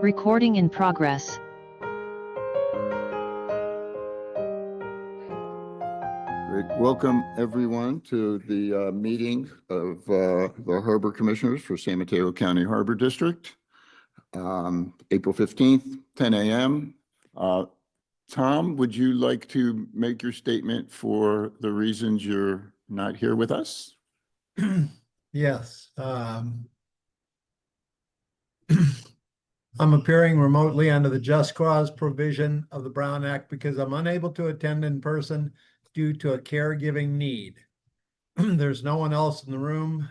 Recording in progress. Great. Welcome everyone to the meeting of the Harbor Commissioners for San Mateo County Harbor District. April 15th, 10 a.m. Tom, would you like to make your statement for the reasons you're not here with us? Yes. I'm appearing remotely under the Just Cause provision of the Brown Act because I'm unable to attend in person due to a caregiving need. There's no one else in the room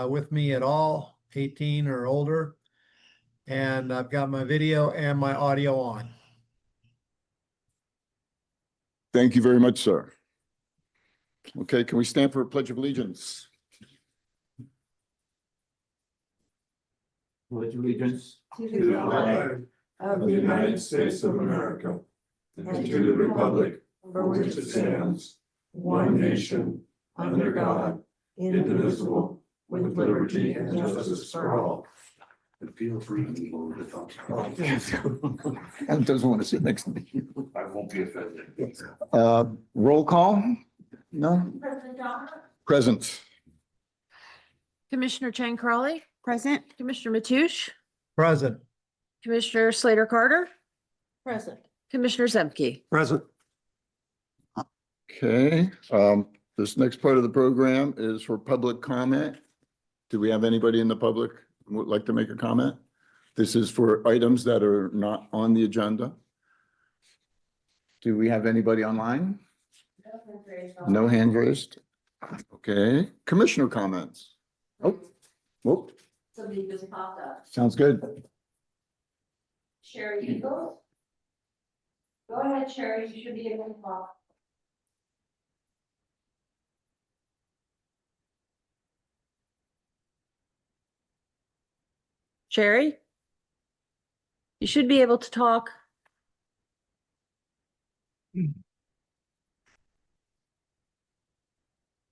with me at all, 18 or older. And I've got my video and my audio on. Thank you very much, sir. Okay, can we stand for a Pledge of Allegiance? Pledge allegiance to the flag of the United States of America and to the republic for which it stands, one nation, under God, indivisible, with liberty and justice for all. And feel free to move the thoughts. Adam doesn't want to sit next to me. I won't be offended. Roll call? No? President Donner? Present. Commissioner Chang Crawley? Present. Commissioner Mateusz? Present. Commissioner Slater Carter? Present. Commissioner Zemke? Present. Okay, this next part of the program is for public comment. Do we have anybody in the public who would like to make a comment? This is for items that are not on the agenda. Do we have anybody online? No hand raised. Okay, commissioner comments. Oh, whoop, Somebody just popped up. sounds good. Sherry Eagles? Go ahead, Sherry, you should be able to talk. Sherry? You should be able to talk.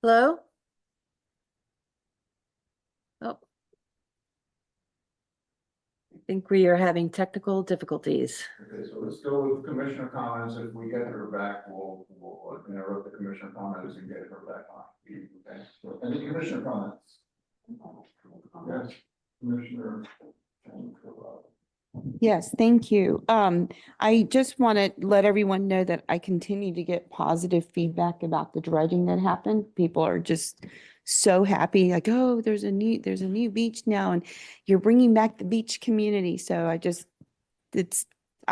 Hello? Oh. I think we are having technical difficulties. Okay, so let's go with commissioner comments. If we get her back, we'll interrupt the commissioner comments and get her back on. Okay, so any commissioner comments? Yes, Commissioner. Yes, thank you. I just want to let everyone know that I continue to get positive feedback about the dredging that happened. People are just so happy, like, oh, there's a new beach now, and you're bringing back the beach community. So I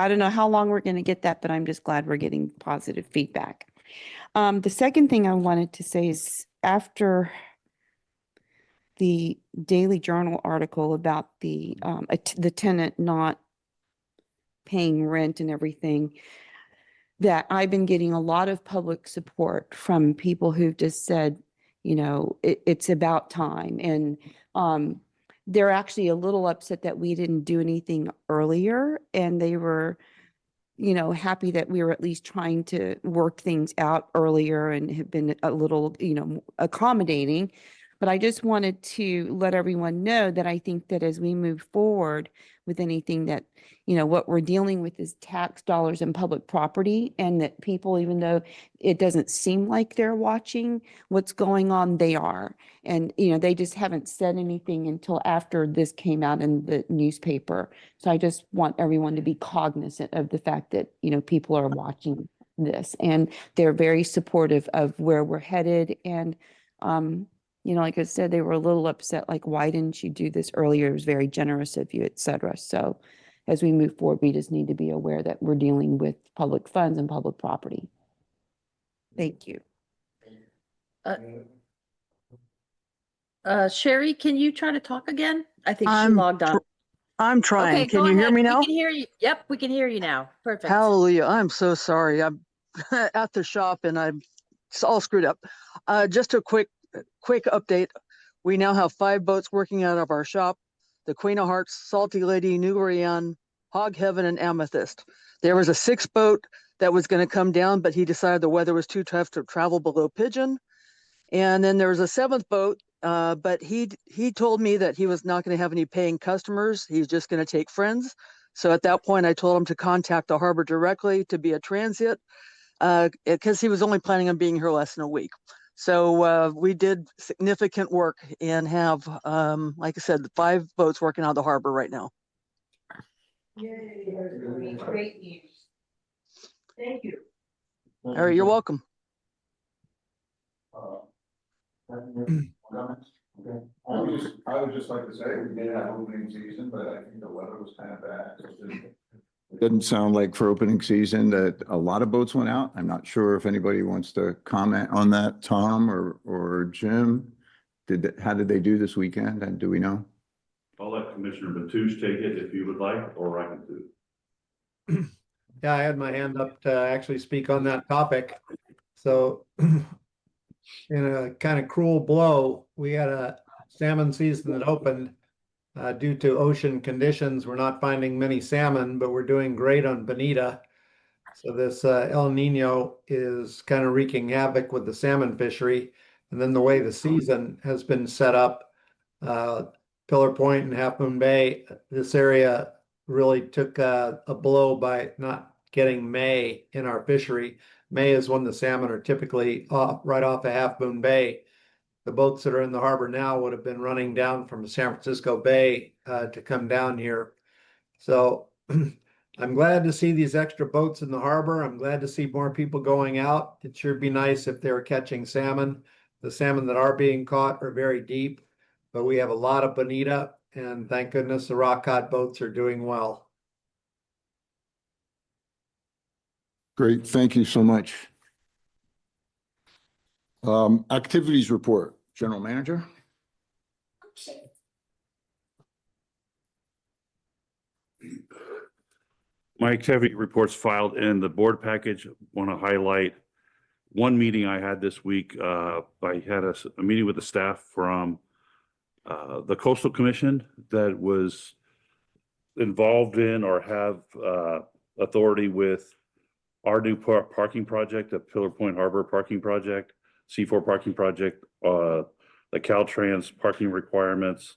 don't know how long we're going to get that, but I'm just glad we're getting positive feedback. The second thing I wanted to say is after the Daily Journal article about the tenant not paying rent and everything, that I've been getting a lot of public support from people who've just said, you know, it's about time. And they're actually a little upset that we didn't do anything earlier. And they were, you know, happy that we were at least trying to work things out earlier and have been a little, you know, accommodating. But I just wanted to let everyone know that I think that as we move forward with anything that, you know, what we're dealing with is tax dollars and public property, and that people, even though it doesn't seem like they're watching what's going on, they are. And, you know, they just haven't said anything until after this came out in the newspaper. So I just want everyone to be cognizant of the fact that, you know, people are watching this and they're very supportive of where we're headed. And, you know, like I said, they were a little upset, like, why didn't you do this earlier? It was very generous of you, et cetera. So as we move forward, we just need to be aware that we're dealing with public funds and public property. Thank you. Sherry, can you try to talk again? I think she I'm logged on. I'm trying. Okay, Can go you hear ahead. me now? We can hear you. Yep, we can hear you now. Perfect. Hallelujah. I'm so sorry. I'm at the shop and it's all screwed up. Just a quick update. We now have 5 boats working out of our shop: the Queen of Hearts, Salty Lady, New Orion, Hog Heaven, and Amethyst. There was a 6th boat that was going to come down, but he decided the weather was too tough to travel below Pigeon. And then there was a 7th boat, but he told me that he was not going to have any paying customers. He's just going to take friends. So at that point, I told him to contact the harbor directly to be a transit, because he was only planning on being here less than a week. So we did significant work and have, like I said, 5 boats working out of the harbor right now. Yay, great news. Thank you. All right, you're welcome. Comments? Okay. I would just like to say, we did have opening season, but I think the weather was kind of bad. So It didn't sound like for opening season that a lot of boats went out. I'm not sure if anybody wants to comment on that, Tom or Jim. How did they do this weekend, and do we know? I'll let Commissioner Matoush take it if you would like, or I can do. Yeah, I had my hand up to actually speak on that topic. So in a kind of cruel blow, we had a salmon season that opened. Due to ocean conditions, we're not finding many salmon, but we're doing great on bonita. So this El Nino is kind of wreaking havoc with the salmon fishery. And then the way the season has been set up, Pillar Point and Half Moon Bay, this area really took a blow by not getting May in our fishery. May is when the salmon are typically right off of Half Moon Bay. The boats that are in the harbor now would have been running down from San Francisco Bay to come down here. So I'm glad to see these extra boats in the harbor. I'm glad to see more people going out. It sure be nice if they were catching salmon. The salmon that are being caught are very deep, but we have a lot of bonita, and thank goodness the rock cod boats are doing well. Great, thank you so much. Activities report, General Manager. My activity reports filed in the board package. Want to highlight one meeting I had this week. I had a meeting with the staff from the Coastal Commission that was involved in or have authority with our new parking project, the Pillar Point Harbor parking project, C4 parking project, the Caltrans parking requirements,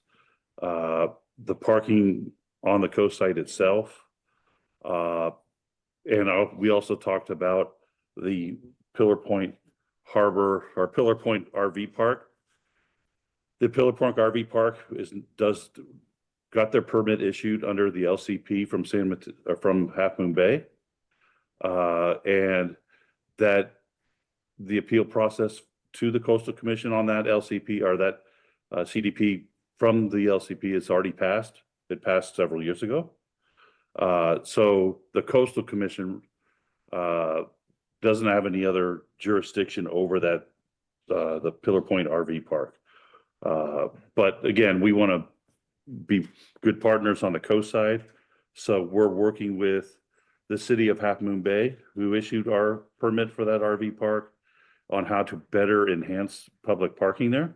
the parking on the coast site itself. We also talked about the Pillar Point Harbor or Pillar Point RV Park. The Pillar Point RV Park got their permit issued under the LCP from Half Moon Bay, and that the appeal process to the Coastal Commission on that LCP or that CDP from the LCP is already passed. It passed several years ago. So the Coastal Commission doesn't have any other jurisdiction over that, the Pillar Point RV Park. But again, we want to be good partners on the coast side. So we're working with the city of Half Moon Bay, who issued our permit for that RV park, on how to better enhance public parking there.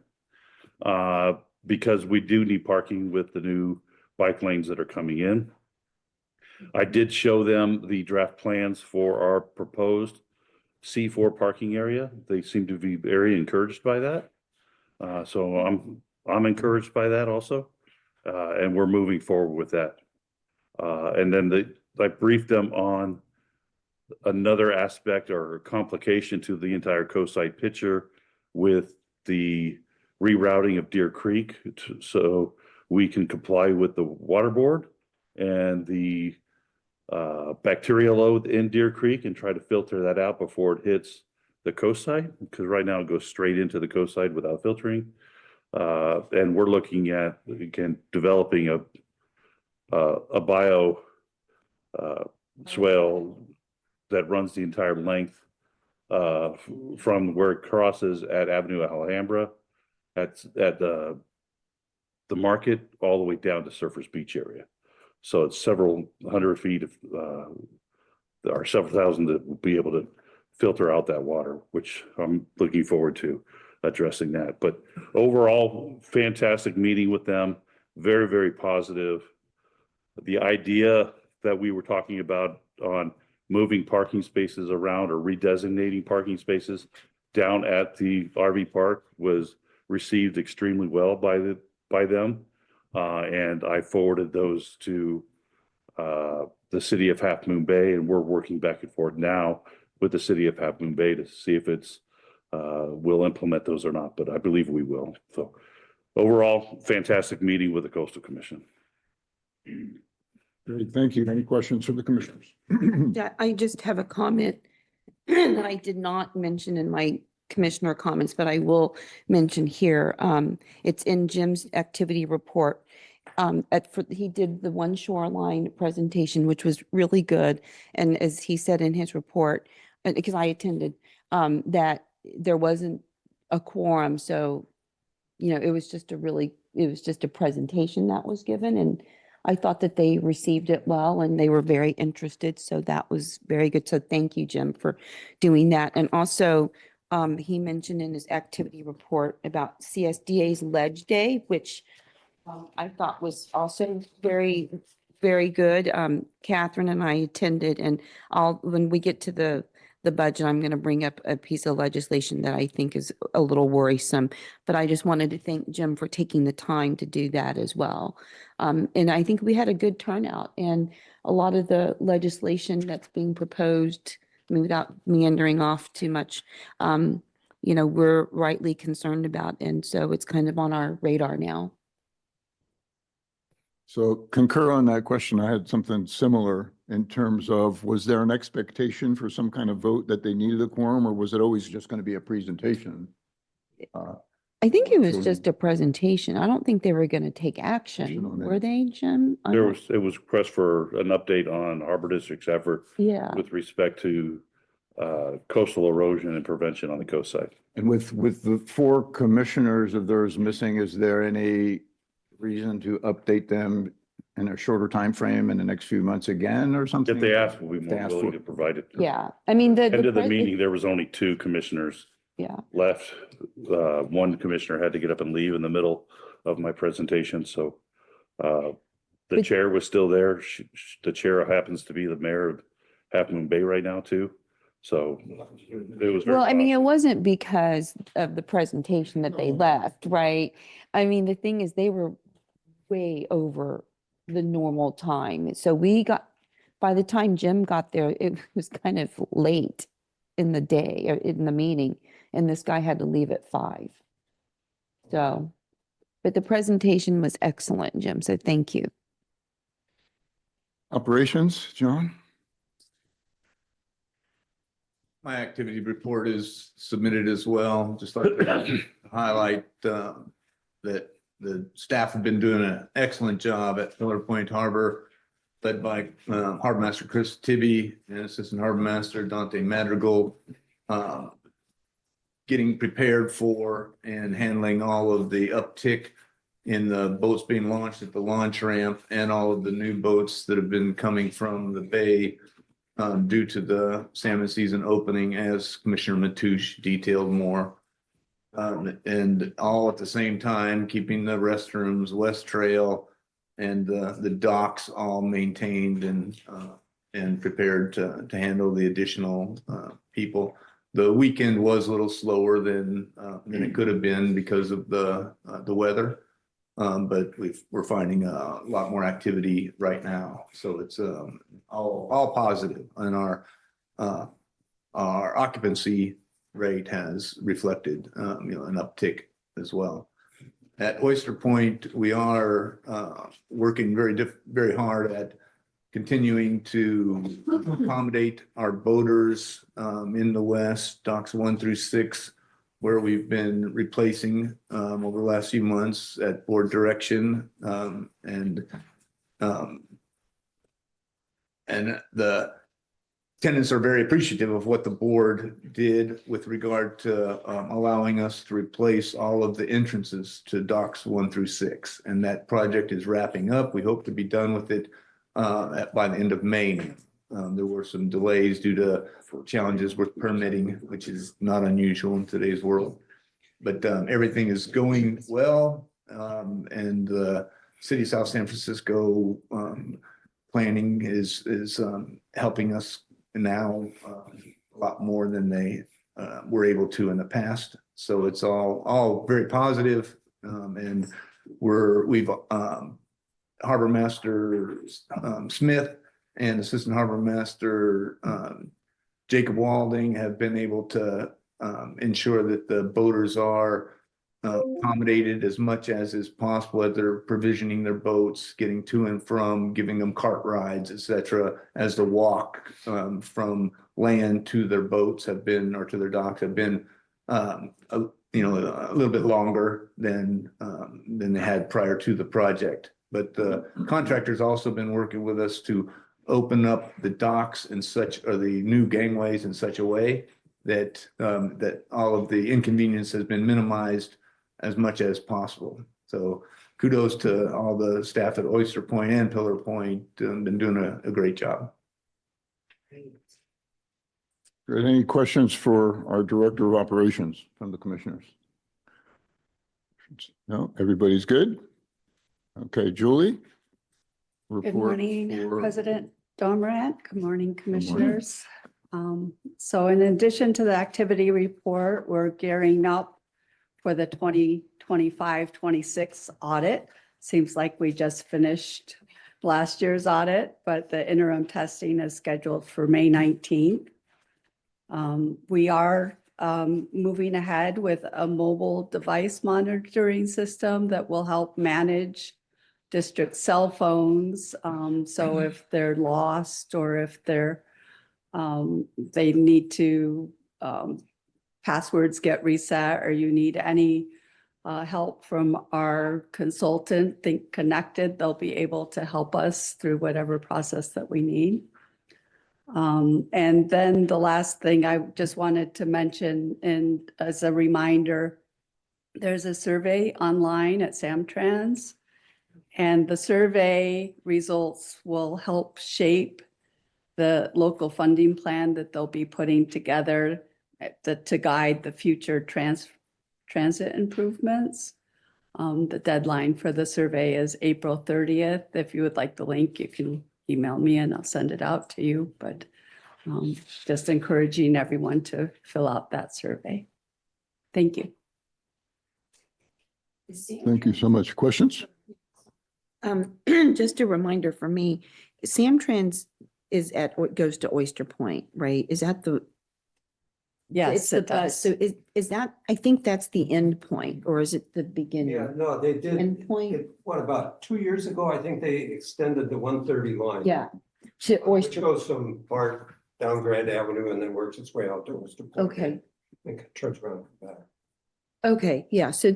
Because we do need parking with the new bike lanes that are coming in. I did show them the draft plans for our proposed C4 parking area. They seem to be very encouraged by that. So I'm encouraged by that also. And we're moving forward with that. And then I briefed them on another aspect or complication to the entire coast side picture with the rerouting of Deer Creek, so we can comply with the water board and the bacteria load in Deer Creek and try to filter that out before it hits the coast side, because right now it goes straight into the coast side without filtering. And we're looking at, again, developing a bio swale that runs the entire length from where it crosses at Avenue Alhambra at the market all the way down to Surfers Beach area. So it's several hundred feet of or several thousand that will be able to filter out that water, which I'm looking forward to addressing that. But overall, fantastic meeting with them. Very, very positive. The idea that we were talking about on moving parking spaces around or redesignating parking spaces down at the RV park was received extremely well by them. And I forwarded those to the city of Half Moon Bay, and we're working back and forth now with the city of Half Moon Bay to see if it's we'll implement those or not, but I believe we will. So overall, fantastic meeting with the Coastal Commission. Great, thank you. Any questions from the commissioners? Yeah, I just have a comment that I did not mention in my commissioner comments, but I will mention here. It's in Jim's activity report. He did the one shoreline presentation, which was really good. And as he said in his report, because I attended, that there wasn't a quorum. So, it was just a presentation that was given. And I thought that they received it well and they were very interested. So that was very good. So thank you, Jim, for doing that. And also, he mentioned in his activity report about CSDA's Ledge Day, which I thought was also very, very good. Catherine and I attended, and when we get to the budget, I'm going to bring up a piece of legislation that I think is a little worrisome. But I just wanted to thank Jim for taking the time to do that as well. And I think we had a good turnout, and a lot of the legislation that's being proposed, I mean, without meandering off too much, we're rightly concerned about. And so it's kind of on our radar now. So concur on that question. I had something similar in terms of, was there an expectation for some kind of vote that they needed a quorum, or was it always just going to be a presentation? I think it was So- just a presentation. I don't think they were going to take Action action. on it. Were they, Jim? It was request for an update on Harbor District's effort Yeah. with respect to coastal erosion and prevention on the coast side. And with the 4 commissioners of theirs missing, is there any reason to update them in a shorter time frame in the next few months again or something? If they ask, we'll be If they more ask willing for- to provide it. Yeah. I mean, End of the meeting, there was only 2 commissioners Yeah. left. One commissioner had to get up and leave in the middle of my presentation, so the But- chair was still there. The chair happens to be the mayor of Half Moon Bay right now too. So it was. very Well, I mean, it positive. wasn't because of the presentation that they left, right? I mean, the thing is, they were way over the normal time. So by the time Jim got there, it was kind of late in the day, or in the meeting, and this guy had to leave at 5. So, but the presentation was excellent, Jim. So thank you. Operations, John? My activity report is submitted as well. Just like to highlight that the staff have been doing an excellent job at Pillar Point Harbor, led by Harbor Master Chris Tibby and Assistant Harbor Master Dante Madrigal, getting prepared for and handling all of the uptick in the boats being launched at the launch ramp and all of the new boats that have been coming from the bay due to the salmon season opening, as Commissioner Matoush detailed more. And all at the same time, keeping the restrooms, West Trail, and the docks all maintained and prepared to handle the additional people. The weekend was a little slower than it could have been because of the weather. But we're finding a lot more activity right now, so it's all positive, and our occupancy rate has reflected an uptick as well. At Oyster Point, we are working very hard at continuing to accommodate our boaters in the west, docks 1 through 6. Where we've been replacing over the last few months at board direction, and the tenants are very appreciative of what the board did with regard to allowing us to replace all of the entrances to docks 1 through 6. And that project is wrapping up. We hope to be done with it by the end of May. There were some delays due to challenges with permitting, which is not unusual in today's world. But everything is going well, and the city of South San Francisco planning is helping us now a lot more than they were able to in the past. So it's all very positive, and we've Harbor Master Smith and Assistant Harbor Master Jacob Walding have been able to ensure that the boaters are accommodated as much as is possible as they're provisioning their boats, getting to and from, giving them cart rides, etc. As the walk from land to their boats have been, or to their docks have been, a little bit longer than they had prior to the project. But the contractor's also been working with us to open up the docks and such, or the new gangways in such a way that that all of the inconvenience has been minimized as much as possible. So kudos to all the staff at Oyster Point and Pillar Point, been doing a great job. Great. Any questions for our Director of Operations from the commissioners? No, everybody's good? Okay, Julie? Good Report morning, for- President Dormerant. Good morning, Commissioners. So in addition to the activity report, we're gearing up for the 2025-26 audit. Seems like we just finished last year's audit, but the interim testing is scheduled for May 19th. We are moving ahead with a mobile device monitoring system that will help manage district cell phones. So if they're lost or if they need to passwords get reset, or you need any help from our consultant, Think Connected, they'll be able to help us through whatever process that we need. And then the last thing I just wanted to mention, and as a reminder, there's a survey online at Samtrans, and the survey results will help shape the local funding plan that they'll be putting together to guide the future transit improvements. The deadline for the survey is April 30th. If you would like the link, you can email me and I'll send it out to you. But just encouraging everyone to fill out that survey. Thank you. Thank you so much. Questions? Just a reminder for me, Samtrans is goes to Oyster Point, right? Is that the? Yes, it does. So is that, I think that's the end point, or is it the beginning? Yeah, no, they did. Endpoint? What, about 2 years ago, I think they extended the 130 line. Yeah, to Which Oyster. goes from Park down Grand Avenue and then works its way out to Oyster Point. Okay, And turns around and back. okay, yeah, so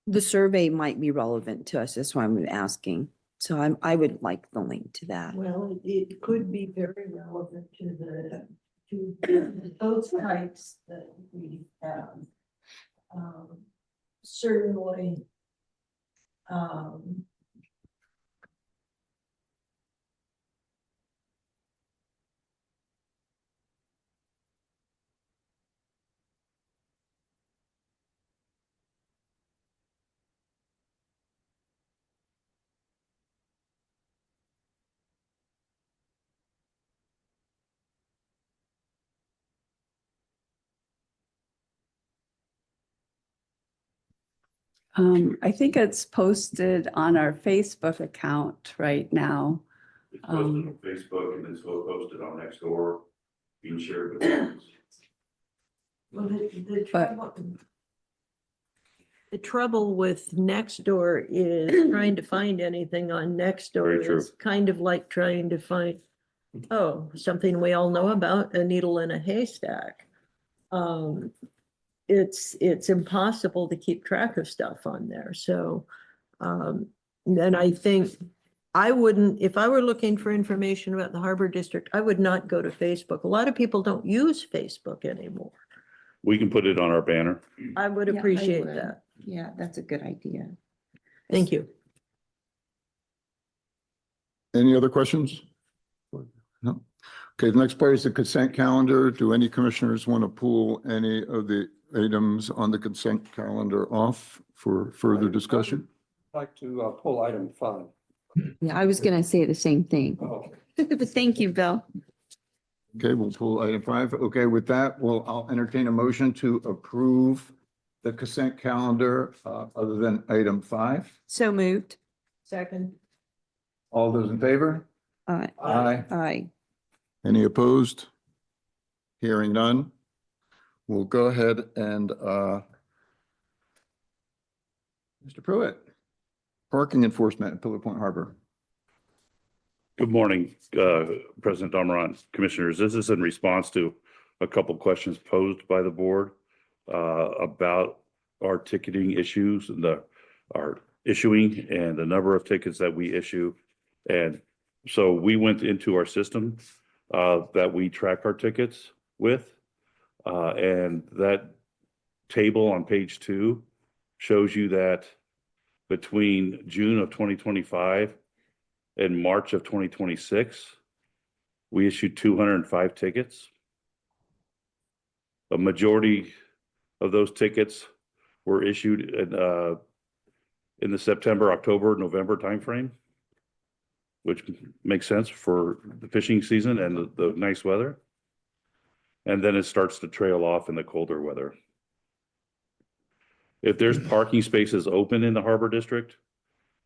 the survey might be relevant to us, that's why I'm asking. So I would like the link to that. Well, it could be very relevant to those types that we have. Certainly. I think it's posted on our Facebook account right now. It's posted on Facebook and it's posted on Nextdoor, being shared with friends. Well, But- the trouble with Nextdoor is trying to find anything on Nextdoor Very true. is kind of like trying to find, something we all know about, a needle in a haystack. It's impossible to keep track of stuff on there. So, then I think I wouldn't, if I were looking for information about the Harbor District, I would not go to Facebook. A lot of people don't use Facebook anymore. We can put it on our banner. I would Yeah, I appreciate would. that. Yeah, that's a good idea. Thank you. Any other questions? No. Okay, the next part is the consent calendar. Do any commissioners want to pull any of the items on the consent calendar off for further discussion? I'd like to pull item 5. Yeah, I was gonna say the same thing, Oh, but thank you, Bill. Okay, we'll pull item 5. Okay, with that, I'll entertain a motion to approve the consent calendar other than item 5. So moved. Second. All those in favor? Aye. Aye. Aye. Any opposed? Hearing none. We'll go ahead and, Mr. Pruitt, parking enforcement at Pillar Point Harbor. Good morning, President Dameron, Commissioners. This is in response to a couple questions posed by the board about our ticketing issues and our issuing and the number of tickets that we issue. And so we went into our system that we track our tickets with. And that table on page 2 shows you that between June of 2025 and March of 2026, we issued 205 tickets. A majority of those tickets were issued in the September, October, November timeframe, which makes sense for the fishing season and the nice weather. And then it starts to trail off in the colder weather. If there's parking spaces open in the Harbor District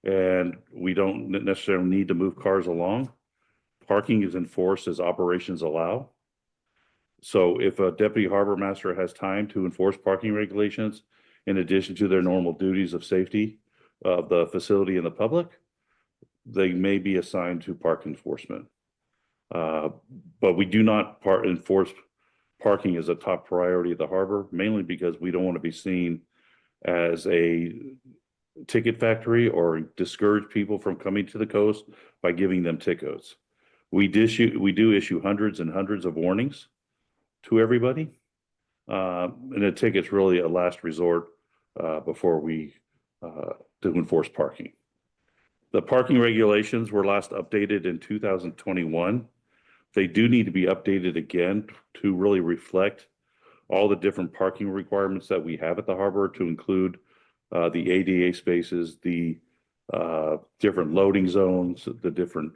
and we don't necessarily need to move cars along, parking is enforced as operations allow. So if a deputy harbor master has time to enforce parking regulations, in addition to their normal duties of safety of the facility and the public, they may be assigned to park enforcement. But we do not enforce parking as a top priority of the harbor, mainly because we don't want to be seen as a ticket factory or discourage people from coming to the coast by giving them tickets. We do issue hundreds and hundreds of warnings to everybody. And a ticket's really a last resort before we to enforce parking. The parking regulations were last updated in 2021. They do need to be updated again to really reflect all the different parking requirements that we have at the harbor, to include the ADA spaces, the different loading zones, the different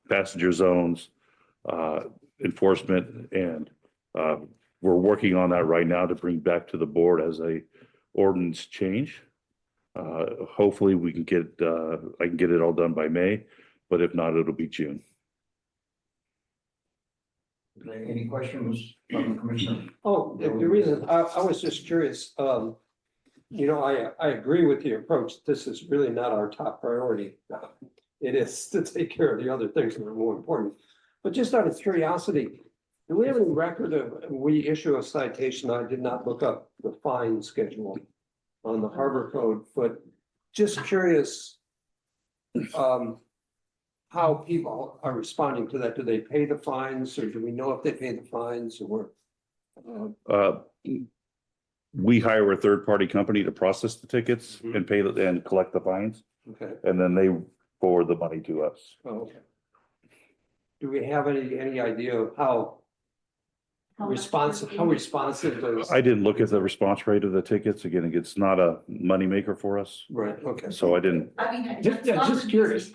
passenger zones, enforcement, and we're working on that right now to bring back to the board as a ordinance change. Hopefully we can get, I can get it all done by May, but if not, it'll be June. Any questions from the commissioner? Oh, the reason, I was just curious, you know, I agree with the approach. This is really not our top priority. It is to take care of the other things that are more important. But just out of curiosity, do we have any record of, we issue a citation, I did not look up the fine schedule on the harbor code, but just curious, how people are responding to that. Do they pay the fines, or do we know if they pay the fines, or? We hire a third-party company to process the tickets and pay and collect the fines, Okay, and then they forward the money to us. oh, okay. Do we have any idea of how responsive is? I didn't look at the response rate of the tickets. Again, it's not a moneymaker for us, Right, okay. so I didn't. I mean. Just curious.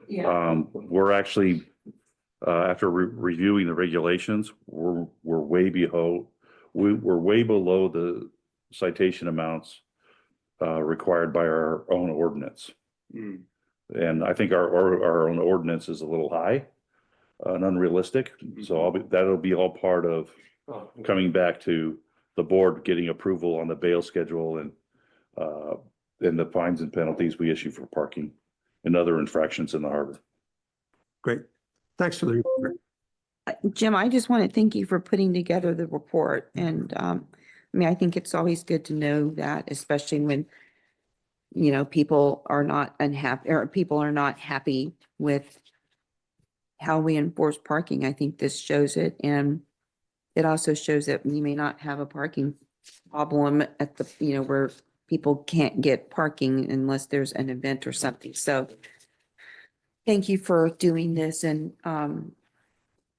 Yeah. We're actually, after reviewing the regulations, we're way below. We're way below the citation amounts required by our own ordinance. And I think our own ordinance is a little high and unrealistic. So that'll be all part of coming back to the board, getting approval on the bail schedule and the fines and penalties we issue for parking and other infractions in the harbor. Great. Thanks for the report. Jim, I just want to thank you for putting together the report. And I mean, I think it's always good to know that, especially when, you know, people are not unhappy, or people are not happy with how we enforce parking. I think this shows it. And it also shows that we may not have a parking problem at the, you know, where people can't get parking unless there's an event or something. So thank you for doing this and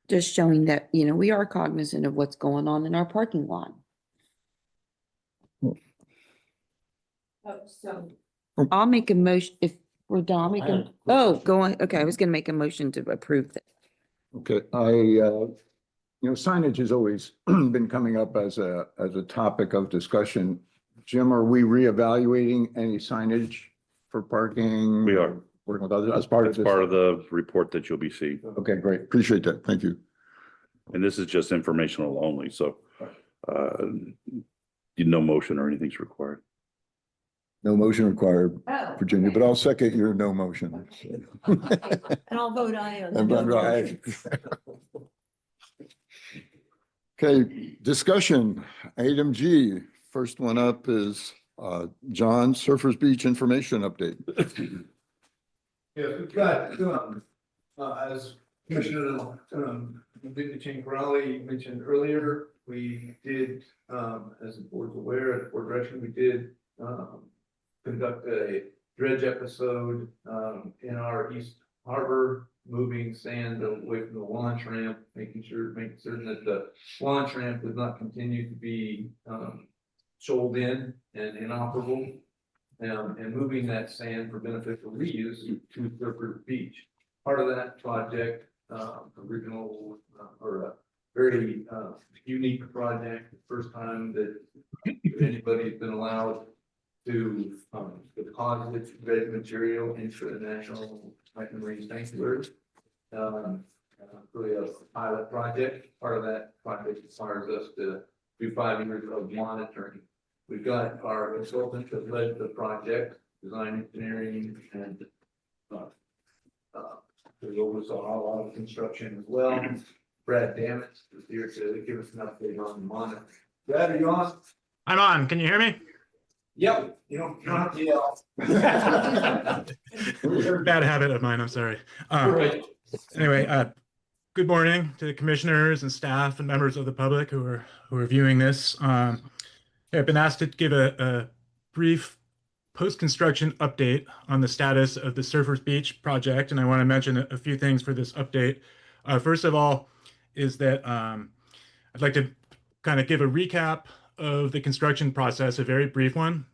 just showing that, you know, we are cognizant of what's going on in our parking lot. So. I'll make a motion if we're done. I'll make a, oh, go on. Okay, I was gonna make a motion to approve that. Okay, you know, signage has always been coming up as a topic of discussion. Jim, are we reevaluating any signage for parking? We are. Working with others as part of It's this? part of the report that you'll be seeing. Okay, great. Appreciate that. Thank you. And this is just informational only, so no motion or anything's required. No motion required, Oh. Virginia, but I'll second your no motion. And I'll vote aye on the I'm no going motion. Okay, discussion, item G. First one up is John, Surfers Beach information update. Yes, we've got, as Commissioner, Raleigh mentioned earlier, we did, as the board's aware, at board direction, we did, conduct a dredge episode, in our East Harbor, moving sand away from the launch ramp, making certain that the launch ramp does not continue to be, shoaled in and inoperable. And moving that sand for beneficial reuse to Surfers Beach. Part of that project, original, or a very unique project, the first time that anybody's been allowed to deposit dredge material into the National Marine Sanctuary. Really a pilot project. Part of that project requires us to do 5 years of monitoring. We've got our consultant that led the project, design engineering, and we oversaw a lot of construction as well. Brad Dammit is here to give us an update on the monitor. Brad, are you on? I'm on. Can you hear me? Yep. You don't have to yell. Bad habit of mine. I'm sorry. Right. Anyway, good morning to the commissioners and staff and members of the public who are viewing this. I've been asked to give a brief post-construction update on the status of the Surfers Beach project, and I want to mention a few things for this update. First of all, is that I'd like to kind of give a recap of the construction process, a very brief one,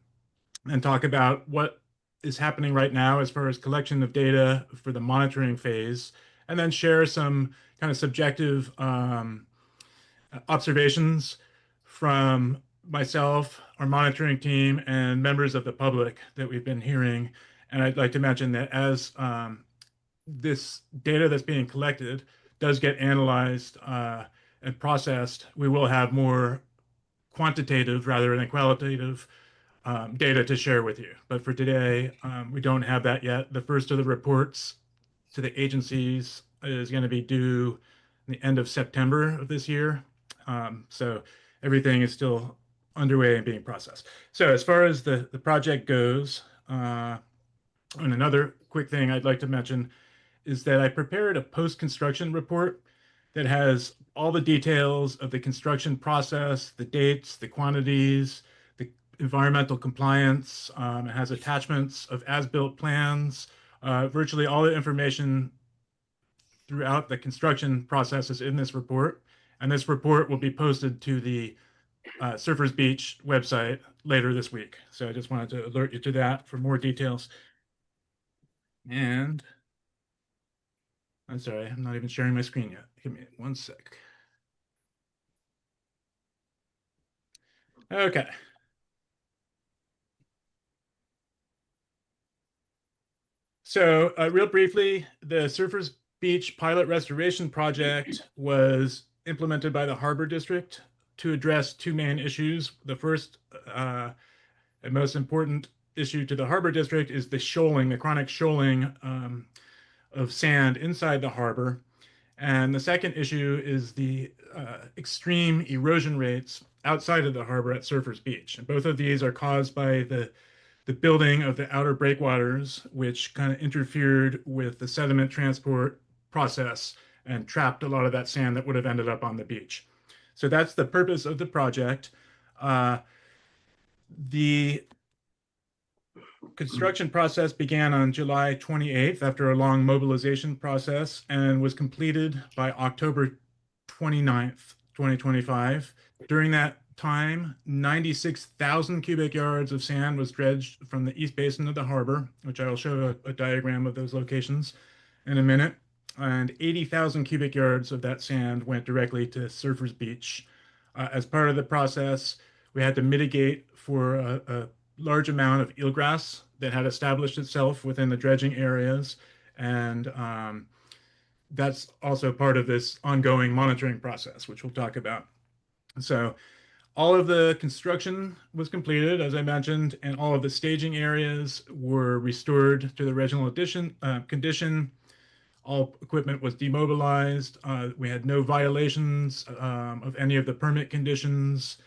and talk about what is happening right now as far as collection of data for the monitoring phase, and then share some kind of subjective observations from myself, our monitoring team, and members of the public that we've been hearing. And I'd like to mention that as this data that's being collected does get analyzed and processed, we will have more quantitative rather than qualitative data to share with you. But for today, we don't have that yet. The first of the reports to the agencies is going to be due the end of September of this year. So everything is still underway and being processed. So as far as the project goes, and another quick thing I'd like to mention is that I prepared a post-construction report that has all the details of the construction process, the dates, the quantities, the environmental compliance. It has attachments of as-built plans, virtually all the information throughout the construction process is in this report. And this report will be posted to the Surfers Beach website later this week. So I just wanted to alert you to that for more details. And I'm sorry, I'm not even sharing my screen yet. Give me 1 sec. Okay. So real briefly, the Surfers Beach Pilot Restoration Project was implemented by the Harbor District to address two main issues. The first and most important issue to the Harbor District is the shoaling, the chronic shoaling of sand inside the harbor. And the second issue is the extreme erosion rates outside of the harbor at Surfers Beach. And both of these are caused by the building of the outer breakwaters, which kind of interfered with the sediment transport process and trapped a lot of that sand that would have ended up on the beach. So that's the purpose of the project. The construction process began on July 28th after a long mobilization process and was completed by October 29th, 2025. During that time, 96,000 cubic yards of sand was dredged from the east basin of the harbor, which I will show a diagram of those locations in a minute. And 80,000 cubic yards of that sand went directly to Surfers Beach. As part of the process, we had to mitigate for a large amount of eelgrass that had established itself within the dredging areas. And that's also part of this ongoing monitoring process, which we'll talk about. So all of the construction was completed, as I mentioned, and all of the staging areas were restored to the original condition. All equipment was demobilized. We had no violations of any of the permit conditions.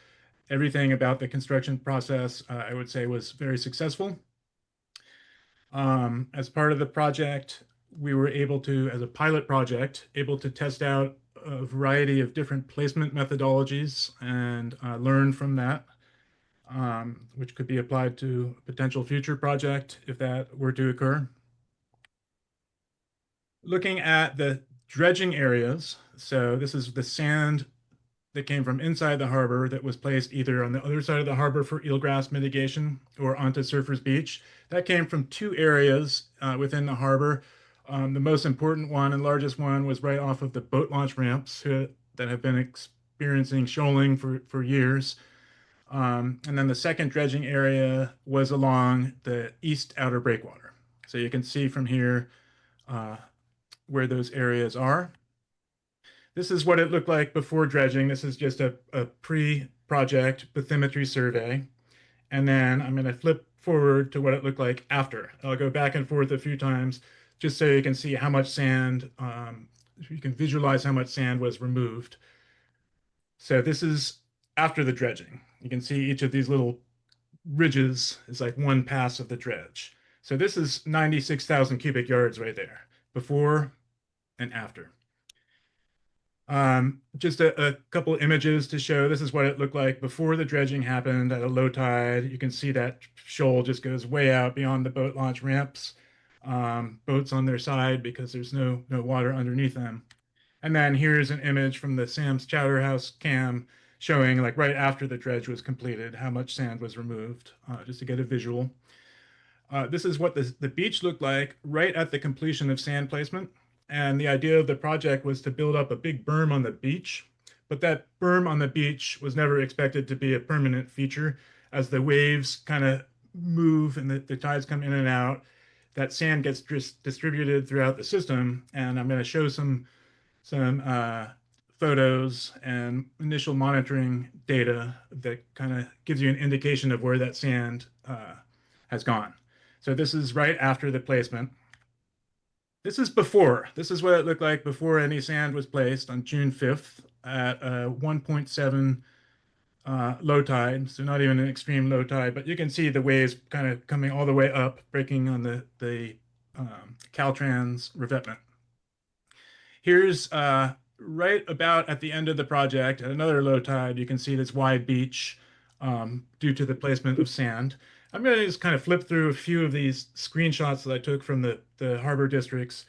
Everything about the construction process, I would say, was very successful. As part of the project, we were able to, as a pilot project, able to test out a variety of different placement methodologies and learn from that, which could be applied to a potential future project if that were to occur. Looking at the dredging areas, so this is the sand that came from inside the harbor that was placed either on the other side of the harbor for eelgrass mitigation or onto Surfers Beach. That came from two areas within the harbor. The most important one and largest one was right off of the boat launch ramps that have been experiencing shoaling for years. And then the second dredging area was along the east outer breakwater. So you can see from here where those areas are. This is what it looked like before dredging. This is just a pre-project bathymetry survey. And then I'm going to flip forward to what it looked like after. I'll go back and forth a few times just so you can see how much sand, you can visualize how much sand was removed. So this is after the dredging. You can see each of these little ridges is like one pass of the dredge. So this is 96,000 cubic yards right there, before and after. Just a couple images to show this is what it looked like before the dredging happened at a low tide. You can see that shoal just goes way out beyond the boat launch ramps. Boats on their side because there's no water underneath them. And then here's an image from the Sam's Chowder House cam showing like right after the dredge was completed, how much sand was removed, just to get a visual. This is what the beach looked like right at the completion of sand placement. And the idea of the project was to build up a big berm on the beach, but that berm on the beach was never expected to be a permanent feature. As the waves kind of move and the tides come in and out, that sand gets distributed throughout the system. And I'm going to show some photos and initial monitoring data that kind of gives you an indication of where that sand has gone. So this is right after the placement. This is before. This is what it looked like before any sand was placed on June 5th at 1.7 low tide. So not even an extreme low tide, but you can see the waves kind of coming all the way up, breaking on the Caltrans revetment. Here's right about at the end of the project at another low tide. You can see this wide beach due to the placement of sand. I'm going to just kind of flip through a few of these screenshots that I took from the Harbor District's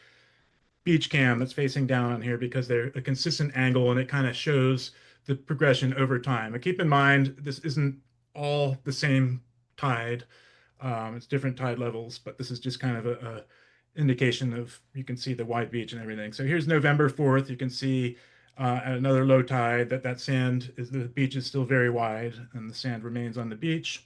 beach cam that's facing down on here because they're a consistent angle and it kind of shows the progression over time. But keep in mind, this isn't all the same tide. It's different tide levels, but this is just kind of a indication of, you can see the wide beach and everything. So here's November 4th. You can see at another low tide that sand the beach is still very wide and the sand remains on the beach.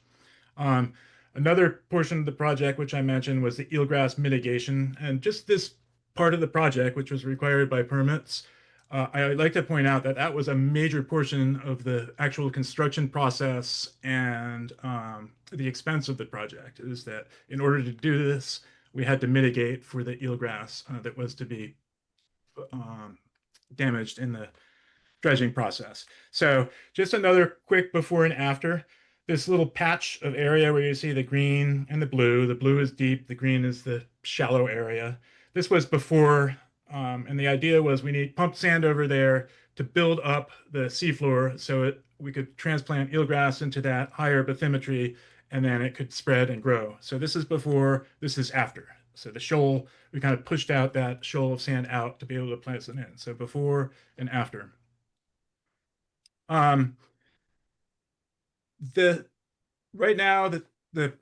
Another portion of the project, which I mentioned, was the eelgrass mitigation. And just this part of the project, which was required by permits, I would like to point out that that was a major portion of the actual construction process and the expense of the project, is that in order to do this, we had to mitigate for the eelgrass that was to be damaged in the dredging process. So just another quick before and after. This little patch of area where you see the green and the blue. The blue is deep, the green is the shallow area. This was before, and the idea was we pumped sand over there to build up the seafloor so we could transplant eelgrass into that higher bathymetry, and then it could spread and grow. So this is before, this is after. So the shoal, we kind of pushed out that shoal of sand out to be able to plant it in. So before and after. Right now, the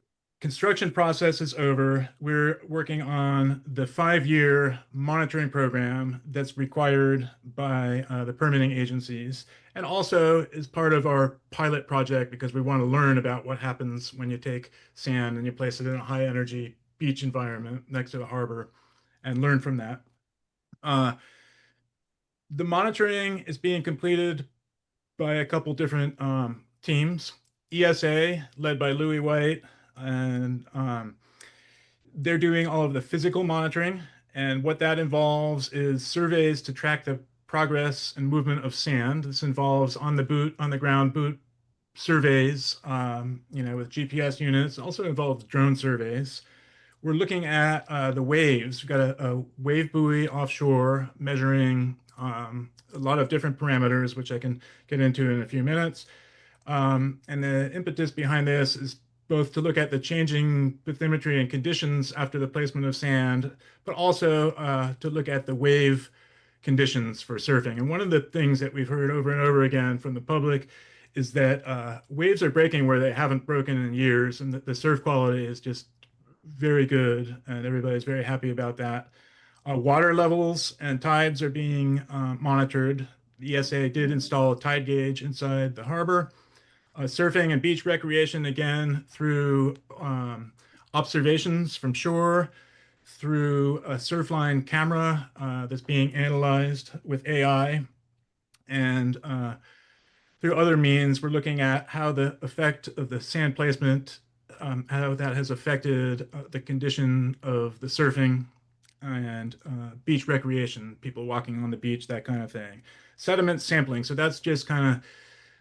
construction process is over. We're working on the 5-year monitoring program that's required by the permitting agencies, and also is part of our pilot project because we want to learn about what happens when you take sand and you place it in a high energy beach environment next to the harbor and learn from that. The monitoring is being completed by a couple different teams. ESA, led by Louis White, and they're doing all of the physical monitoring. And what that involves is surveys to track the progress and movement of sand. This involves on the ground boot surveys, with GPS units. It also involves drone surveys. We're looking at the waves. We've got a wave buoy offshore measuring a lot of different parameters, which I can get into in a few minutes. And the impetus behind this is both to look at the changing bathymetry and conditions after the placement of sand, but also to look at the wave conditions for surfing. And one of the things that we've heard over and over again from the public is that waves are breaking where they haven't broken in years, and the surf quality is just very good, and everybody's very happy about that. Water levels and tides are being monitored. The ESA did install a tide gauge inside the harbor. Surfing and beach recreation, again, through observations from shore, through a Surfline camera that's being analyzed with AI, and through other means. We're looking at how the effect of the sand placement, how that has affected the condition of the surfing and beach recreation, people walking on the beach, that kind of thing. Sediment sampling, so that's just kind of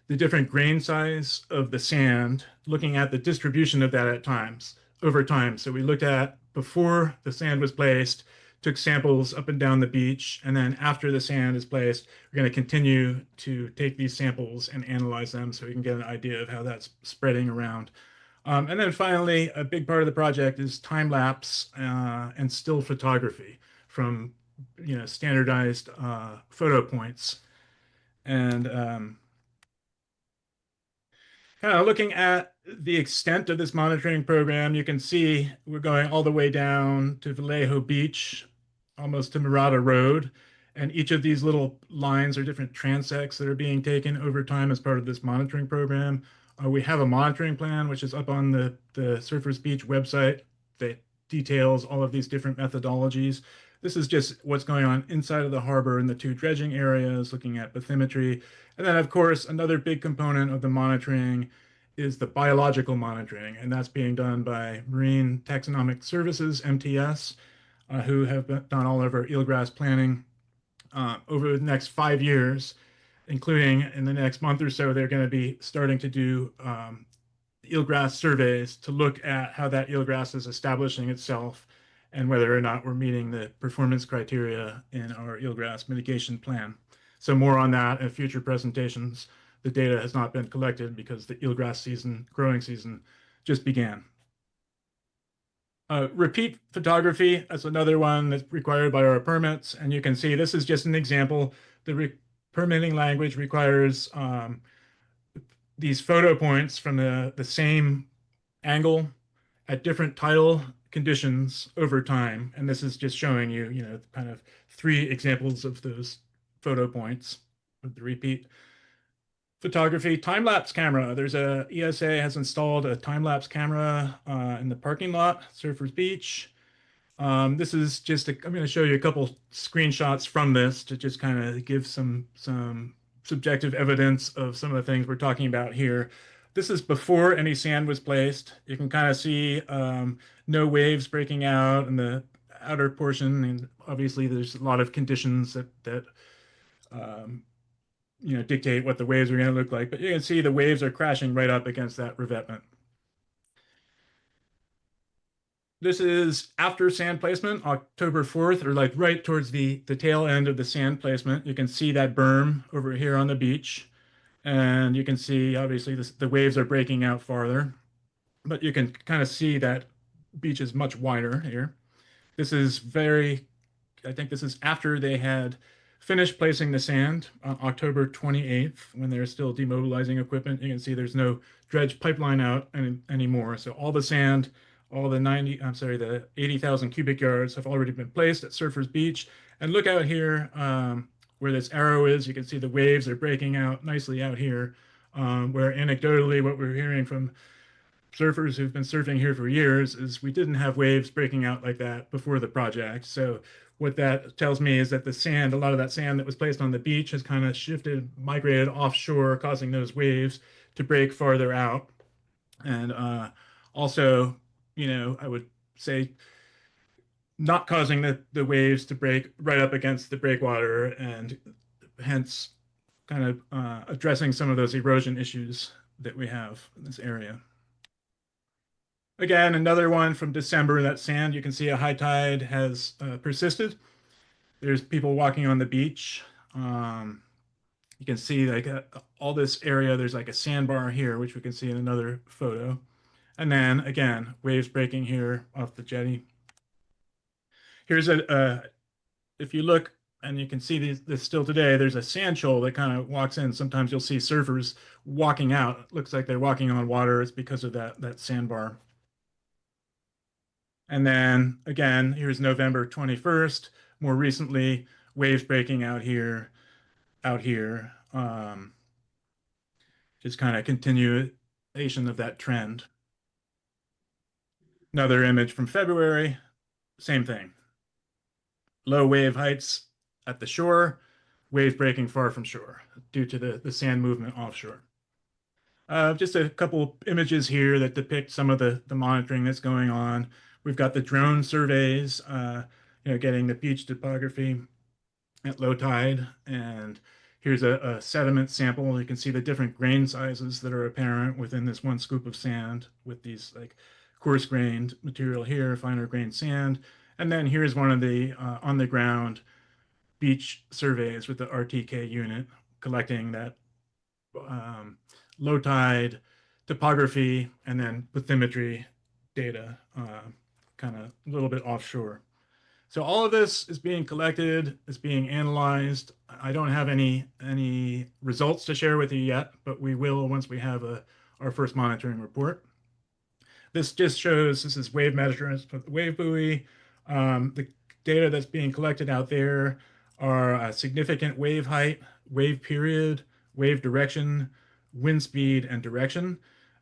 the different grain size of the sand, looking at the distribution of that at times, over time. So we looked at before the sand was placed, took samples up and down the beach, and then after the sand is placed, we're going to continue to take these samples and analyze them so we can get an idea of how that's spreading around. And then finally, a big part of the project is time lapse and still photography from standardized photo points. And kind of looking at the extent of this monitoring program, you can see we're going all the way down to Vallejo Beach, almost to Murata Road. And each of these little lines are different transects that are being taken over time as part of this monitoring program. We have a monitoring plan, which is up on the Surfers Beach website that details all of these different methodologies. This is just what's going on inside of the harbor in the 2 dredging areas, looking at bathymetry. And then, of course, another big component of the monitoring is the biological monitoring, and that's being done by Marine Taxonomic Services, MTS, who have done all of our eelgrass planning over the next 5 years, including in the next month or so. They're going to be starting to do eelgrass surveys to look at how that eelgrass is establishing itself and whether or not we're meeting the performance criteria in our eelgrass mitigation plan. So more on that in future presentations. The data has not been collected because the eelgrass season, growing season, just began. Repeat photography, that's another one that's required by our permits. And you can see this is just an example. The permitting language requires these photo points from the same angle at different tidal conditions over time. And this is just showing you, kind of 3 examples of those photo points with the repeat photography. Time-lapse camera. There's ESA has installed a time-lapse camera in the parking lot, Surfers Beach. This is just, I'm going to show you a couple screenshots from this to just kind of give some subjective evidence of some of the things we're talking about here. This is before any sand was placed. You can kind of see no waves breaking out in the outer portion, and obviously there's a lot of conditions that dictate what the waves are going to look like, but you can see the waves are crashing right up against that revetment. This is after sand placement, October 4th, or like right towards the tail end of the sand placement. You can see that berm over here on the beach. And you can see, obviously, the waves are breaking out farther. But you can kind of see that beach is much wider here. This is I think this is after they had finished placing the sand on October 28th, when they're still demobilizing equipment. You can see there's no dredge pipeline out anymore. So all the sand all the 80,000 cubic yards have already been placed at Surfers Beach. And look out here where this arrow is, you can see the waves are breaking out nicely out here, where anecdotally what we're hearing from surfers who've been surfing here for years is we didn't have waves breaking out like that before the project. So what that tells me is that the sand, a lot of that sand that was placed on the beach has kind of shifted, migrated offshore, causing those waves to break farther out. And also, I would say not causing the waves to break right up against the breakwater, and hence kind of addressing some of those erosion issues that we have in this area. Again, another one from December, that sand, you can see a high tide has persisted. There's people walking on the beach. You can see like all this area, there's like a sandbar here, which we can see in another photo. And then again, waves breaking here off the jetty. Here's if you look and you can see this still today, there's a sand shoal that kind of walks in. Sometimes you'll see surfers walking out. It looks like they're walking on water. It's because of that sandbar. And then again, here's November 21st. More recently, waves breaking out here. Just kind of continuation of that trend. Another image from February, same thing. Low wave heights at the shore, waves breaking far from shore due to the sand movement offshore. Just a couple images here that depict some of the monitoring that's going on. We've got the drone surveys, getting the beach topography at low tide. And here's a sediment sample. You can see the different grain sizes that are apparent within this one scoop of sand with these like coarse grained material here, finer grained sand. And then here's one of the on the ground beach surveys with the RTK unit collecting that low tide topography and then bathymetry data, kind of a little bit offshore. So all of this is being collected, is being analyzed. I don't have any results to share with you yet, but we will once we have our first monitoring report. This just shows, this is wave measurements for the wave buoy. The data that's being collected out there are significant wave height, wave period, wave direction, wind speed, and direction.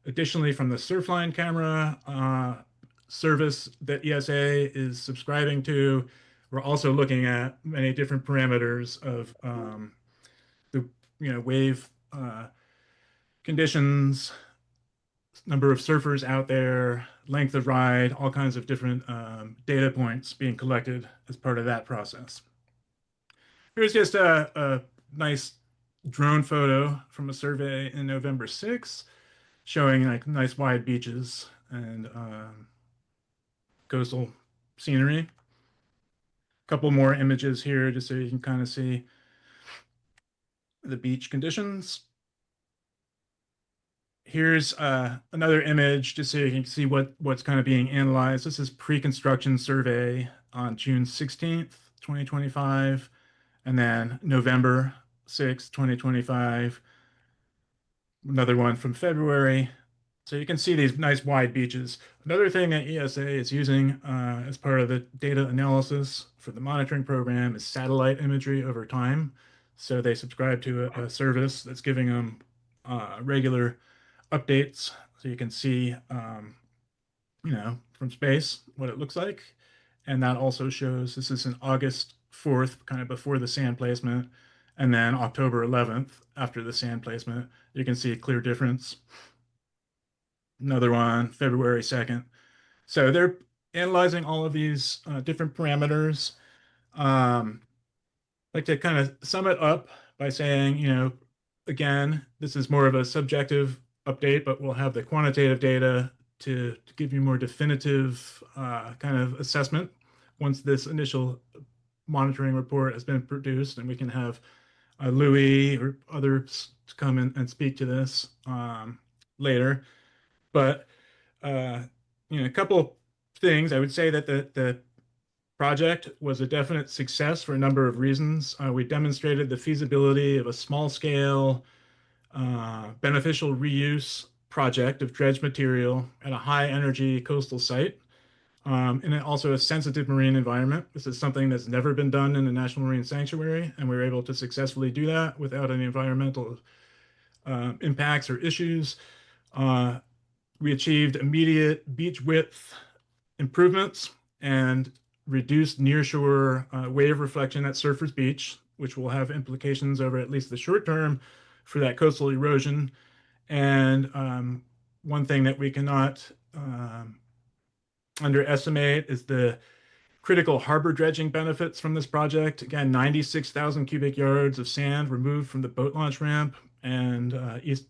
Additionally, from the Surfline camera service that ESA is subscribing to, we're also looking at many different parameters of the wave conditions, number of surfers out there, length of ride, all kinds of different data points being collected as part of that process. Here's just a nice drone photo from a survey in November 6th, showing like nice wide beaches and coastal scenery. A couple more images here just so you can kind of see the beach conditions. Here's another image just so you can see what's kind of being analyzed. This is pre-construction survey on June 16th, 2025, and then November 6th, 2025. Another one from February. So you can see these nice wide beaches. Another thing that ESA is using as part of the data analysis for the monitoring program is satellite imagery over time. So they subscribe to a service that's giving them regular updates, so you can see, from space what it looks like. And that also shows, this is in August 4th, kind of before the sand placement, and then October 11th after the sand placement. You can see a clear difference. Another one, February 2nd. So they're analyzing all of these different parameters. I'd like to kind of sum it up by saying, again, this is more of a subjective update, but we'll have the quantitative data to give you more definitive kind of assessment once this initial monitoring report has been produced, and we can have Louis or others to come in and speak to this later. But a couple things. I would say that the project was a definite success for a number of reasons. We demonstrated the feasibility of a small scale beneficial reuse project of dredged material at a high energy coastal site. and it also a sensitive marine environment. This is something that's never been done in a National Marine Sanctuary, and we were able to successfully do that without any environmental impacts or issues. We achieved immediate beach width improvements and reduced nearshore wave reflection at Surfers Beach, which will have implications over at least the short term for that coastal erosion. And one thing that we cannot underestimate is the critical harbor dredging benefits from this project. Again, 96,000 cubic yards of sand removed from the boat launch ramp and east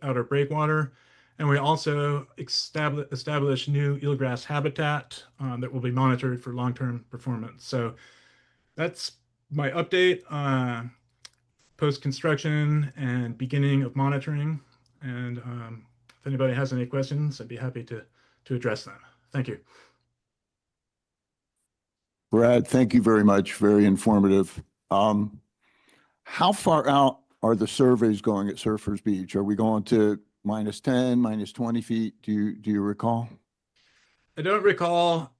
outer breakwater. And we also established new eelgrass habitat that will be monitored for long-term performance. So that's my update post-construction and beginning of monitoring. And if anybody has any questions, I'd be happy to address them. Thank you. Brad, thank you very much. Very informative. How far out are the surveys going at Surfers Beach? Are we going to -10, -20 feet? Do you recall? I don't recall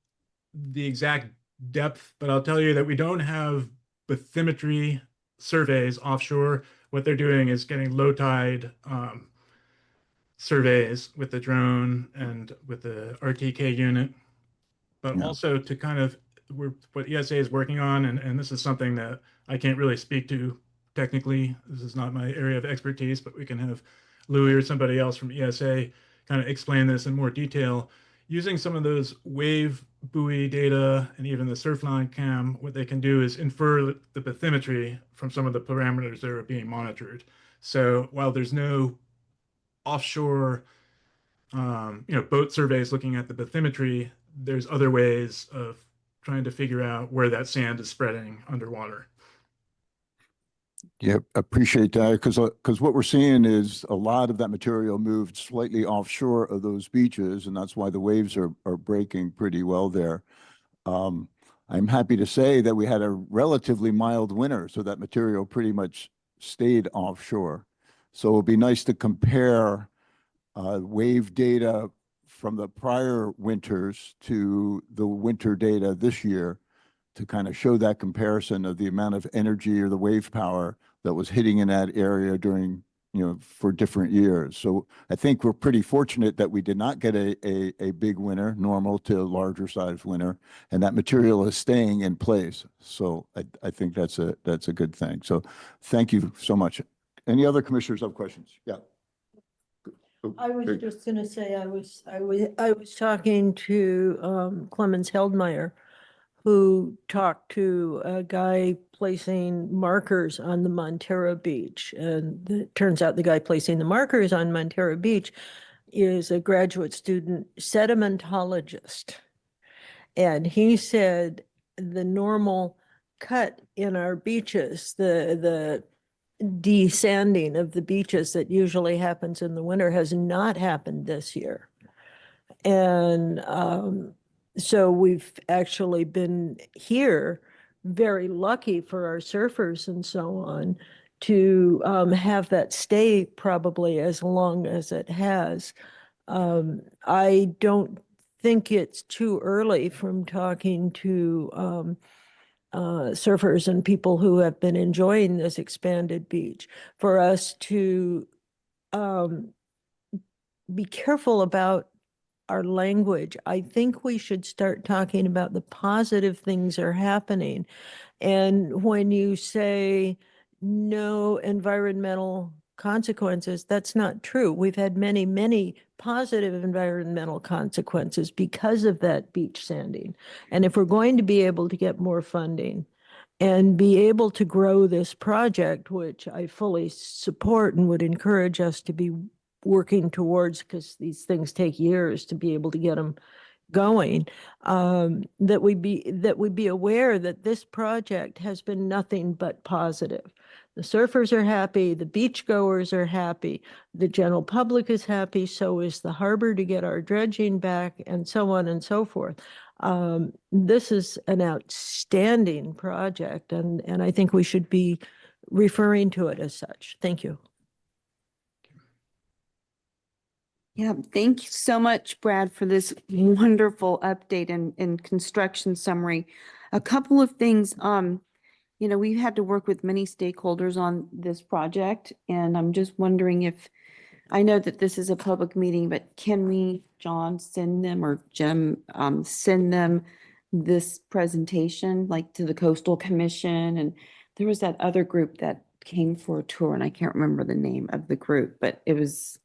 the exact depth, but I'll tell you that we don't have bathymetry surveys offshore. What they're doing is getting low tide surveys with the drone and with the RTK unit, but Yeah. also to kind of what ESA is working on, and this is something that I can't really speak to technically. This is not my area of expertise, but we can have Louis or somebody else from ESA kind of explain this in more detail. Using some of those wave buoy data and even the surfline cam, what they can do is infer the bathymetry from some of the parameters that are being monitored. So while there's no offshore boat surveys looking at the bathymetry, there's other ways of trying to figure out where that sand is spreading underwater. Yeah, appreciate that, because what we're seeing is a lot of that material moved slightly offshore of those beaches, and that's why the waves are breaking pretty well there. I'm happy to say that we had a relatively mild winter, so that material pretty much stayed offshore. So it'll be nice to compare wave data from the prior winters to the winter data this year to kind of show that comparison of the amount of energy or the wave power that was hitting in that area during, for different years. So I think we're pretty fortunate that we did not get a big winter, normal to larger size winter, and that material is staying in place. So I think that's a good thing. So thank you so much. Any other commissioners have questions? Yeah. I was just gonna say, I was talking to Clemens Heldmeyer, who talked to a guy placing markers on the Montero Beach. And it turns out the guy placing the markers on Montero Beach is a graduate student sedimentologist. And he said the normal cut in our beaches, the desanding of the beaches that usually happens in the winter has not happened this year. And so we've actually been here very lucky for our surfers and so on to have that stay probably as long as it has. I don't think it's too early from talking to surfers and people who have been enjoying this expanded beach for us to be careful about our language. I think we should start talking about the positive things are happening. And when you say no environmental consequences, that's not true. We've had many, many positive environmental consequences because of that beach sanding. And if we're going to be able to get more funding and be able to grow this project, which I fully support and would encourage us to be working towards, because these things take years to be able to get them going, that we be aware that this project has been nothing but positive. The surfers are happy, the beachgoers are happy, the general public is happy, so is the harbor to get our dredging back, and so on and so forth. This is an outstanding project, and I think we should be referring to it as such. Thank you. Yeah, thank you so much, Brad, for this wonderful update and construction summary. A couple of things, we've had to work with many stakeholders on this project, and I'm just wondering if, I know that this is a public meeting, but can we, John, send them, or Jim, send them this presentation, like to the Coastal Commission? And there was that other group that came for a tour, and I can't remember the name of the group, but it was,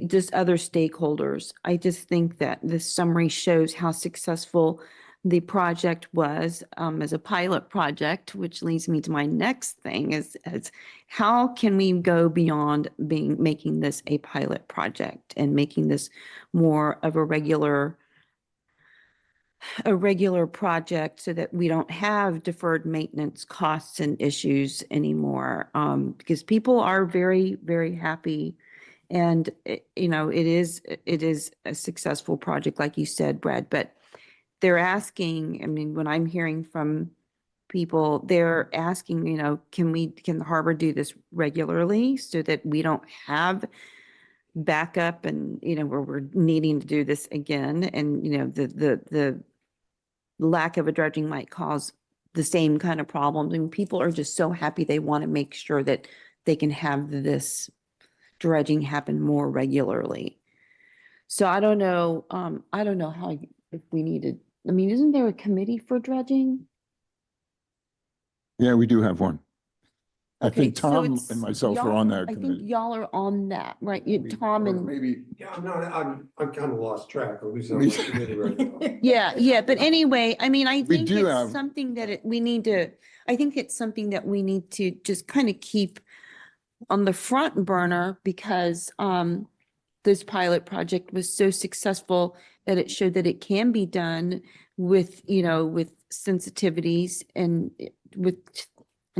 just other stakeholders. I just think that this summary shows how successful the project was as a pilot project, which leads me to my next thing is how can we go beyond making this a pilot project and making this more of a regular project so that we don't have deferred maintenance costs and issues anymore. Because people are very, very happy. And it is a successful project, like you said, Brad, but they're asking, when I'm hearing from people, they're asking, can the harbor do this regularly so that we don't have backup and, where we're needing to do this again? And, the lack of a dredging might cause the same kind of problems. And people are just so happy. They want to make sure that they can have this dredging happen more regularly. So I don't know how, if we needed, isn't there a committee for dredging? Yeah, we do have one. I Okay, think so Tom it's and myself are y'all- on that I think committee. y'all are on that, right? You, Tom and, Maybe. Yeah, I'm kind of lost track of who's on the committee right now. yeah, but anyway, I We think do it's have- something that I think it's something that we need to just kind of keep on the front burner because, this pilot project was so successful that it showed that it can be done with, with sensitivities and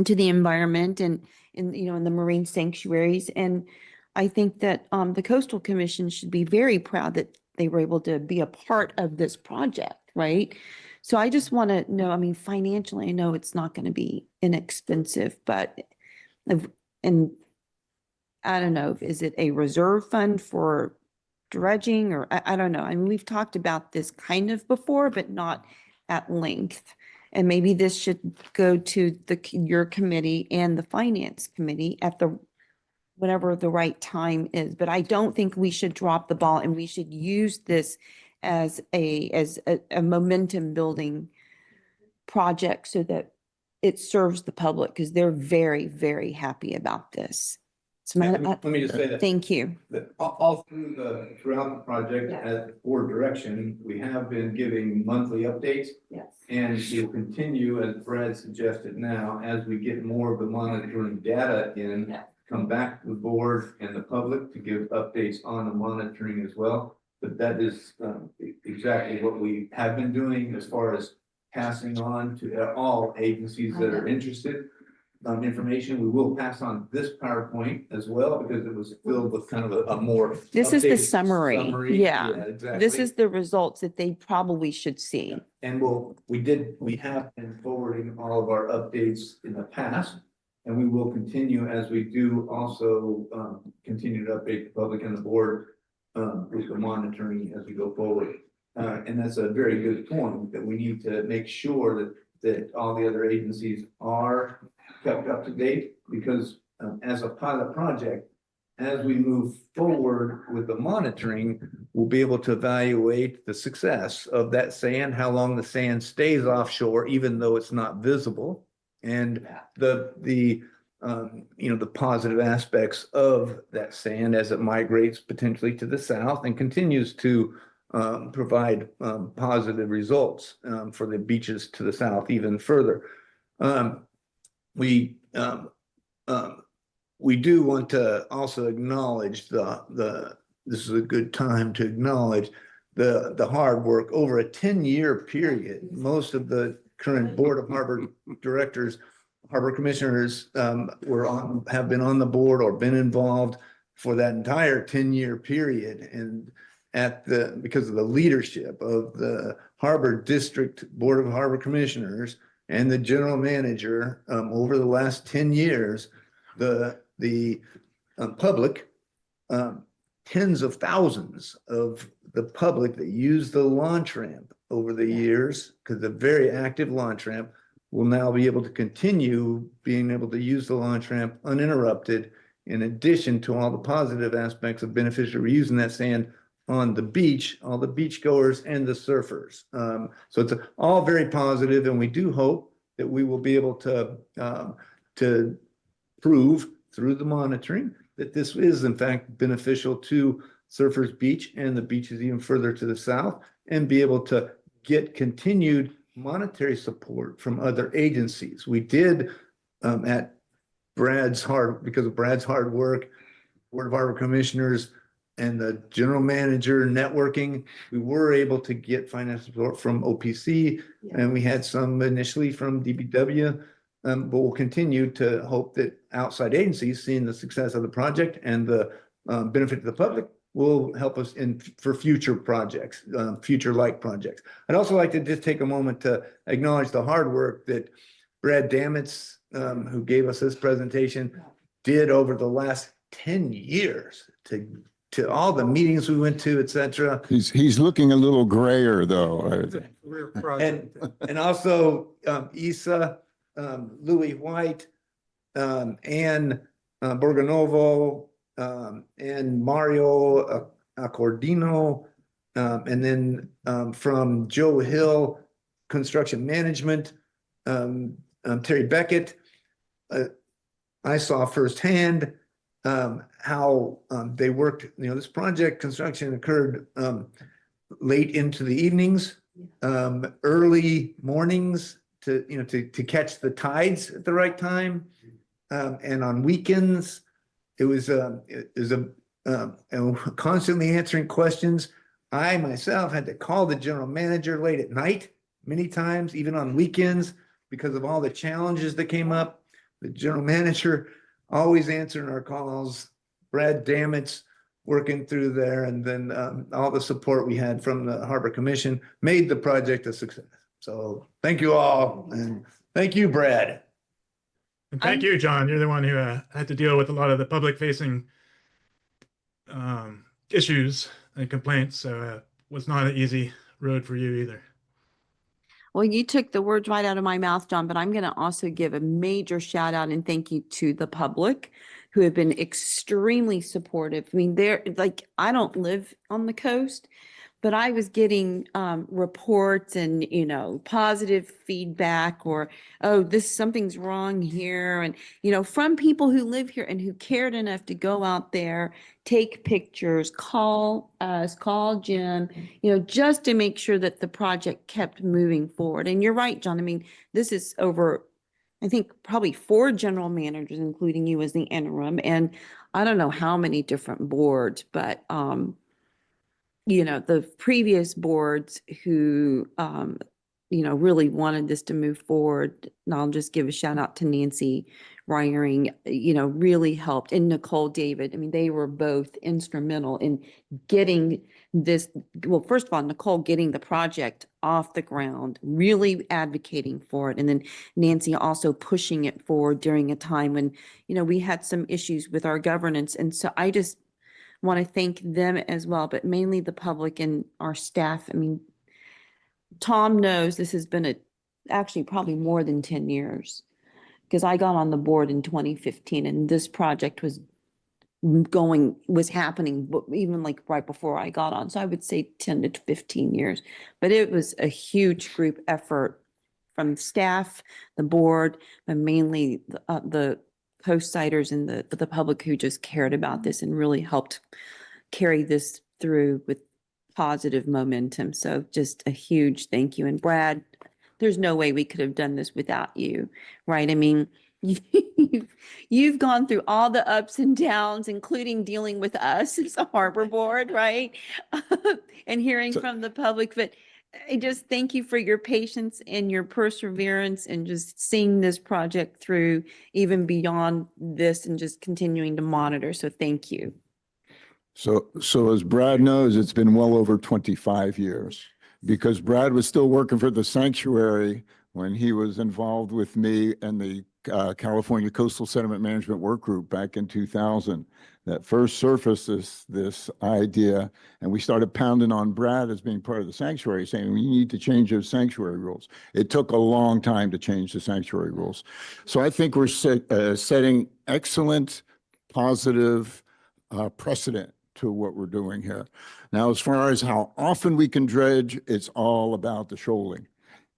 to the environment and in the marine sanctuaries. And I think that the Coastal Commission should be very proud that they were able to be a part of this project, right? So I just want to know, financially, I know it's not going to be inexpensive, but and I don't know, is it a reserve fund for dredging or I don't know. We've talked about this kind of before, but not at length. And maybe this should go to your committee and the finance committee at whatever the right time is. But I don't think we should drop the ball and we should use this as a momentum building project so that it serves the public because they're very, very happy about this. So Let me just say that. Thank you. That all throughout the project, at board direction, we have been giving monthly updates. Yes. And we'll continue, as Brad suggested now, as we get more of the monitoring data in, Yeah. come back to the board and the public to give updates on the monitoring as well. But that is exactly what we have been doing as far as passing on to all agencies that are interested. Information, we will pass on this PowerPoint as well, because it was filled with kind of a more. This is the updated summary. Yeah. Exactly. This is the results that they probably should see. And we have been forwarding all of our updates in the past. And we will continue as we do also continue to update the public and the board with the monitoring as we go forward. And that's a very good point, that we need to make sure that all the other agencies are kept up to date, because as a pilot project, as we move forward with the monitoring, we'll be able to evaluate the success of that sand, how long the sand stays offshore, even though it's not visible. And the positive aspects of that sand as it migrates potentially to the south and continues to provide positive results for the beaches to the south even further. We do want to also acknowledge this is a good time to acknowledge the hard work over a 10-year period. Most of the current Board of Harbor Directors, Harbor Commissioners have been on the board or been involved for that entire 10-year period. And because of the leadership of the Harbor District Board of Harbor Commissioners and the general manager over the last 10 years, the public tens of thousands of the public that use the launch ramp over the years, because the very active launch ramp will now be able to continue being able to use the launch ramp uninterrupted, in addition to all the positive aspects of beneficial reusing that sand on the beach, all the beach goers and the surfers. So it's all very positive, and we do hope that we will be able to prove through the monitoring that this is in fact beneficial to Surfers Beach and the beaches even further to the south, and be able to get continued monetary support from other agencies. We did because of Brad's hard work, Board of Harbor Commissioners and the general manager networking, we were able to get financial support from OPC, and we had some initially from DBW. But we'll continue to hope that outside agencies, seeing the success of the project and the benefit to the public, will help us for future projects, future like projects. I'd also like to just take a moment to acknowledge the hard work that Brad Damitz, who gave us this presentation, did over the last 10 years to all the meetings we went to, et cetera. He's looking a little grayer though. And also Isa, Louis White, Ann Borgonovo, and Mario Accordino, and then from Joe Hill Construction Management, Terry Beckett. I saw firsthand how they worked. This project construction occurred late into the evenings, early mornings to catch the tides at the right time, and on weekends. It was constantly answering questions. I myself had to call the general manager late at night, many times, even on weekends, because of all the challenges that came up. The general manager always answering our calls, Brad Damitz working through there, and then all the support we had from the Harbor Commission made the project a success. So thank you all, and thank you, Brad. And thank you, John. You're the one who had to deal with a lot of the public-facing issues and complaints. So it was not an easy road for you either. Well, you took the words right out of my mouth, John, but I'm going to also give a major shout out and thank you to the public who have been extremely supportive. I mean, I don't live on the coast, but I was getting reports and, positive feedback or, oh, something's wrong here. And, from people who live here and who cared enough to go out there, take pictures, call us, call Jim, just to make sure that the project kept moving forward. And you're right, John. I mean, this is over, I think, probably 4 general managers, including you as the interim. And I don't know how many different boards, but, the previous boards who, really wanted this to move forward. And I'll just give a shout out to Nancy Ryering, really helped, and Nicole David. I mean, they were both instrumental in getting this. Well, first of all, Nicole getting the project off the ground, really advocating for it. And then Nancy also pushing it forward during a time when, we had some issues with our governance. And so I just want to thank them as well, but mainly the public and our staff. I mean, Tom knows this has been actually probably more than 10 years because I got on the board in 2015 and this project was happening even like right before I got on. So I would say 10 to 15 years, but it was a huge group effort from staff, the board, but mainly the co-siders and the public who just cared about this and really helped carry this through with positive momentum. So just a huge thank you. And Brad, there's no way we could have done this without you, right? I mean, you've gone through all the ups and downs, including dealing with us as a harbor board, right? And hearing from the public, but I just thank you for your patience and your perseverance and just seeing this project through even beyond this and just continuing to monitor. So thank you. So as Brad knows, it's been well over 25 years because Brad was still working for the sanctuary when he was involved with me and the California Coastal Sediment Management Work Group back in 2000. that first surfaced this idea, and we started pounding on Brad as being part of the sanctuary, saying we need to change those sanctuary rules. It took a long time to change the sanctuary rules. So I think we're setting excellent, positive precedent to what we're doing here. Now, as far as how often we can dredge, it's all about the shoaling.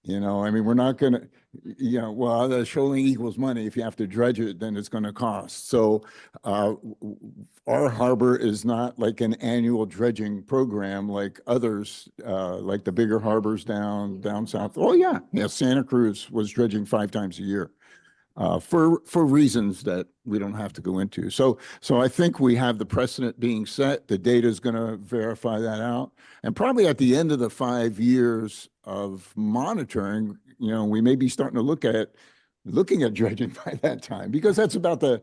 You know, I mean, we're not going to, well, the shoaling equals money. If you have to dredge it, then it's going to cost. So our harbor is not like an annual dredging program like others, like the bigger harbors down south. Oh, yeah. Yeah, Santa Cruz was dredging 5 times a year. For reasons that we don't have to go into. So I think we have the precedent being set. The data is going to verify that out. And probably at the end of the 5 years of monitoring, we may be starting to looking at dredging by that time, because that's about the,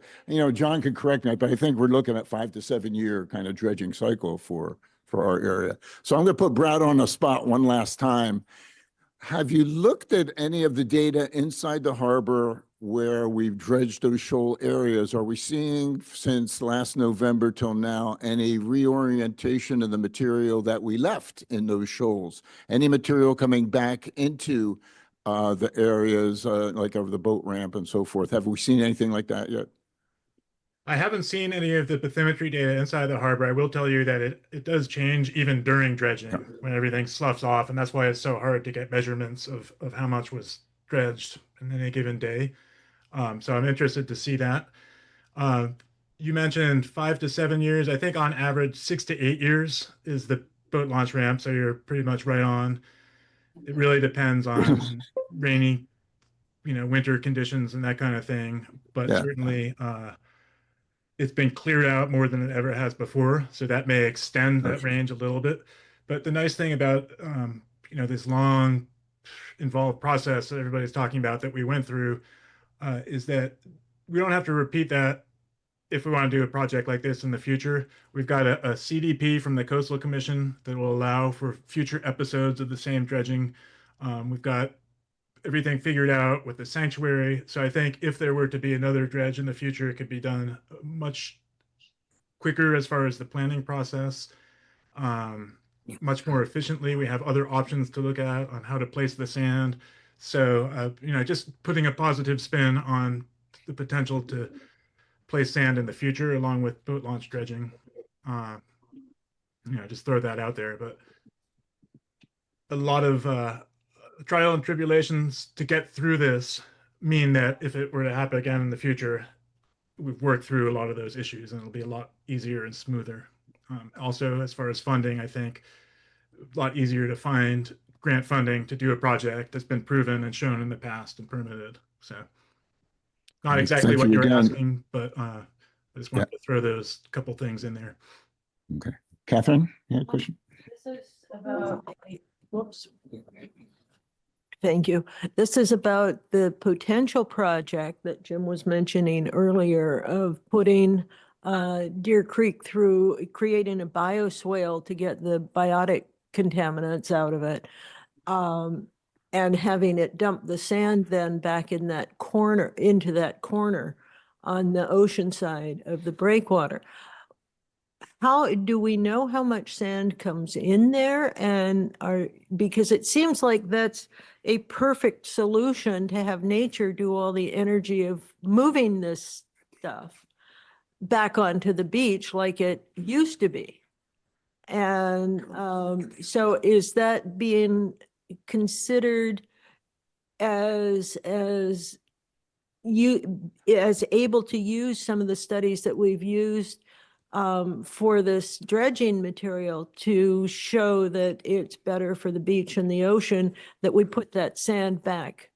John could correct me, but I think we're looking at 5 to 7 year kind of dredging cycle for our area. So I'm going to put Brad on the spot one last time. Have you looked at any of the data inside the harbor where we've dredged those shoal areas? Are we seeing, since last November till now, any reorientation of the material that we left in those shoals? Any material coming back into the areas like over the boat ramp and so forth? Have we seen anything like that yet? I haven't seen any of the bathymetry data inside the harbor. I will tell you that it does change even during dredging when everything sloughs off. And that's why it's so hard to get measurements of how much was dredged in any given day. So I'm interested to see that. You mentioned 5 to 7 years. I think on average, 6 to 8 years is the boat launch ramp. So you're pretty much right on. It really depends on rainy, winter conditions and that kind of thing. But Yeah. certainly, it's been cleared out more than it ever has before, so that may extend that range a little bit. But the nice thing about this long, involved process that everybody's talking about that we went through is that we don't have to repeat that if we want to do a project like this in the future. We've got a CDP from the Coastal Commission that will allow for future episodes of the same dredging. We've got everything figured out with the sanctuary. So I think if there were to be another dredge in the future, it could be done much quicker as far as the planning process, much more efficiently. We have other options to look at on how to place the sand. So, just putting a positive spin on the potential to place sand in the future along with boat launch dredging. Just throw that out there. But a lot of trial and tribulations to get through this mean that if it were to happen again in the future, we've worked through a lot of those issues and it'll be a lot easier and smoother. Also, as far as funding, I think a lot easier to find grant funding to do a project that's been proven and shown in the past and permitted. So not exactly Thank what you you were again. asking, but I just wanted to throw those couple things in there. Okay. Catherine, you had a question? This is about, whoops. Thank you. This is about the potential project that Jim was mentioning earlier of putting Deer Creek through, creating a bioswale to get the biotic contaminants out of it. And having it dump the sand then back in that corner, into that corner on the ocean side of the breakwater. How do we know how much sand comes in there? And because it seems like that's a perfect solution to have nature do all the energy of moving this stuff back onto the beach like it used to be. And so is that being considered as able to use some of the studies that we've used for this dredging material to show that it's better for the beach and the ocean, that we put that sand back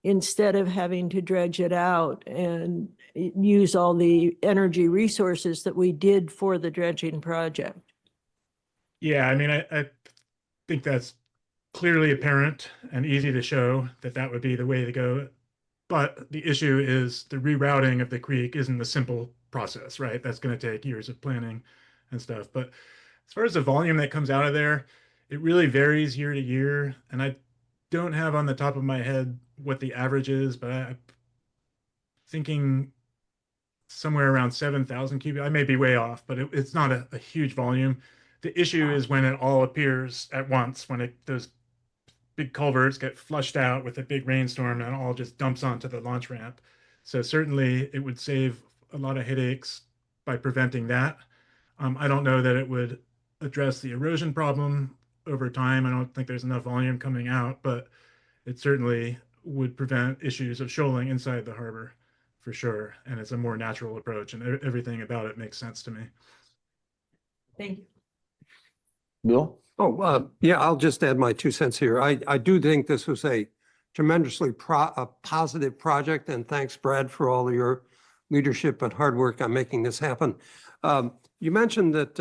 instead of having to dredge it out and use all the energy resources that we did for the dredging project? Yeah, I mean, I think that's clearly apparent and easy to show that that would be the way to go. But the issue is the rerouting of the creek isn't a simple process, right? That's going to take years of planning and stuff. But as far as the volume that comes out of there, it really varies year to year. And I don't have on the top of my head what the average is, but I'm thinking somewhere around 7,000 cubic. I may be way off, but it's not a huge volume. The issue is when it all appears at once, when those big culverts get flushed out with a big rainstorm and it all just dumps onto the launch ramp. So certainly it would save a lot of headaches by preventing that. I don't know that it would address the erosion problem over time. I don't think there's enough volume coming out, but it certainly would prevent issues of shoaling inside the harbor for sure. And it's a more natural approach, and everything about it makes sense to me. Thank you. Bill? Oh, yeah, I'll just add my 2 cents here. I do think this was a tremendously positive project, and thanks, Brad, for all of your leadership and hard work on making this happen. You mentioned that,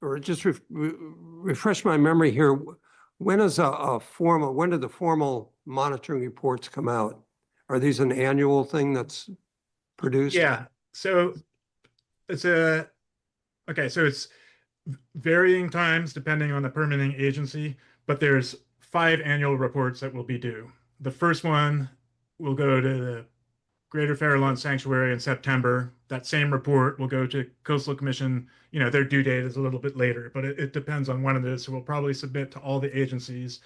or just refresh my memory here, when is when do the formal monitoring reports come out? Are these an annual thing that's produced? Yeah. So it's varying times depending on the permitting agency, but there's 5 annual reports that will be due. The first one will go to the Greater Farallon Sanctuary in September. That same report will go to Coastal Commission. You know, their due date is a little bit later, but it depends on when it is. So we'll probably submit to all the agencies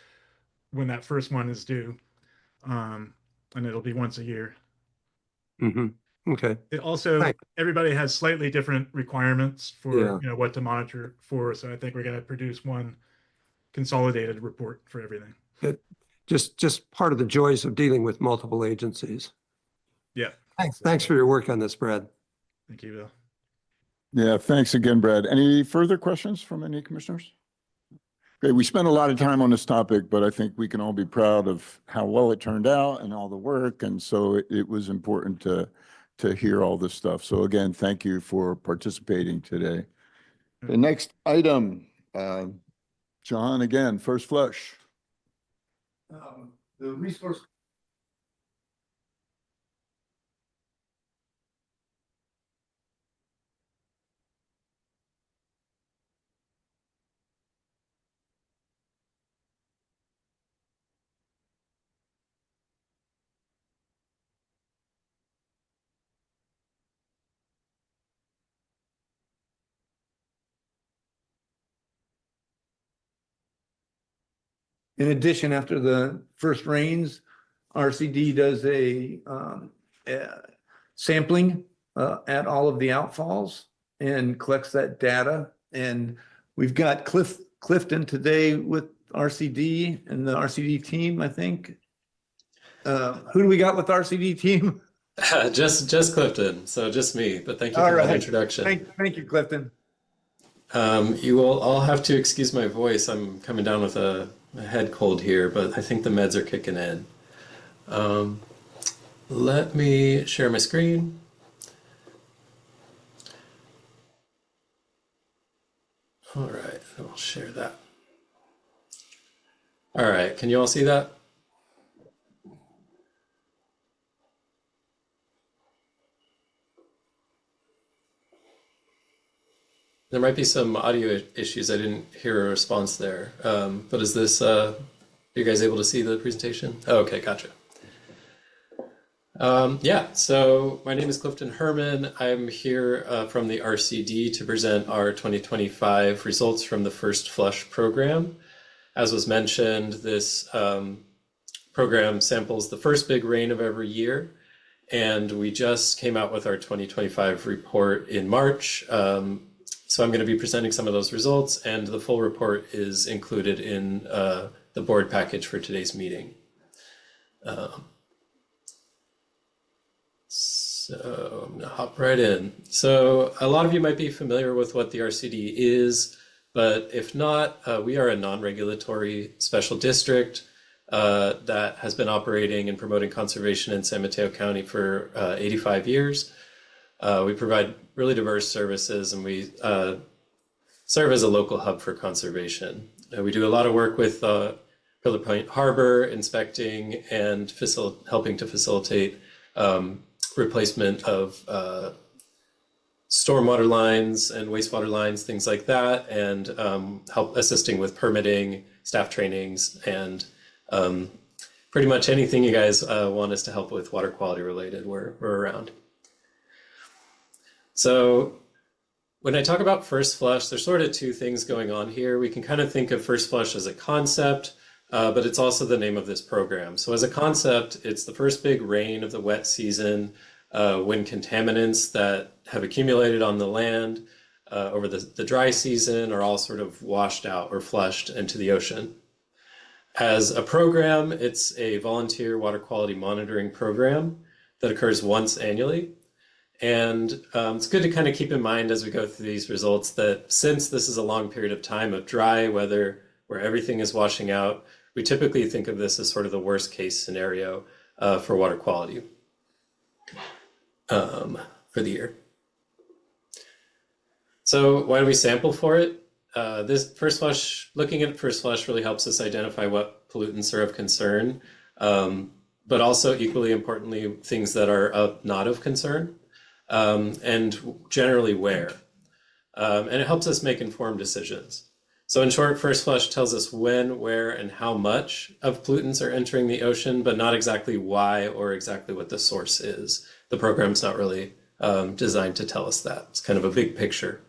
when that first one is due. And it'll be once a year. Mm-hmm. Okay. It also, Thanks. everybody has slightly different requirements for, Yeah. you know, what to monitor for. So I think we're going to produce one consolidated report for everything. Just part of the joys of dealing with multiple agencies. Yeah. Thanks for your work on this, Brad. Thank you, Bill. Yeah, thanks again, Brad. Any further questions from any commissioners? Okay, we spent a lot of time on this topic, but I think we can all be proud of how well it turned out and all the work. And so it was important to hear all this stuff. So again, thank you for participating today. The next item, John, again, first flush. The resource. In addition, after the first rains, RCD does a sampling at all of the outfalls and collects that data. And we've got Clifton today with RCD and the RCD team, I think. Who do we got with RCD team? Just Clifton, so just me, but thank you All for that right. introduction. Thank you, Clifton. You will all have to excuse my voice. I'm coming down with a head cold here, but I think the meds are kicking in. Let me share my screen. All right, I'll share that. All right, can you all see that? There might be some audio issues. I didn't hear a response there. But is this, are you guys able to see the presentation? Oh, okay, gotcha. Yeah, so my name is Clifton Herman. I'm here from the RCD to present our 2025 results from the First Flush program. As was mentioned, this program samples the first big rain of every year. And we just came out with our 2025 report in March. So I'm going to be presenting some of those results, and the full report is included in the board package for today's meeting. So I'm going to hop right in. So a lot of you might be familiar with what the RCD is, but if not, we are a non-regulatory special district that has been operating and promoting conservation in San Mateo County for 85 years. We provide really diverse services, and we serve as a local hub for conservation. We do a lot of work with Pillar Point Harbor, inspecting and helping to facilitate replacement of stormwater lines and wastewater lines, things like that, and help assisting with permitting, staff trainings, and pretty much anything you guys want us to help with water quality related, we're around. So when I talk about first flush, there's sort of two things going on here. We can kind of think of first flush as a concept, but it's also the name of this program. So as a concept, it's the first big rain of the wet season when contaminants that have accumulated on the land over the dry season are all sort of washed out or flushed into the ocean. As a program, it's a volunteer water quality monitoring program that occurs once annually. And it's good to kind of keep in mind as we go through these results that since this is a long period of time of dry weather where everything is washing out, we typically think of this as sort of the worst case scenario for water quality for the year. So why do we sample for it? This first flush, looking at first flush really helps us identify what pollutants are of concern, but also equally importantly, things that are not of concern. And generally where. And it helps us make informed decisions. So in short, first flush tells us when, where, and how much of pollutants are entering the ocean, but not exactly why or exactly what the source is. The program's not really designed to tell us that. It's kind of a big picture.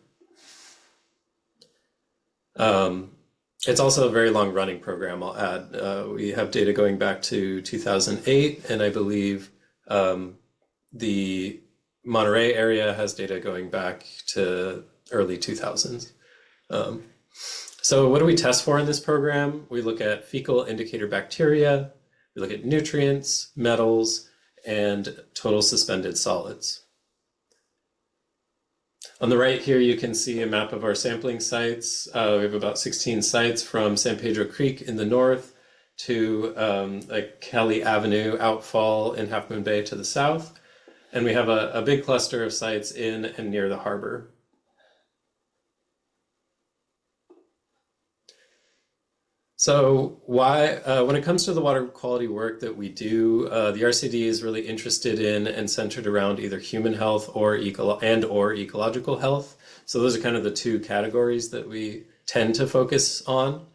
It's also a very long running program, I'll add. We have data going back to 2008, and I believe the Monterey area has data going back to early 2000s. So what do we test for in this program? We look at fecal indicator bacteria, we look at nutrients, metals, and total suspended solids. On the right here, you can see a map of our sampling sites. We have about 16 sites from San Pedro Creek in the north to like Kelly Avenue outfall in Half Moon Bay to the south. And we have a big cluster of sites in and near the harbor. So why, when it comes to the water quality work that we do, the RCD is really interested in and centered around either human health or ecological health. So those are kind of the two categories that we tend to focus on.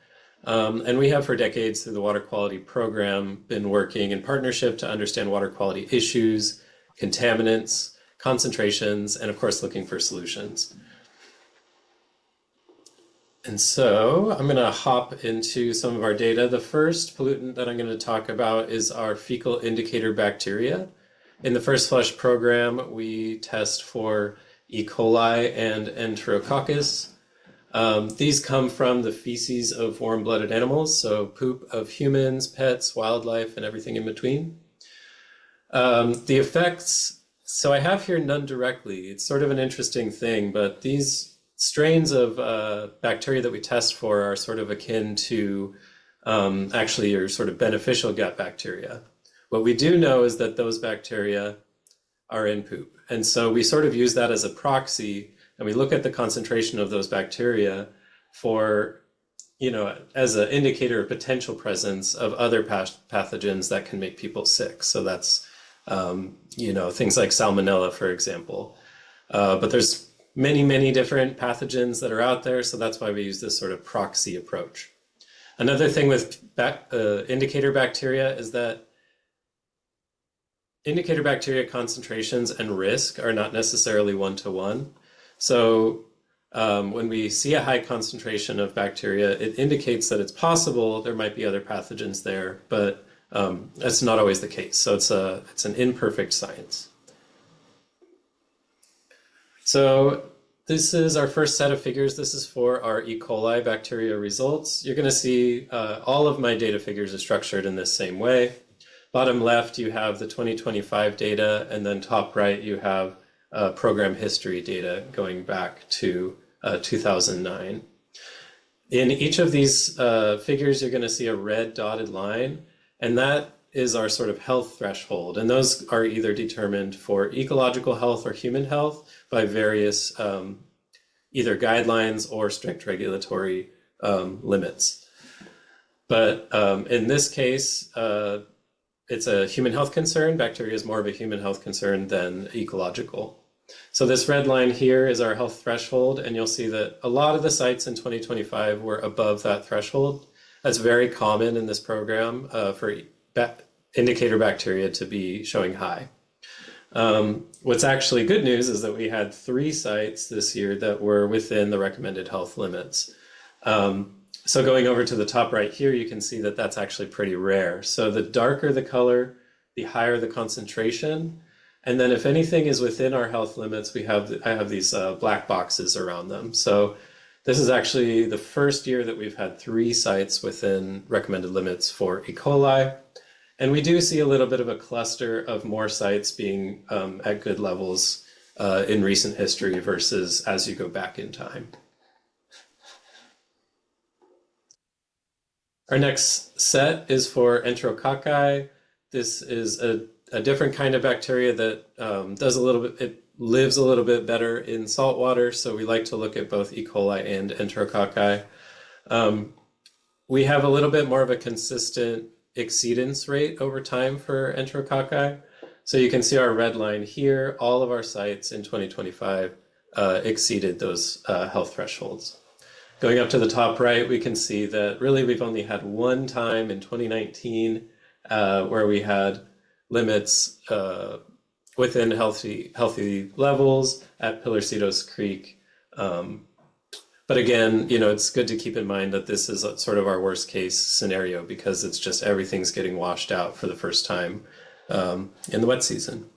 And we have for decades through the water quality program been working in partnership to understand water quality issues, contaminants, concentrations, and of course looking for solutions. And so I'm going to hop into some of our data. The first pollutant that I'm going to talk about is our fecal indicator bacteria. In the first flush program, we test for E. coli and Enterococcus. These come from the feces of warm-blooded animals, so poop of humans, pets, wildlife, and everything in between. The effects, so I have here none directly. It's sort of an interesting thing, but these strains of bacteria that we test for are sort of akin to actually your sort of beneficial gut bacteria. What we do know is that those bacteria are in poop. And so we sort of use that as a proxy, and we look at the concentration of those bacteria for, you know, as an indicator of potential presence of other pathogens that can make people sick. So that's, you know, things like salmonella, for example. But there's many different pathogens that are out there, so that's why we use this sort of proxy approach. Another thing with indicator bacteria is that indicator bacteria concentrations and risk are not necessarily one-to-one. So when we see a high concentration of bacteria, it indicates that it's possible there might be other pathogens there, but that's not always the case. So it's an imperfect science. So this is our first set of figures. This is for our E. coli bacteria results. You're going to see all of my data figures are structured in this same way. Bottom left, you have the 2025 data, and then top right, you have program history data going back to 2009. In each of these figures, you're going to see a red dotted line, and that is our sort of health threshold. And those are either determined for ecological health or human health by various either guidelines or strict regulatory limits. But in this case, it's a human health concern. Bacteria is more of a human health concern than ecological. So this red line here is our health threshold, and you'll see that a lot of the sites in 2025 were above that threshold. That's very common in this program for indicator bacteria to be showing high. What's actually good news is that we had 3 sites this year that were within the recommended health limits. So going over to the top right here, you can see that that's actually pretty rare. So the darker the color, the higher the concentration. And then if anything is within our health limits, I have these black boxes around them. So this is actually the first year that we've had 3 sites within recommended limits for E. coli. And we do see a little bit of a cluster of more sites being at good levels in recent history versus as you go back in time. Our next set is for enterococci. This is a different kind of bacteria that it lives a little bit better in salt water. So we like to look at both E. coli and enterococci. We have a little bit more of a consistent exceedance rate over time for enterococci. So you can see our red line here, all of our sites in 2025 exceeded those health thresholds. Going up to the top right, we can see that really we've only had one time in 2019 where we had limits within healthy levels at Pilarcitos Creek. But again, it's good to keep in mind that this is sort of our worst case scenario because it's just everything's getting washed out for the first time in the wet season.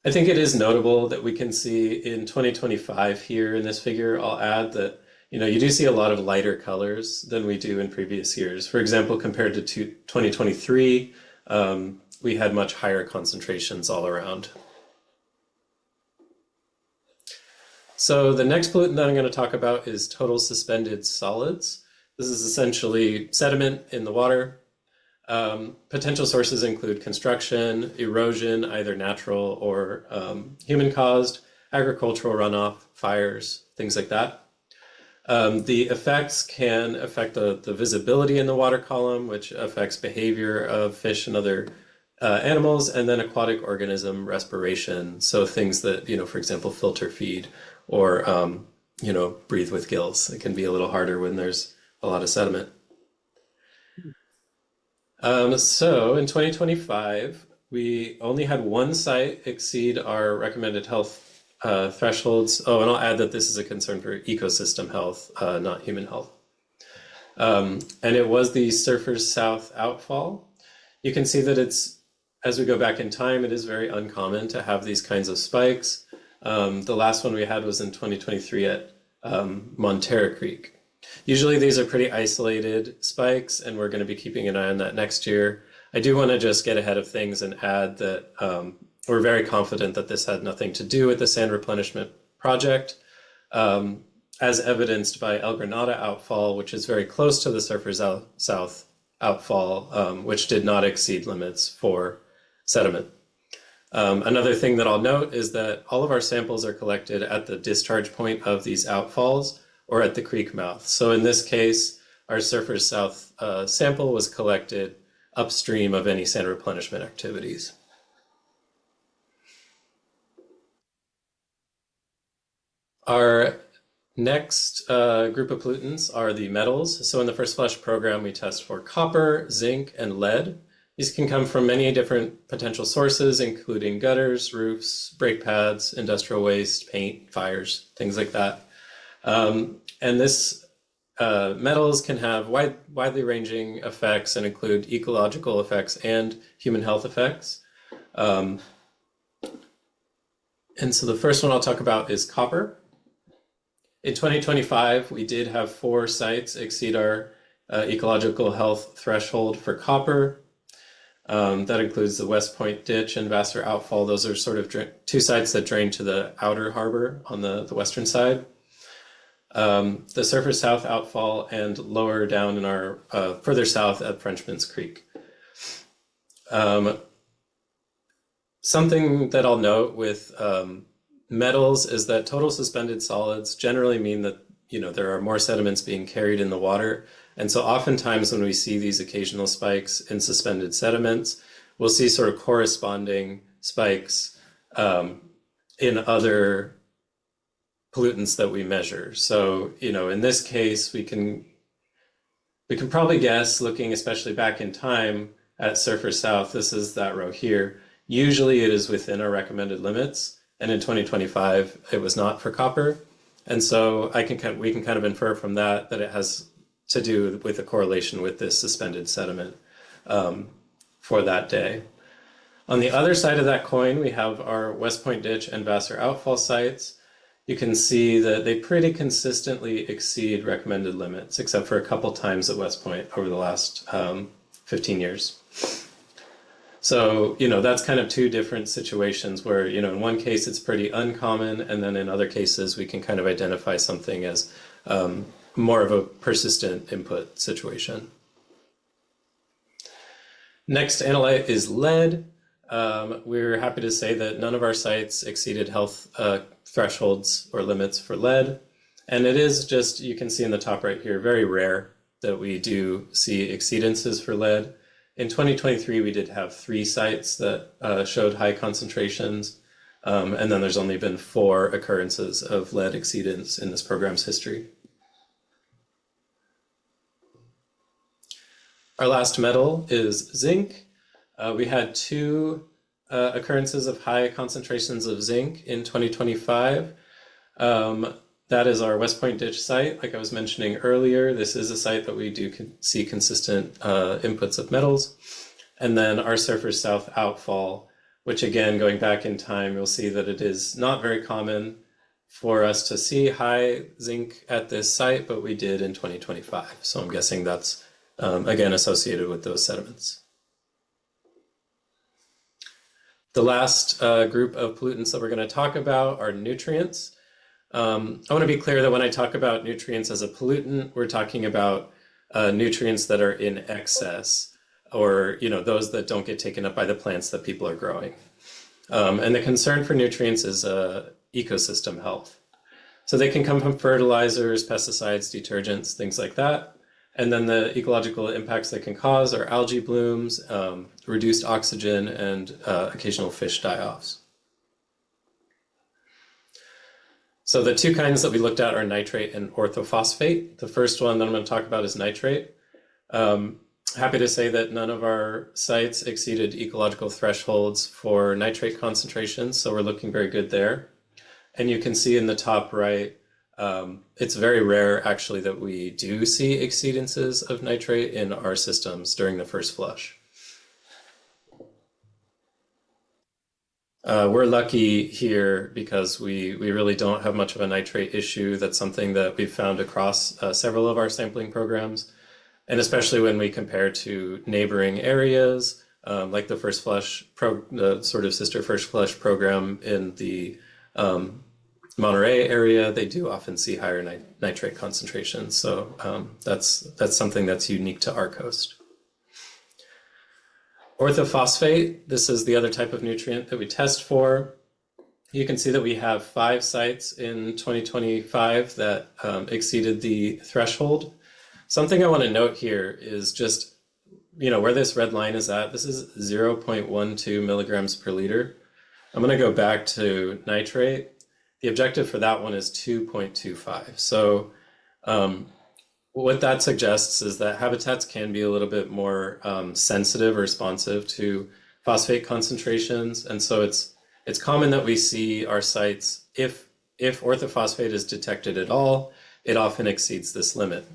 I think it is notable that we can see in 2025 here in this figure, I'll add that, you do see a lot of lighter colors than we do in previous years. For example, compared to 2023, we had much higher concentrations all around. So the next pollutant that I'm going to talk about is total suspended solids. This is essentially sediment in the water. Potential sources include construction, erosion, either natural or human-caused, agricultural runoff, fires, things like that. The effects can affect the visibility in the water column, which affects behavior of fish and other animals, and then aquatic organism respiration. So things that, for example, filter feed or, breathe with gills. It can be a little harder when there's a lot of sediment. So in 2025, we only had one site exceed our recommended health thresholds. Oh, and I'll add that this is a concern for ecosystem health, not human health. And it was the Surfers South outfall. You can see that as we go back in time, it is very uncommon to have these kinds of spikes. The last one we had was in 2023 at Montera Creek. Usually these are pretty isolated spikes, and we're going to be keeping an eye on that next year. I do want to just get ahead of things and add that we're very confident that this had nothing to do with the sand replenishment project, as evidenced by El Granada outfall, which is very close to the Surfers South outfall, which did not exceed limits for sediment. Another thing that I'll note is that all of our samples are collected at the discharge point of these outfalls or at the creek mouth. So in this case, our Surfers South sample was collected upstream of any sand replenishment activities. Our next group of pollutants are the metals. So in the First Flush program, we test for copper, zinc, and lead. These can come from many different potential sources, including gutters, roofs, brake pads, industrial waste, paint, fires, things like that. And this metals can have widely ranging effects and include ecological effects and human health effects. And so the first one I'll talk about is copper. In 2025, we did have 4 sites exceed our ecological health threshold for copper. That includes the West Point Ditch and Vassar Outfall. Those are sort of 2 sites that drain to the outer harbor on the western side. The Surfers South outfall and lower down in our further south at Frenchman's Creek. Something that I'll note with metals is that total suspended solids generally mean that there are more sediments being carried in the water. And so oftentimes when we see these occasional spikes in suspended sediments, we'll see sort of corresponding spikes in other pollutants that we measure. So, in this case, we can probably guess, looking especially back in time, at Surfer South, this is that row here. Usually it is within our recommended limits, and in 2025 it was not for copper. And so we can kind of infer from that it has to do with a correlation with this suspended sediment for that day. On the other side of that coin, we have our West Point Ditch and Vassar outfall sites. You can see that they pretty consistently exceed recommended limits, except for a couple times at West Point over the last 15 years. So, that's kind of two different situations where, in one case it's pretty uncommon, and then in other cases we can kind of identify something as more of a persistent input situation. Next analyte is lead. We're happy to say that none of our sites exceeded health thresholds or limits for lead. And it is just, you can see in the top right here, very rare that we do see exceedances for lead. In 2023, we did have 3 sites that showed high concentrations. And then there's only been 4 occurrences of lead exceedance in this program's history. Our last metal is zinc. We had 2 occurrences of high concentrations of zinc in 2025. That is our West Point Ditch site. Like I was mentioning earlier, this is a site that we do see consistent inputs of metals. And then our Surfer South outfall, which again, going back in time, you'll see that it is not very common for us to see high zinc at this site, but we did in 2025. So I'm guessing that's, again, associated with those sediments. The last group of pollutants that we're going to talk about are nutrients. I want to be clear that when I talk about nutrients as a pollutant, we're talking about nutrients that are in excess, or those that don't get taken up by the plants that people are growing. And the concern for nutrients is ecosystem health. So they can come from fertilizers, pesticides, detergents, things like that. And then the ecological impacts they can cause are algae blooms, reduced oxygen, and occasional fish die-offs. So the 2 kinds that we looked at are nitrate and orthophosphate. The first one that I'm going to talk about is nitrate. Happy to say that none of our sites exceeded ecological thresholds for nitrate concentrations, so we're looking very good there. And you can see in the top right, it's very rare actually that we do see exceedances of nitrate in our systems during the first flush. We're lucky here because we really don't have much of a nitrate issue. That's something that we've found across several of our sampling programs. And especially when we compare to neighboring areas, like the First Flush, the sort of sister First Flush program in the Monterey area, they do often see higher nitrate concentrations. So that's something that's unique to our coast. Orthophosphate, this is the other type of nutrient that we test for. You can see that we have 5 sites in 2025 that exceeded the threshold. Something I want to note here is just, where this red line is at, this is 0.12 milligrams per liter. I'm going to go back to nitrate. The objective for that one is 2.25. So what that suggests is that habitats can be a little bit more sensitive or responsive to phosphate concentrations. And so it's common that we see our sites, if orthophosphate is detected at all, it often exceeds this limit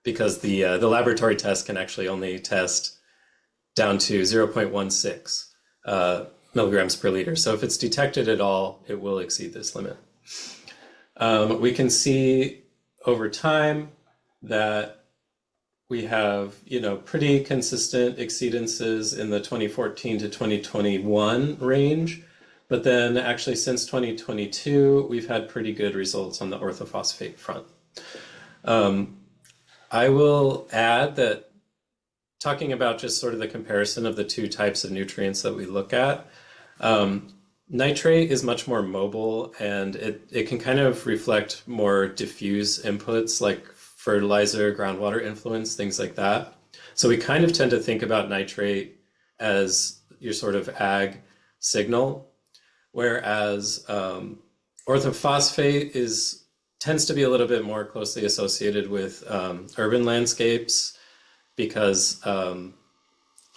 because the laboratory test can actually only test down to 0.16 milligrams per liter. So if it's detected at all, it will exceed this limit. We can see over time that we have, pretty consistent exceedances in the 2014 to 2021 range. But then actually since 2022, we've had pretty good results on the orthophosphate front. I will add that talking about just sort of the comparison of the 2 types of nutrients that we look at, nitrate is much more mobile and it can kind of reflect more diffuse inputs like fertilizer, groundwater influence, things like that. So we kind of tend to think about nitrate as your sort of ag signal, whereas orthophosphate tends to be a little bit more closely associated with urban landscapes because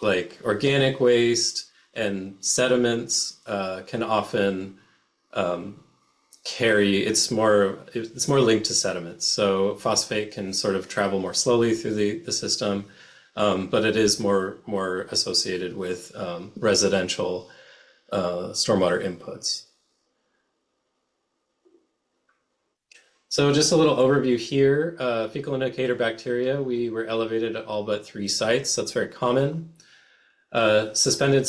like organic waste and sediments can often it's more linked to sediments. So phosphate can sort of travel more slowly through the system, but it is more associated with residential stormwater inputs. So just a little overview here. Fecal indicator bacteria, we were elevated at all but 3 sites. That's very common. Total suspended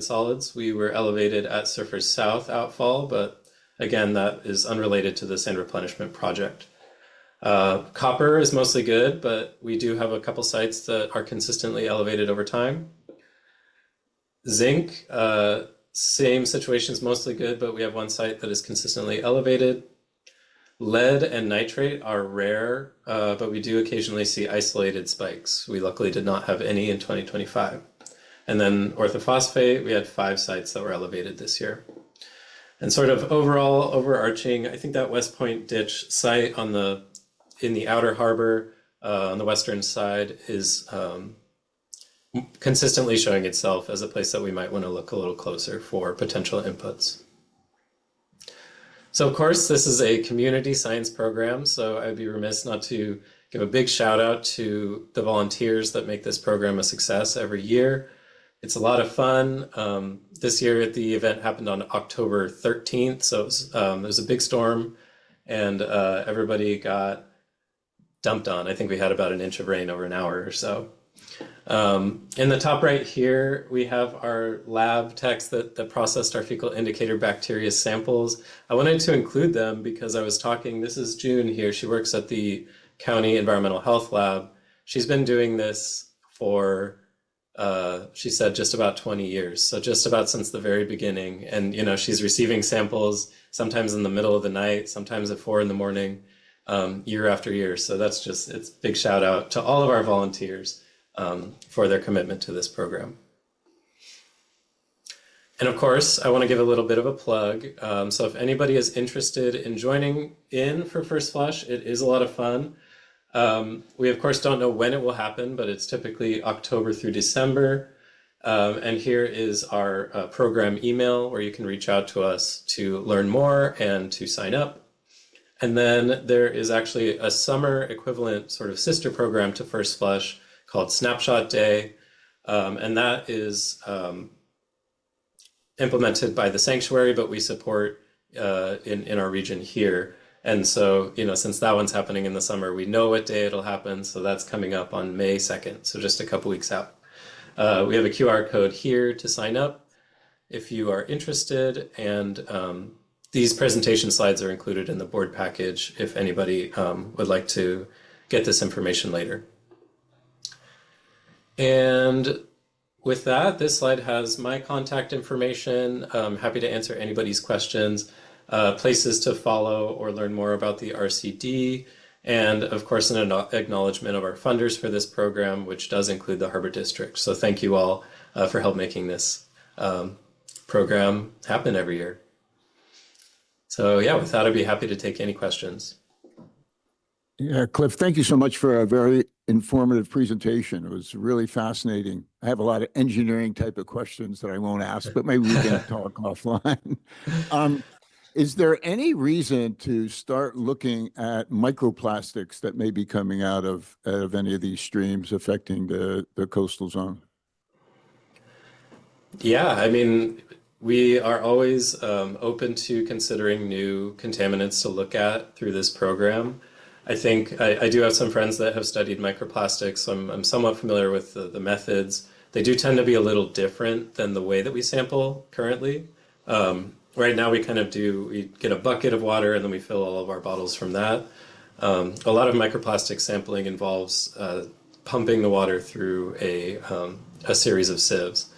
solids, we were elevated at Surfers South outfall, but again, that is unrelated to the sand replenishment project. Copper is mostly good, but we do have a couple sites that are consistently elevated over time. Zinc, same situations, mostly good, but we have 1 site that is consistently elevated. Lead and nitrate are rare, but we do occasionally see isolated spikes. We luckily did not have any in 2025. And then orthophosphate, we had 5 sites that were elevated this year. And sort of overall, overarching, I think that West Point Ditch site in the outer harbor on the western side is consistently showing itself as a place that we might want to look a little closer for potential inputs. So of course, this is a community science program, so I'd be remiss not to give a big shout out to the volunteers that make this program a success every year. It's a lot of fun. This year, the event happened on October 13th, so it was a big storm, and everybody got dumped on. I think we had about an inch of rain over an hour or so. In the top right here, we have our lab techs that processed our fecal indicator bacteria samples. I wanted to include them because I was talking, this is June here, she works at the County Environmental Health Lab. She's been doing this for, she said, just about 20 years. So just about since the very beginning. And, you know, she's receiving samples sometimes in the middle of the night, sometimes at 4 in the morning, year after year. So that's just, it's a big shout out to all of our volunteers for their commitment to this program. And of course, I want to give a little bit of a plug. So if anybody is interested in joining in for First Flush, it is a lot of fun. We of course don't know when it will happen, but it's typically October through December. And here is our program email where you can reach out to us to learn more and to sign up. And then there is actually a summer equivalent sort of sister program to First Flush called Snapshot Day. And that is implemented by the sanctuary, but we support in our region here. And so, you know, since that one's happening in the summer, we know what day it'll happen. So that's coming up on May 2nd. So just a couple weeks out. We have a QR code here to sign up if you are interested. And these presentation slides are included in the board package if anybody would like to get this information later. And with that, this slide has my contact information. I'm happy to answer anybody's questions, places to follow or learn more about the RCD, and of course, an acknowledgement of our funders for this program, which does include the Harbor District. So thank you all for help making this program happen every year. So yeah, with that, I'd be happy to take any questions. Yeah, Cliff, thank you so much for a very informative presentation. It was really fascinating. I have a lot of engineering type of questions that I won't ask, but maybe we can talk offline. Is there any reason to start looking at microplastics that may be coming out of any of these streams affecting the coastal zone? Yeah, I mean, we are always open to considering new contaminants to look at through this program. I think I do have some friends that have studied microplastics, so I'm somewhat familiar with the methods. They do tend to be a little different than the way that we sample currently. Right now we get a bucket of water and then we fill all of our bottles from that. A lot of microplastic sampling involves pumping the water through a series of sieves.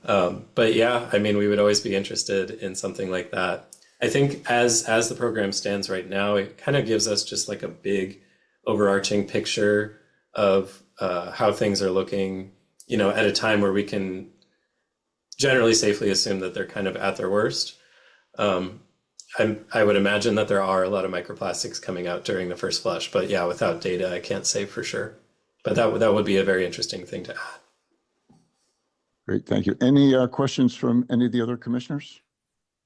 But yeah, I mean, we would always be interested in something like that. I think as the program stands right now, it kind of gives us just like a big overarching picture of how things are looking, you know, at a time where we can generally safely assume that they're kind of at their worst. I would imagine that there are a lot of microplastics coming out during the first flush, but yeah, without data, I can't say for sure. But that would be a very interesting thing to add. Great, thank you. Any questions from any of the other commissioners?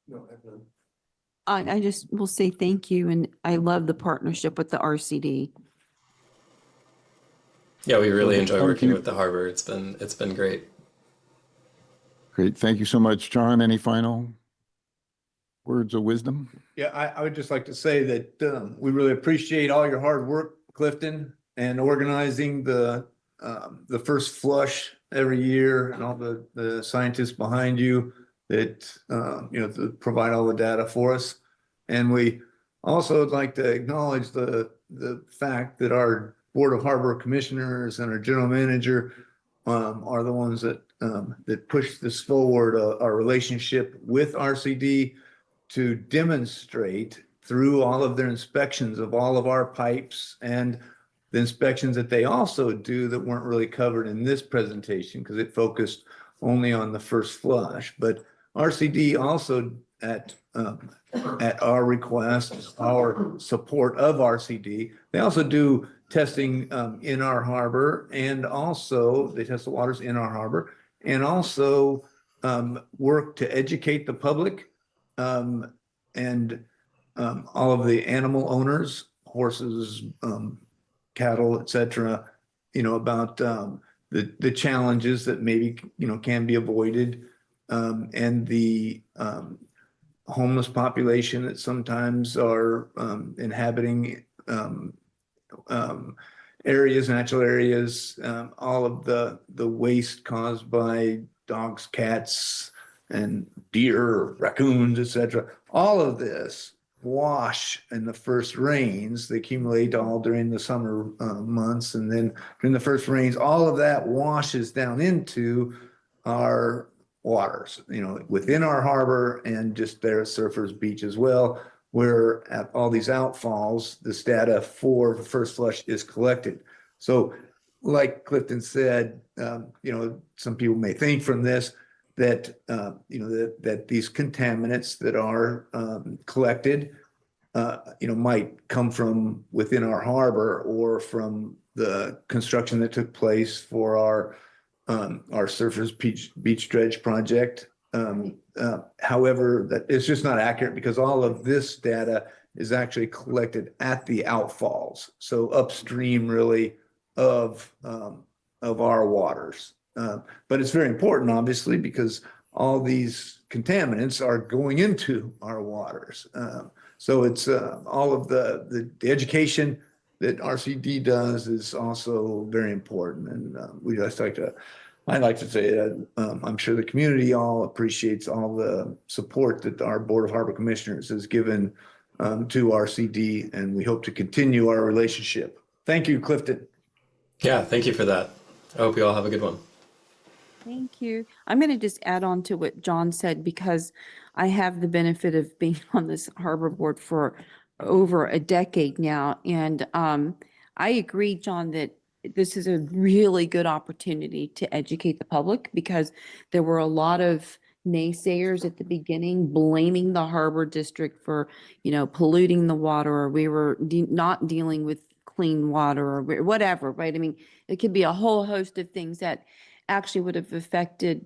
No, I have none. I just will say thank you, and I love the partnership with the RCD. Yeah, we really enjoy Thank working you. with the harbor. It's been great. Great, thank you so much. John, any final words of wisdom? Yeah, I would just like to say that we really appreciate all your hard work, Clifton, and organizing the first flush every year, and all the scientists behind you that to provide all the data for us. And we also would like to acknowledge the fact that our Board of Harbor Commissioners and our General Manager are the ones that push this forward, our relationship with RCD, to demonstrate through all of their inspections of all of our pipes and the inspections that they also do that weren't really covered in this presentation because it focused only on the first flush. But RCD also, at our request, our support of RCD, they also do testing in our harbor, and also they test the waters in our harbor, and also work to educate the public and all of the animal owners, horses, cattle, etc., about the challenges that maybe can be avoided, and the homeless population that sometimes are inhabiting areas, natural areas, all of the waste caused by dogs, cats, and deer, raccoons, etc. All of this wash in the first rains. They accumulate all during the summer months, and then during the first rains, all of that washes down into our waters, within our harbor and just there at Surfers Beach as well, where at all these outfalls, this data for the first flush is collected. So like Clifton said, some people may think from this that, that these contaminants that are collected, might come from within our harbor or from the construction that took place for our Surfers Beach Dredge project. However, that it's just not accurate because all of this data is actually collected at the outfalls, so upstream really of our waters. But it's very important, obviously, because all these contaminants are going into our waters. So it's all of the education that RCD does is also very important, and I'd like to say that I'm sure the community all appreciates all the support that our Board of Harbor Commissioners has given to RCD, and we hope to continue our relationship. Thank you, Clifton. Yeah, thank you for that. I hope you all have a good one. Thank you. I'm going to just add on to what John said because I have the benefit of being on this harbor board for over a decade now. And I agree, John, that this is a really good opportunity to educate the public because there were a lot of naysayers at the beginning blaming the harbor district for, polluting the water, or we were not dealing with clean water or whatever, right? I mean, it could be a whole host of things that actually would have affected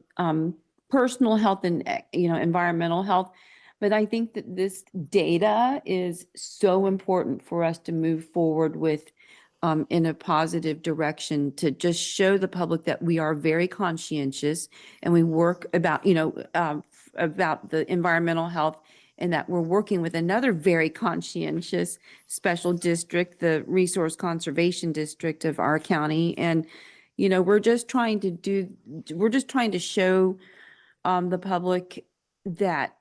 personal health and environmental health. But I think that this data is so important for us to move forward with in a positive direction, to just show the public that we are very conscientious and we work about about the environmental health, and that we're working with another very conscientious special district, the Resource Conservation District of our county. And we're just trying to show the public that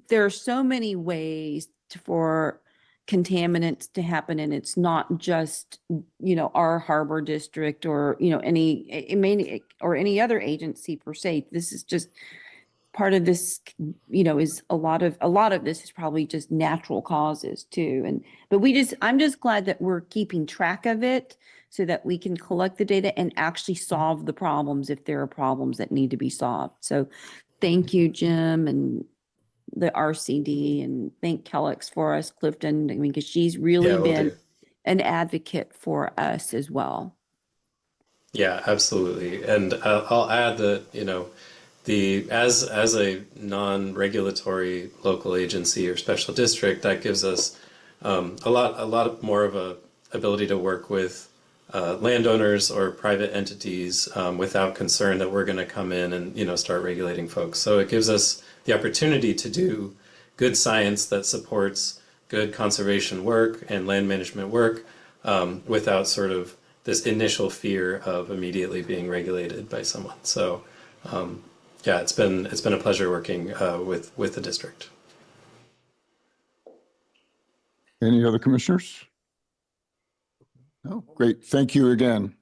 there are so many ways for contaminants to happen, and it's not just, our harbor district or, any other agency per se. This is just part of this, is a lot of this is probably just natural causes too. But I'm just glad that we're keeping track of it so that we can collect the data and actually solve the problems if there are problems that need to be solved. So thank you, Jim, and the RCD, and thank Kellex for us, Clifton, because she's really Yeah, will been do. an advocate for us as well. Yeah, absolutely. And I'll add that, as a non-regulatory local agency or special district, that gives us a lot more of a ability to work with landowners or private entities without concern that we're going to come in and start regulating folks. So it gives us the opportunity to do good science that supports good conservation work and land management work without sort of this initial fear of immediately being regulated by someone. So yeah, it's been a pleasure working with the district. Any other commissioners? No, great. Thank you again.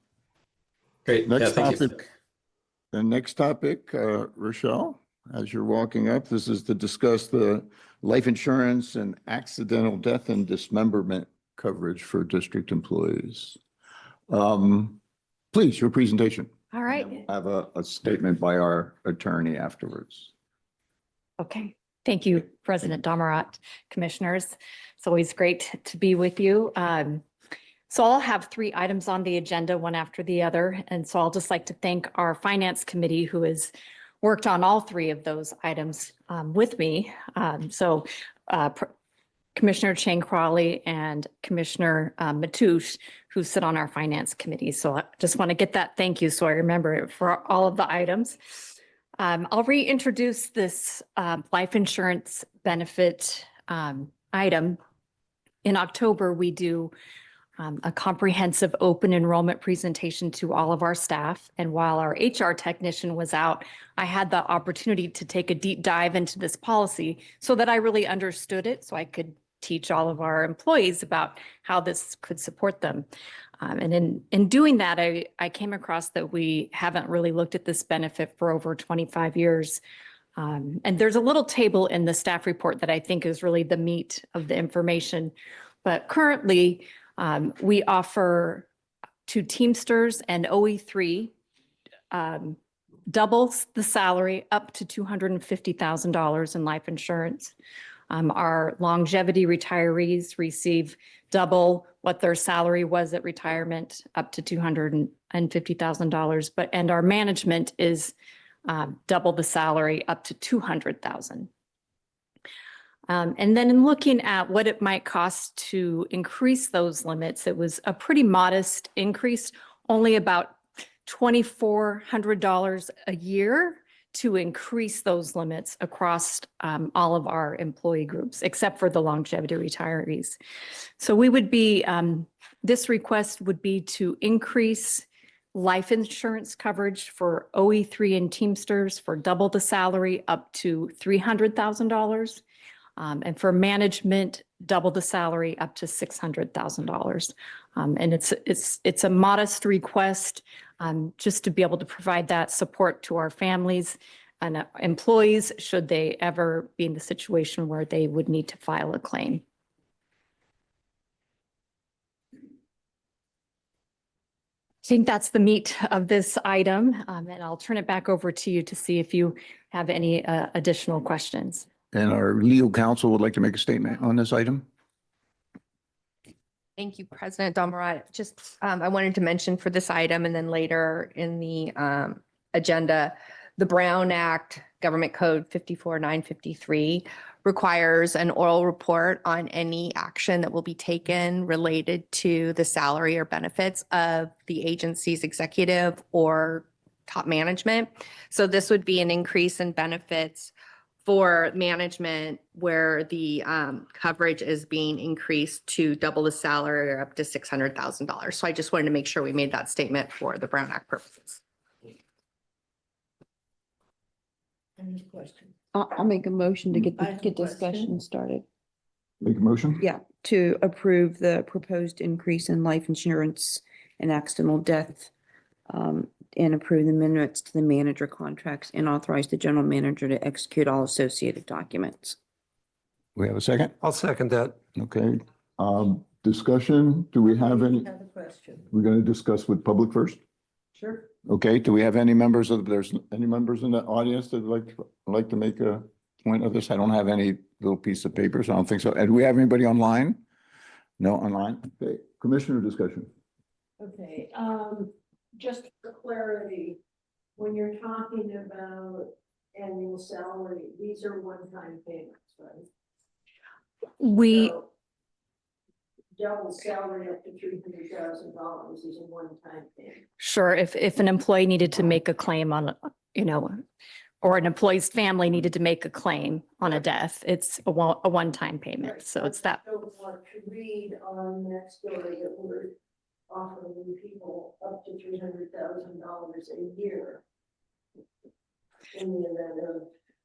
Great. Next Yeah, thank you. topic. The next topic, Rochelle, as you're walking up, this is to discuss the life insurance and accidental death and dismemberment coverage for district employees. Please, your presentation. All right. I have a statement by our attorney afterwards. Okay. Thank you, President Domerat, commissioners. It's always great to be with you. So I'll have 3 items on the agenda, one after the other. And so I'll just like to thank our finance committee who has worked on all 3 of those items with me. Commissioner Chang Crawley and Commissioner Matoush, who sit on our finance committee. So I just want to get that thank you so I remember it for all of the items. I'll reintroduce this life insurance benefit item. In October, we do a comprehensive open enrollment presentation to all of our staff. And while our HR technician was out, I had the opportunity to take a deep dive into this policy so that I really understood it, so I could teach all of our employees about how this could support them. And in doing that, I came across that we haven't really looked at this benefit for over 25 years. And there's a little table in the staff report that I think is really the meat of the information. But currently, we offer to Teamsters and OE3 doubles the salary up to $250,000 in life insurance. Our longevity retirees receive double what their salary was at retirement, up to $250,000. And our management is double the salary, up to $200,000. And then in looking at what it might cost to increase those limits, it was a pretty modest increase, only about $2,400 a year to increase those limits across all of our employee groups, except for the longevity retirees. So we would be, this request would be to increase life insurance coverage for OE3 and Teamsters for double the salary up to $300,000. And for management, double the salary up to $600,000. And it's a modest request just to be able to provide that support to our families and employees should they ever be in the situation where they would need to file a claim. I think that's the meat of this item, and I'll turn it back over to you to see if you have any additional questions. And our legal counsel would like to make a statement on this item. Thank you, President Domerat. Just, I wanted to mention for this item and then later in the agenda, the Brown Act Government Code 54953 requires an oral report on any action that will be taken related to the salary or benefits of the agency's executive or top management. So this would be an increase in benefits for management where the coverage is being increased to double the salary or up to $600,000. So I just wanted to make sure we made that statement for the Brown Act purposes. Any questions? I'll make a motion to I have a get discussion question. started. Make a motion? Yeah, to approve the proposed increase in life insurance and accidental death, and approve the amendments to the manager contracts and authorize the general manager to execute all associated documents. We have a second? I'll second that. Okay. Discussion, do we have any? Have a question? We're going to discuss with public first? Sure. Okay, do we have any members there's any members in the audience that would like to make a point of this? I don't have any little piece of paper, so I don't think so. And do we have anybody online? No, online? Okay, commissioner discussion. Okay, just for clarity, when you're talking about annual salary, these are one-time payments, right? We, So, double salary up to $300,000 is a one-time payment. sure, if an employee needed to make a claim on, or an employee's family needed to make a claim on a death, it's a one-time payment. Right. So it's that. I don't want to read on that story that we're offering people up to $300,000 a year in the event of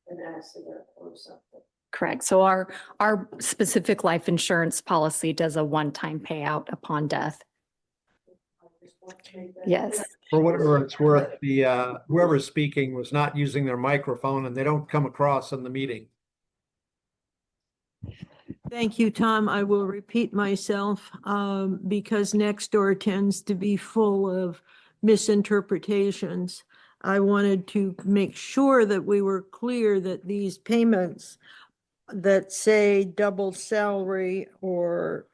an accident or something. Correct. So our specific life insurance policy does a one-time payout upon death. I just want to make that Yes. clear. For whatever it's worth, the whoever's speaking was not using their microphone and they don't come across in the meeting. Thank you, Tom. I will repeat myself because Nextdoor tends to be full of misinterpretations. I wanted to make sure that we were clear that these payments that say double salary or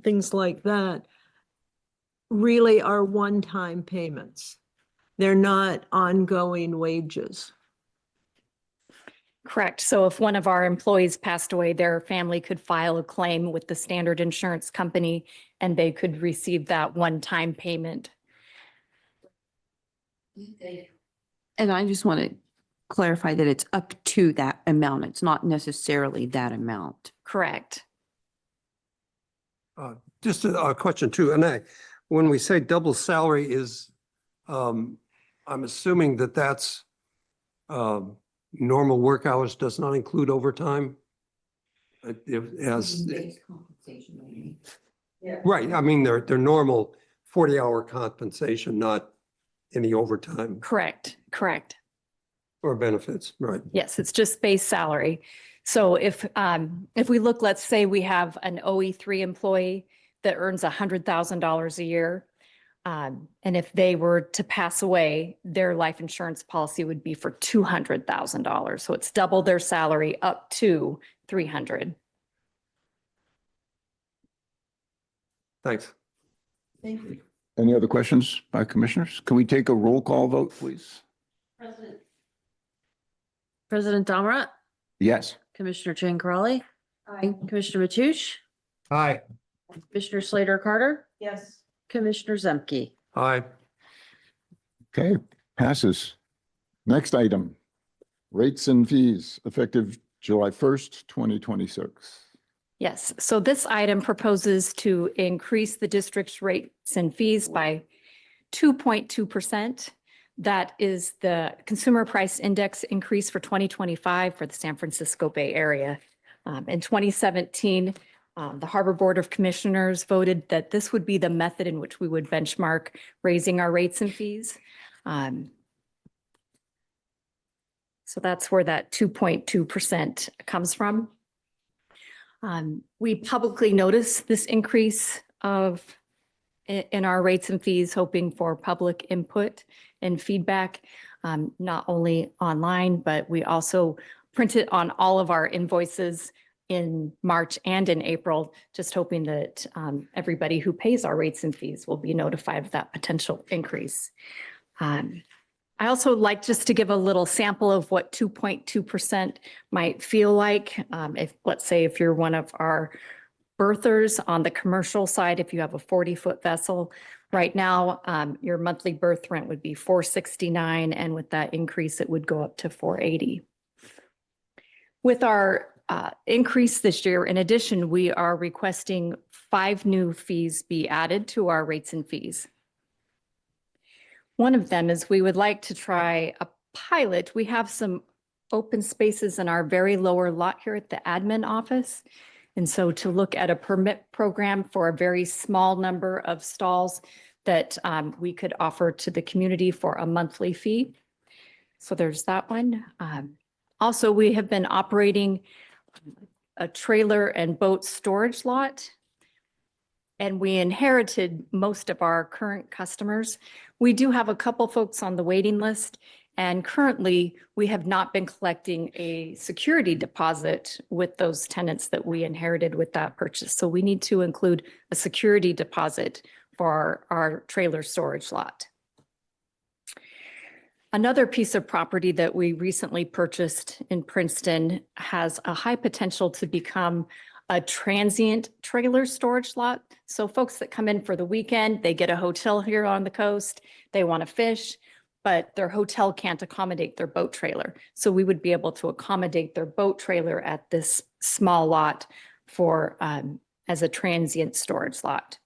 things like that really are one-time payments. They're not ongoing wages. Correct. So if one of our employees passed away, their family could file a claim with the standard insurance company and they could receive that one-time payment. And I just want to clarify that it's up to that amount. It's not necessarily that amount. Correct. Just a question too, and when we say double salary is, I'm assuming that that's normal work hours, does not include overtime? Right, I mean, they're normal 40-hour compensation, not any overtime Correct. or benefits, right? Yes, it's just base salary. So if we look, let's say we have an OE3 employee that earns $100,000 a year. And if they were to pass away, their life insurance policy would be for $200,000. So it's double their salary up to $300,000. Thanks. Thank you. Any other questions by commissioners? Can we take a roll call vote, please? President Damrat, Yes. Commissioner Jane Crowley, Commissioner Mathush, Hi. Commissioner Slater Carter, Yes. Commissioner Zemke. Aye. Okay, passes. Next item, rates and fees effective July 1st, 2026. Yes, so this item proposes to increase the district's rates and fees by 2.2%. That is the consumer price index increase for 2025 for the San Francisco Bay Area. In 2017, the Harbor Board of Commissioners voted that this would be the method in which we would benchmark raising our rates and fees. So that's where that 2.2% comes from. We publicly noticed this increase in our rates and fees, hoping for public input and feedback, not only online, but we also print it on all of our invoices in March and in April, just hoping that everybody who pays our rates and fees will be notified of that potential increase. I also like just to give a little sample of what 2.2% might feel like. If, let's say, if you're one of our berthers on the commercial side, if you have a 40-foot vessel, right now, your monthly berth rent would be $469, and with that increase, it would go up to $480. With our increase this year, in addition, we are requesting 5 new fees be added to our rates and fees. One of them is we would like to try a pilot. We have some open spaces in our very lower lot here at the admin office. And so to look at a permit program for a very small number of stalls that we could offer to the community for a monthly fee. So there's that one. Also, we have been operating a trailer and boat storage lot, and we inherited most of our current customers. We do have a couple folks on the waiting list, and currently we have not been collecting a security deposit with those tenants that we inherited with that purchase. So we need to include a security deposit for our trailer storage lot. Another piece of property that we recently purchased in Princeton has a high potential to become a transient trailer storage lot. So folks that come in for the weekend, they get a hotel here on the coast, they want to fish, but their hotel can't accommodate their boat trailer. So we would be able to accommodate their boat trailer at this small lot for as a transient storage lot.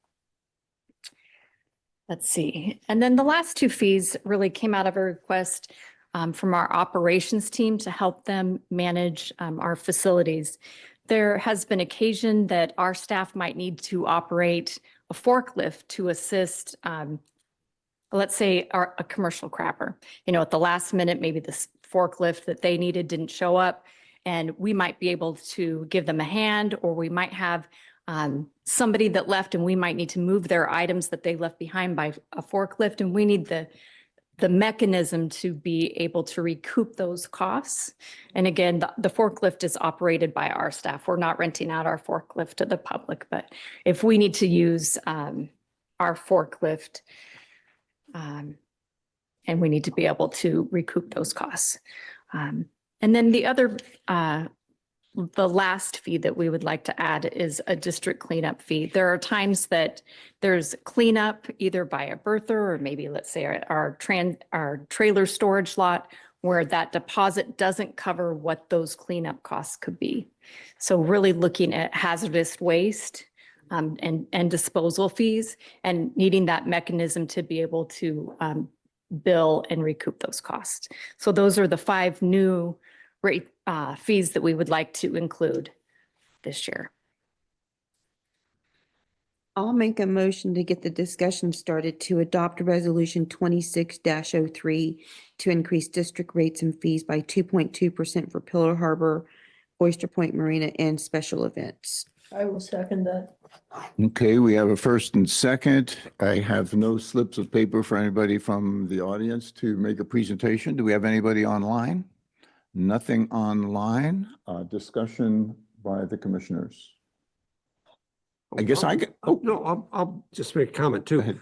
Let's see. And then the last two fees really came out of a request from our operations team to help them manage our facilities. There has been occasion that our staff might need to operate a forklift to assist, let's say, a commercial crapper. You know, at the last minute, maybe this forklift that they needed didn't show up, and we might be able to give them a hand, or we might have somebody that left and we might need to move their items that they left behind by a forklift, and we need the mechanism to be able to recoup those costs. And again, the forklift is operated by our staff. We're not renting out our forklift to the public, but if we need to use our forklift, and we need to be able to recoup those costs. And then the other the last fee that we would like to add is a district cleanup fee. There are times that there's cleanup either by a berther or maybe, let's say, our trailer storage lot where that deposit doesn't cover what those cleanup costs could be. So really looking at hazardous waste and disposal fees and needing that mechanism to be able to bill and recoup those costs. So those are the 5 new rate fees that we would like to include this year. I'll make a motion to get the discussion started to adopt resolution 26-03 to increase district rates and fees by 2.2% for Pillar Harbor, Oyster Point Marina, and special events. I will second that. Okay, we have a first and second. I have no slips of paper for anybody from the audience to make a presentation. Do we have anybody online? Nothing online. Discussion by the commissioners. I guess I could, No, I'll just make a comment too. ahead.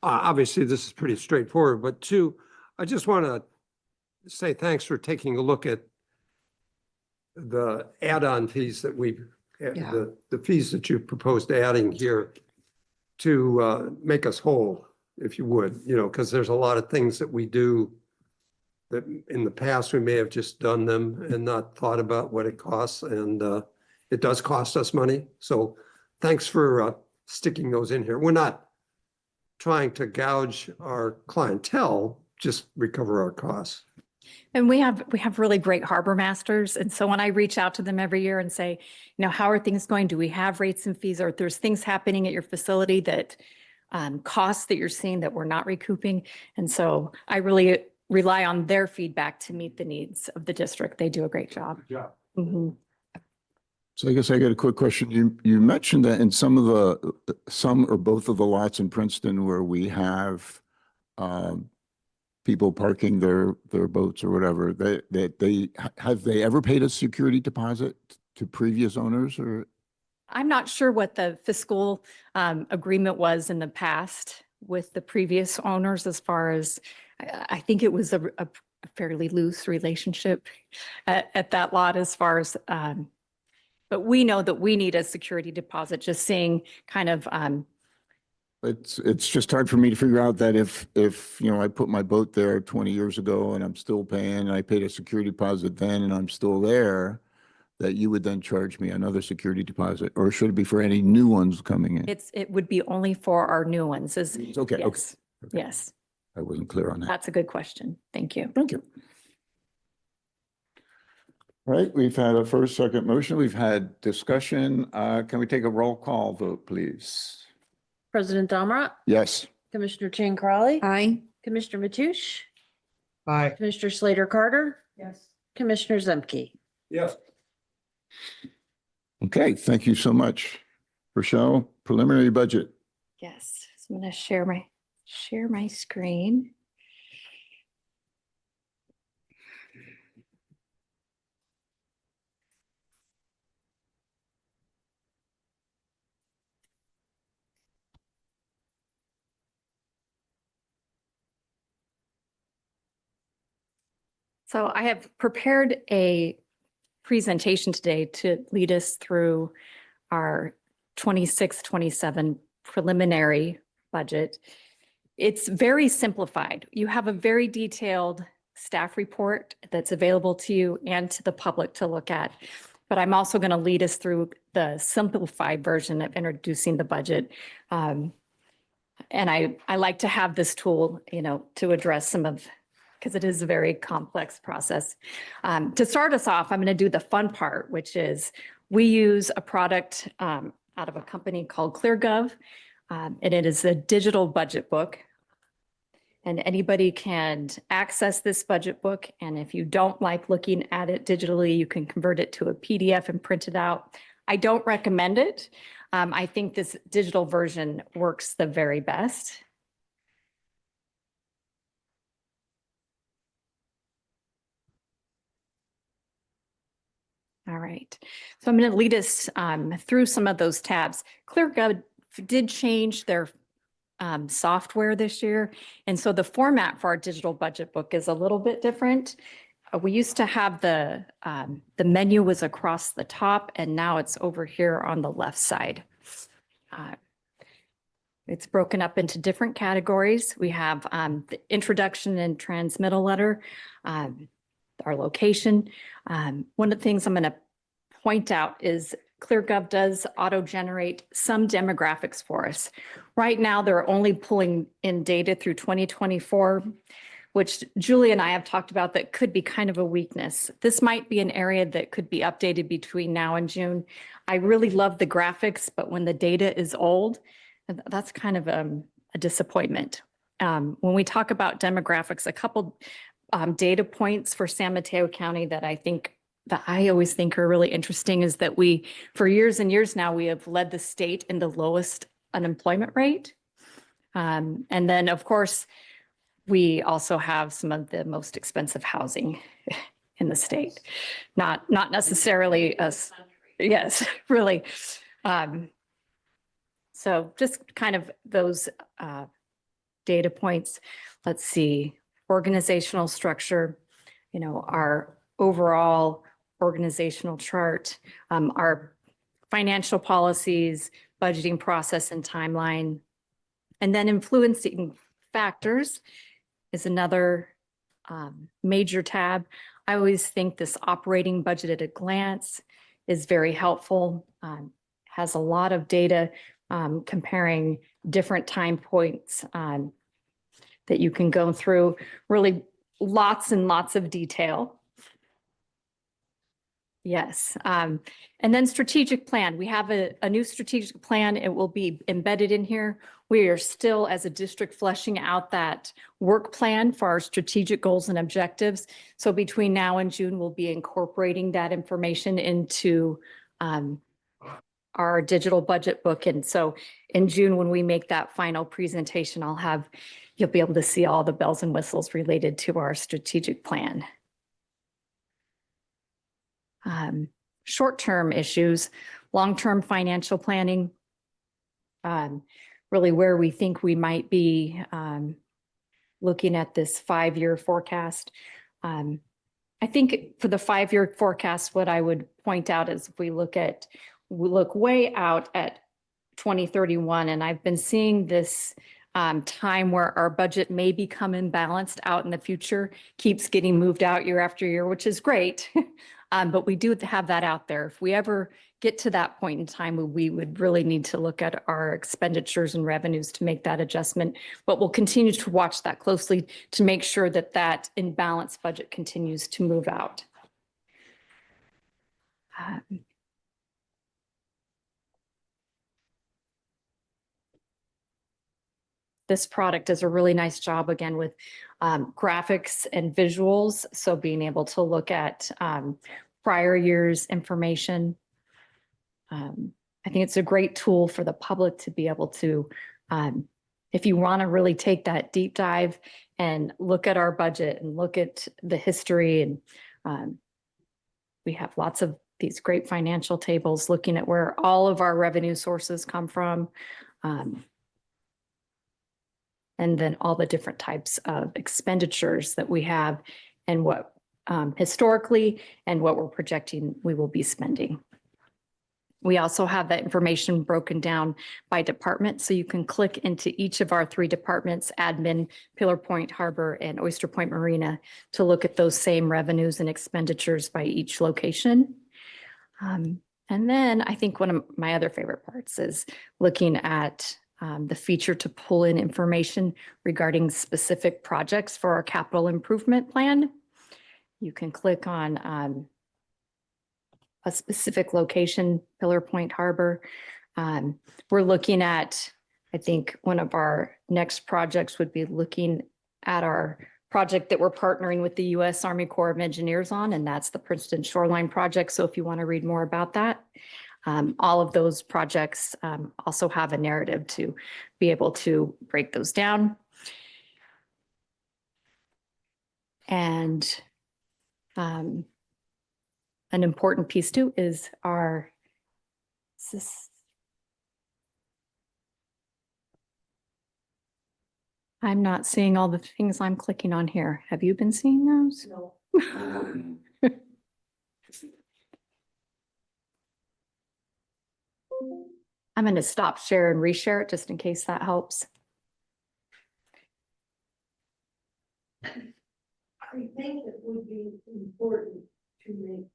Obviously, this is pretty straightforward, but two, I just want to say thanks for taking a look at the add-on fees that the fees that you proposed adding here to make us whole, if you would, because there's a lot of things that we do that in the past, we may have just done them and not thought about what it costs, and it does cost us money. So thanks for sticking those in here. We're not trying to gouge our clientele, just recover our costs. And we have really great harbor masters. And so when I reach out to them every year and say, how are things going? Do we have rates and fees? Or if there's things happening at your facility that costs that you're seeing that we're not recouping. And so I really rely on their feedback to meet the needs of the district. They do a great job. Yeah. Mm-hmm. So I guess I got a quick question. You mentioned that in some or both of the lots in Princeton where we have people parking their boats or whatever, have they ever paid a security deposit to previous owners? Or I'm not sure what the fiscal agreement was in the past with the previous owners as far as, I think it was a fairly loose relationship at that lot as far as, but we know that we need a security deposit, just seeing kind of. It's just hard for me to figure out that if I put my boat there 20 years ago and I'm still paying, and I paid a security deposit then and I'm still there, that you would then charge me another security deposit, or should it be for any new ones coming in? It would be only for our new ones. Okay. Yes. Okay. Yes. I wasn't clear on that. That's a good question. Thank you. Thank you. All right, we've had a first, second motion. We've had discussion. Can we take a roll call vote, please? President Damrat, Yes. Commissioner Chang Crowley, Aye. Commissioner Mathush, Aye. Commissioner Slater Carter, Yes. Commissioner Zemke. Yes. Okay, thank you so much. Rochelle, preliminary budget. Yes. So I'm going to share my screen. So I have prepared a presentation today to lead us through our 26-27 preliminary budget. It's very simplified. You have a very detailed staff report that's available to you and to the public to look at. But I'm also going to lead us through the simplified version of introducing the budget. And I like to have this tool, to address some of, because it is a very complex process. To start us off, I'm going to do the fun part, which is we use a product out of a company called ClearGov, and it is a digital budget book. And anybody can access this budget book. And if you don't like looking at it digitally, you can convert it to a PDF and print it out. I don't recommend it. I think this digital version works the very best. All right, so I'm going to lead us through some of those tabs. ClearGov did change their software this year, and so the format for our digital budget book is a little bit different. We used to have the menu was across the top, and now it's over here on the left side. It's broken up into different categories. We have the introduction and transmittal letter, our location. One of the things I'm going to point out is ClearGov does auto-generate some demographics for us. Right now, they're only pulling in data through 2024, which Julie and I have talked about that could be kind of a weakness. This might be an area that could be updated between now and June. I really love the graphics, but when the data is old, that's kind of a disappointment. When we talk about demographics, a couple data points for San Mateo County that I always think are really interesting is that we, for years and years now, we have led the state in the lowest unemployment rate. And then, of course, we also have some of the most expensive housing in the state. Not necessarily us. Yes, really. So just kind of those data points. Let's see, organizational structure, our overall organizational chart, our financial policies, budgeting process and timeline, and then influencing factors is another major tab. I always think this operating budget at a glance is very helpful, has a lot of data comparing different time points that you can go through, really lots and lots of detail. Yes. And then strategic plan. We have a new strategic plan. It will be embedded in here. We are still, as a district, fleshing out that work plan for our strategic goals and objectives. So between now and June, we'll be incorporating that information into our digital budget book. And so in June, when we make that final presentation, you'll be able to see all the bells and whistles related to our strategic plan. Short-term issues, long-term financial planning, really where we think we might be looking at this 5-year forecast. I think for the 5-year forecast, what I would point out is if we look way out at 2031, and I've been seeing this time where our budget may become imbalanced out in the future, keeps getting moved out year after year, which is great. But we do have that out there. If we ever get to that point in time, we would really need to look at our expenditures and revenues to make that adjustment. But we'll continue to watch that closely to make sure that that imbalanced budget continues to move out. This product does a really nice job, again, with graphics and visuals. So being able to look at prior year's information. I think it's a great tool for the public to be able to, if you want to really take that deep dive and look at our budget and look at the history. And we have lots of these great financial tables looking at where all of our revenue sources come from. And then all the different types of expenditures that we have and what historically and what we're projecting we will be spending. We also have that information broken down by department, so you can click into each of our 3 departments, admin, Pillar Point Harbor, and Oyster Point Marina, to look at those same revenues and expenditures by each location. And then I think one of my other favorite parts is looking at the feature to pull in information regarding specific projects for our capital improvement plan. You can click on a specific location, Pillar Point Harbor. We're looking at, I think one of our next projects would be looking at our project that we're partnering with the U.S. Army Corps of Engineers on, and that's the Princeton Shoreline Project. So if you want to read more about that, all of those projects also have a narrative to be able to break those down. And an important piece too is our I'm not seeing all the things I'm clicking on here. Have you been seeing those? No. I'm going to stop share and reshare it just in case that helps. I think it would be important to make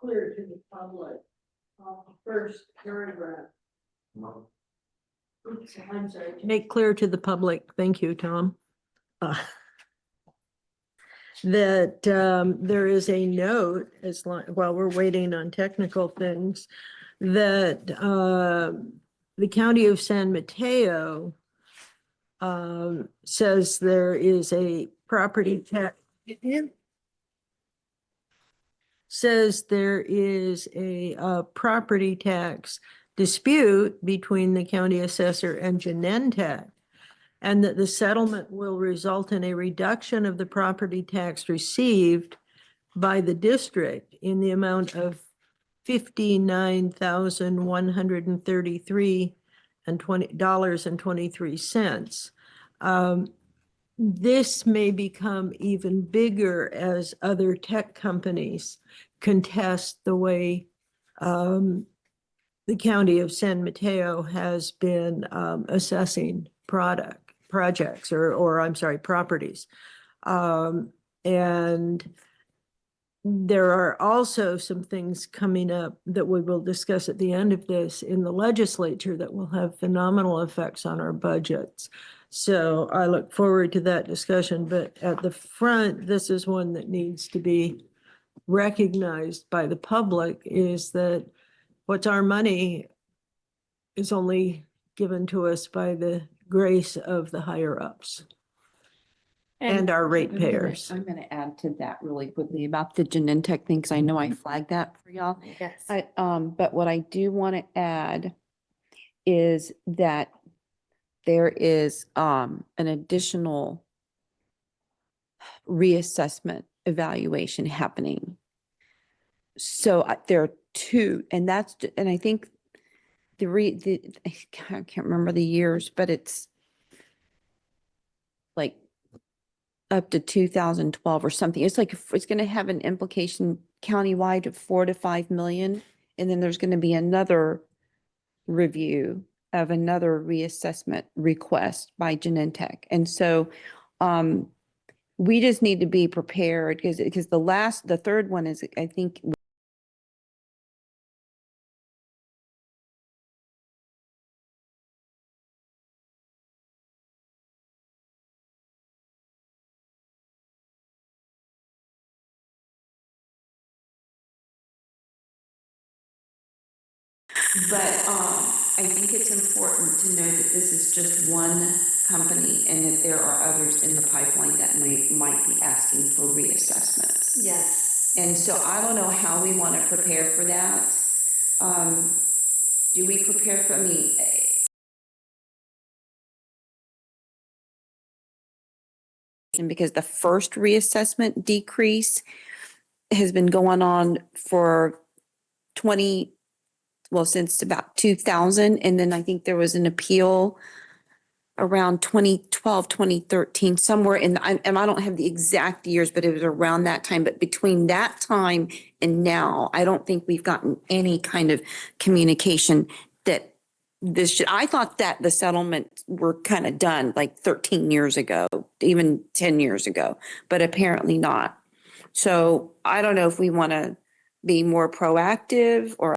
clear to the public, first paragraph. Oops, I'm sorry. To make clear to the public, thank you, Tom. That there is a note, as long, while we're waiting on technical things, that the county of San Mateo says there is a property tax. Says there is a property tax dispute between the county assessor and Genentech, and that the settlement will result in a reduction of the property tax received by the district in the amount of $59,133.23. This may become even bigger as other tech companies contest the way the county of San Mateo has been assessing projects or I'm sorry, properties. And there are also some things coming up that we will discuss at the end of this in the legislature that will have phenomenal effects on our budgets. So I look forward to that discussion, but at the front, this is one that needs to be recognized by the public, is that what's our money is only given to us by the grace of the higher ups and our ratepayers. I'm gonna add to that really quickly about the Genentech thing, because I know I flagged that for y'all. Yes. But what I do want to add is that there is an additional reassessment evaluation happening. So there are 2, and I think I can't remember the years, but it's like up to 2012 or something. It's like, it's going to have an implication countywide of 4 to 5 million. And then there's going to be another review of another reassessment request by Genentech. And so we just need to be prepared because the third one is, I think, but I think it's important to know that this is just one company and that there are others in the pipeline that might be asking for reassessments. Yes. And so I don't know how we want to prepare for that. Do we prepare for, because the first reassessment decrease has been going on for since about 2000. And then I think there was an appeal around 2012, 2013, somewhere in, and I don't have the exact years, but it was around that time. But between that time and now, I don't think we've gotten any kind of communication that this should, I thought that the settlements were kind of done like 13 years ago, even 10 years ago, but apparently not. So I don't know if we want to be more proactive or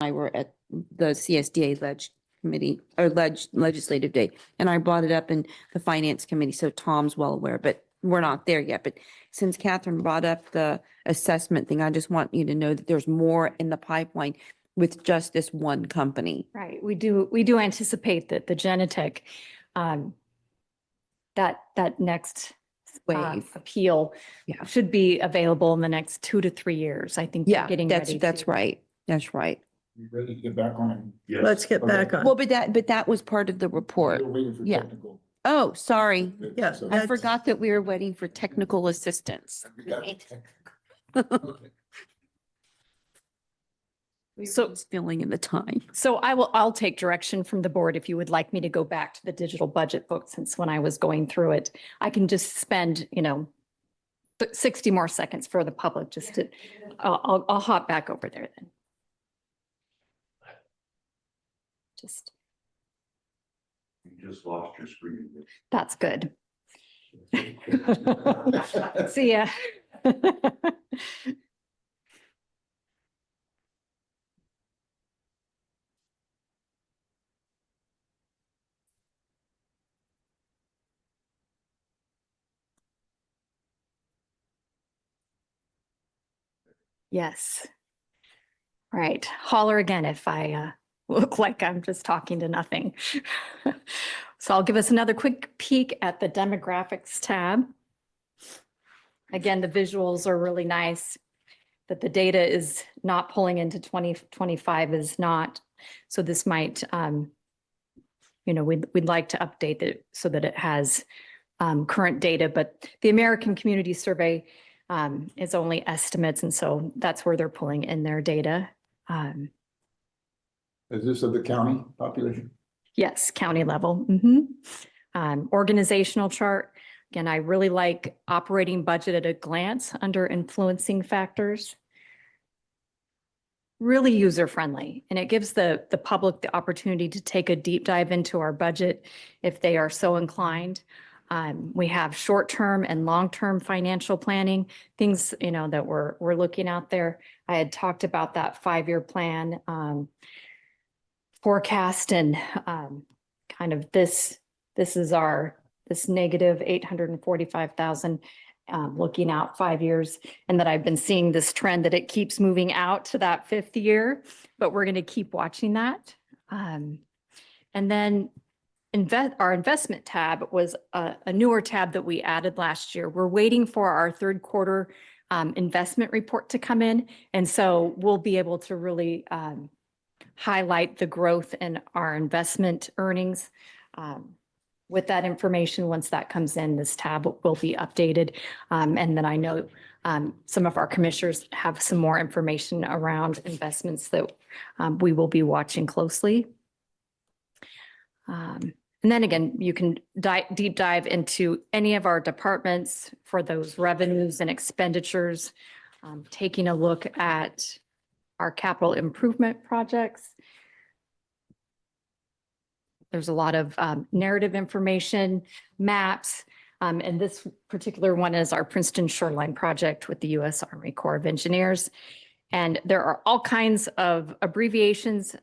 I were at the CSDA committee or legislative day, and I brought it up in the finance committee, so Tom's well aware, but we're not there yet. But since Catherine brought up the assessment thing, I just want you to know that there's more in the pipeline with just this one company. Right, we do anticipate that the Genetech, that next Wave. appeal Yeah. should be available in the next 2 to 3 years. I think they're Yeah, getting that's, ready. that's right. That's right. You ready to get back on? Let's get back on. Well, but that was part of the report. We're waiting for Yeah. technical. Oh, sorry. Yes. So- I forgot that we were waiting for technical assistance. We got it. So- Just filling in the time. So I'll take direction from the board if you would like me to go back to the digital budget book, since when I was going through it, I can just spend, 60 more seconds for the public just to, I'll hop back over there then. Just, You just lost your screen. that's good. See ya. Yes. Right. Holler again if I look like I'm just talking to nothing. So I'll give us another quick peek at the demographics tab. Again, the visuals are really nice, that the data is not pulling into 2025 is not. So this might, we'd like to update it so that it has current data, but the American Community Survey is only estimates. And so that's where they're pulling in their data. Is this of the county population? Yes, county level. Organizational chart. Again, I really like operating budget at a glance under influencing factors. Really user friendly, and it gives the public the opportunity to take a deep dive into our budget if they are so inclined. We have short-term and long-term financial planning, things, that we're looking out there. I had talked about that 5-year plan forecast, and kind of this is this negative 845,000 looking out 5 years, and that I've been seeing this trend that it keeps moving out to that 5th year, but we're going to keep watching that. And then our investment tab was a newer tab that we added last year. We're waiting for our 3rd quarter investment report to come in, and so we'll be able to really highlight the growth in our investment earnings. With that information, once that comes in, this tab will be updated. And then I know some of our commissioners have some more information around investments that we will be watching closely. And then again, you can deep dive into any of our departments for those revenues and expenditures, taking a look at our capital improvement projects. There's a lot of narrative information, maps, and this particular one is our Princeton Shoreline Project with the U.S. Army Corps of Engineers. And there are all kinds of abbreviations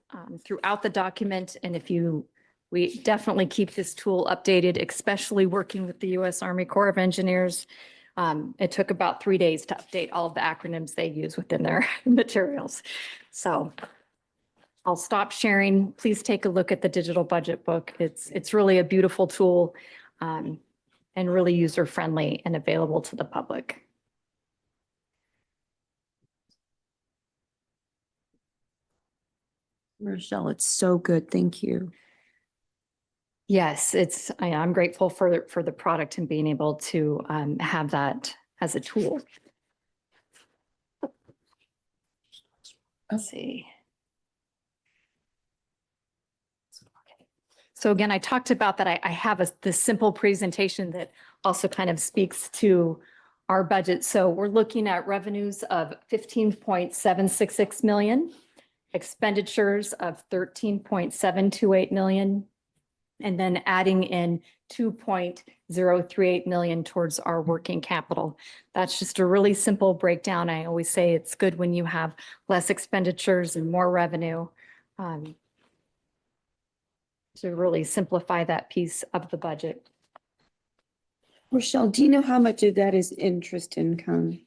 throughout the document. And we definitely keep this tool updated, especially working with the U.S. Army Corps of Engineers. It took about 3 days to update all of the acronyms they use within their materials. So I'll stop sharing. Please take a look at the digital budget book. It's really a beautiful tool and really user friendly and available to the public. Rochelle, it's so good. Thank you. Yes, I'm grateful for the product and being able to have that as a tool. Let's see. So again, I talked about that I have this simple presentation that also kind of speaks to our budget. So we're looking at revenues of 15.766 million, expenditures of 13.728 million, and then adding in 2.038 million towards our working capital. That's just a really simple breakdown. I always say it's good when you have less expenditures and more revenue, to really simplify that piece of the budget. Rochelle, do you know how much of that is interest income?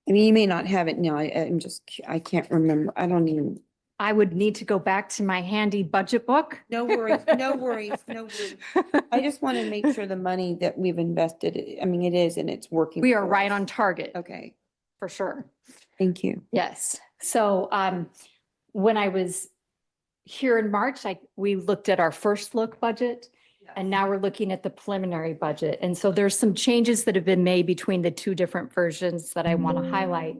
I mean, you may not have it now. I can't remember. I would need to go back to my handy budget book. No worries, no worries, no worries. I just want to make sure the money that we've invested, I mean, it is and it's working. We are for right us. on target. Okay, For sure. thank you. Yes. So when I was here in March, we looked at our first look budget, and now we're looking at the preliminary budget. And so there's some changes that have been made between the two different versions that I want to highlight.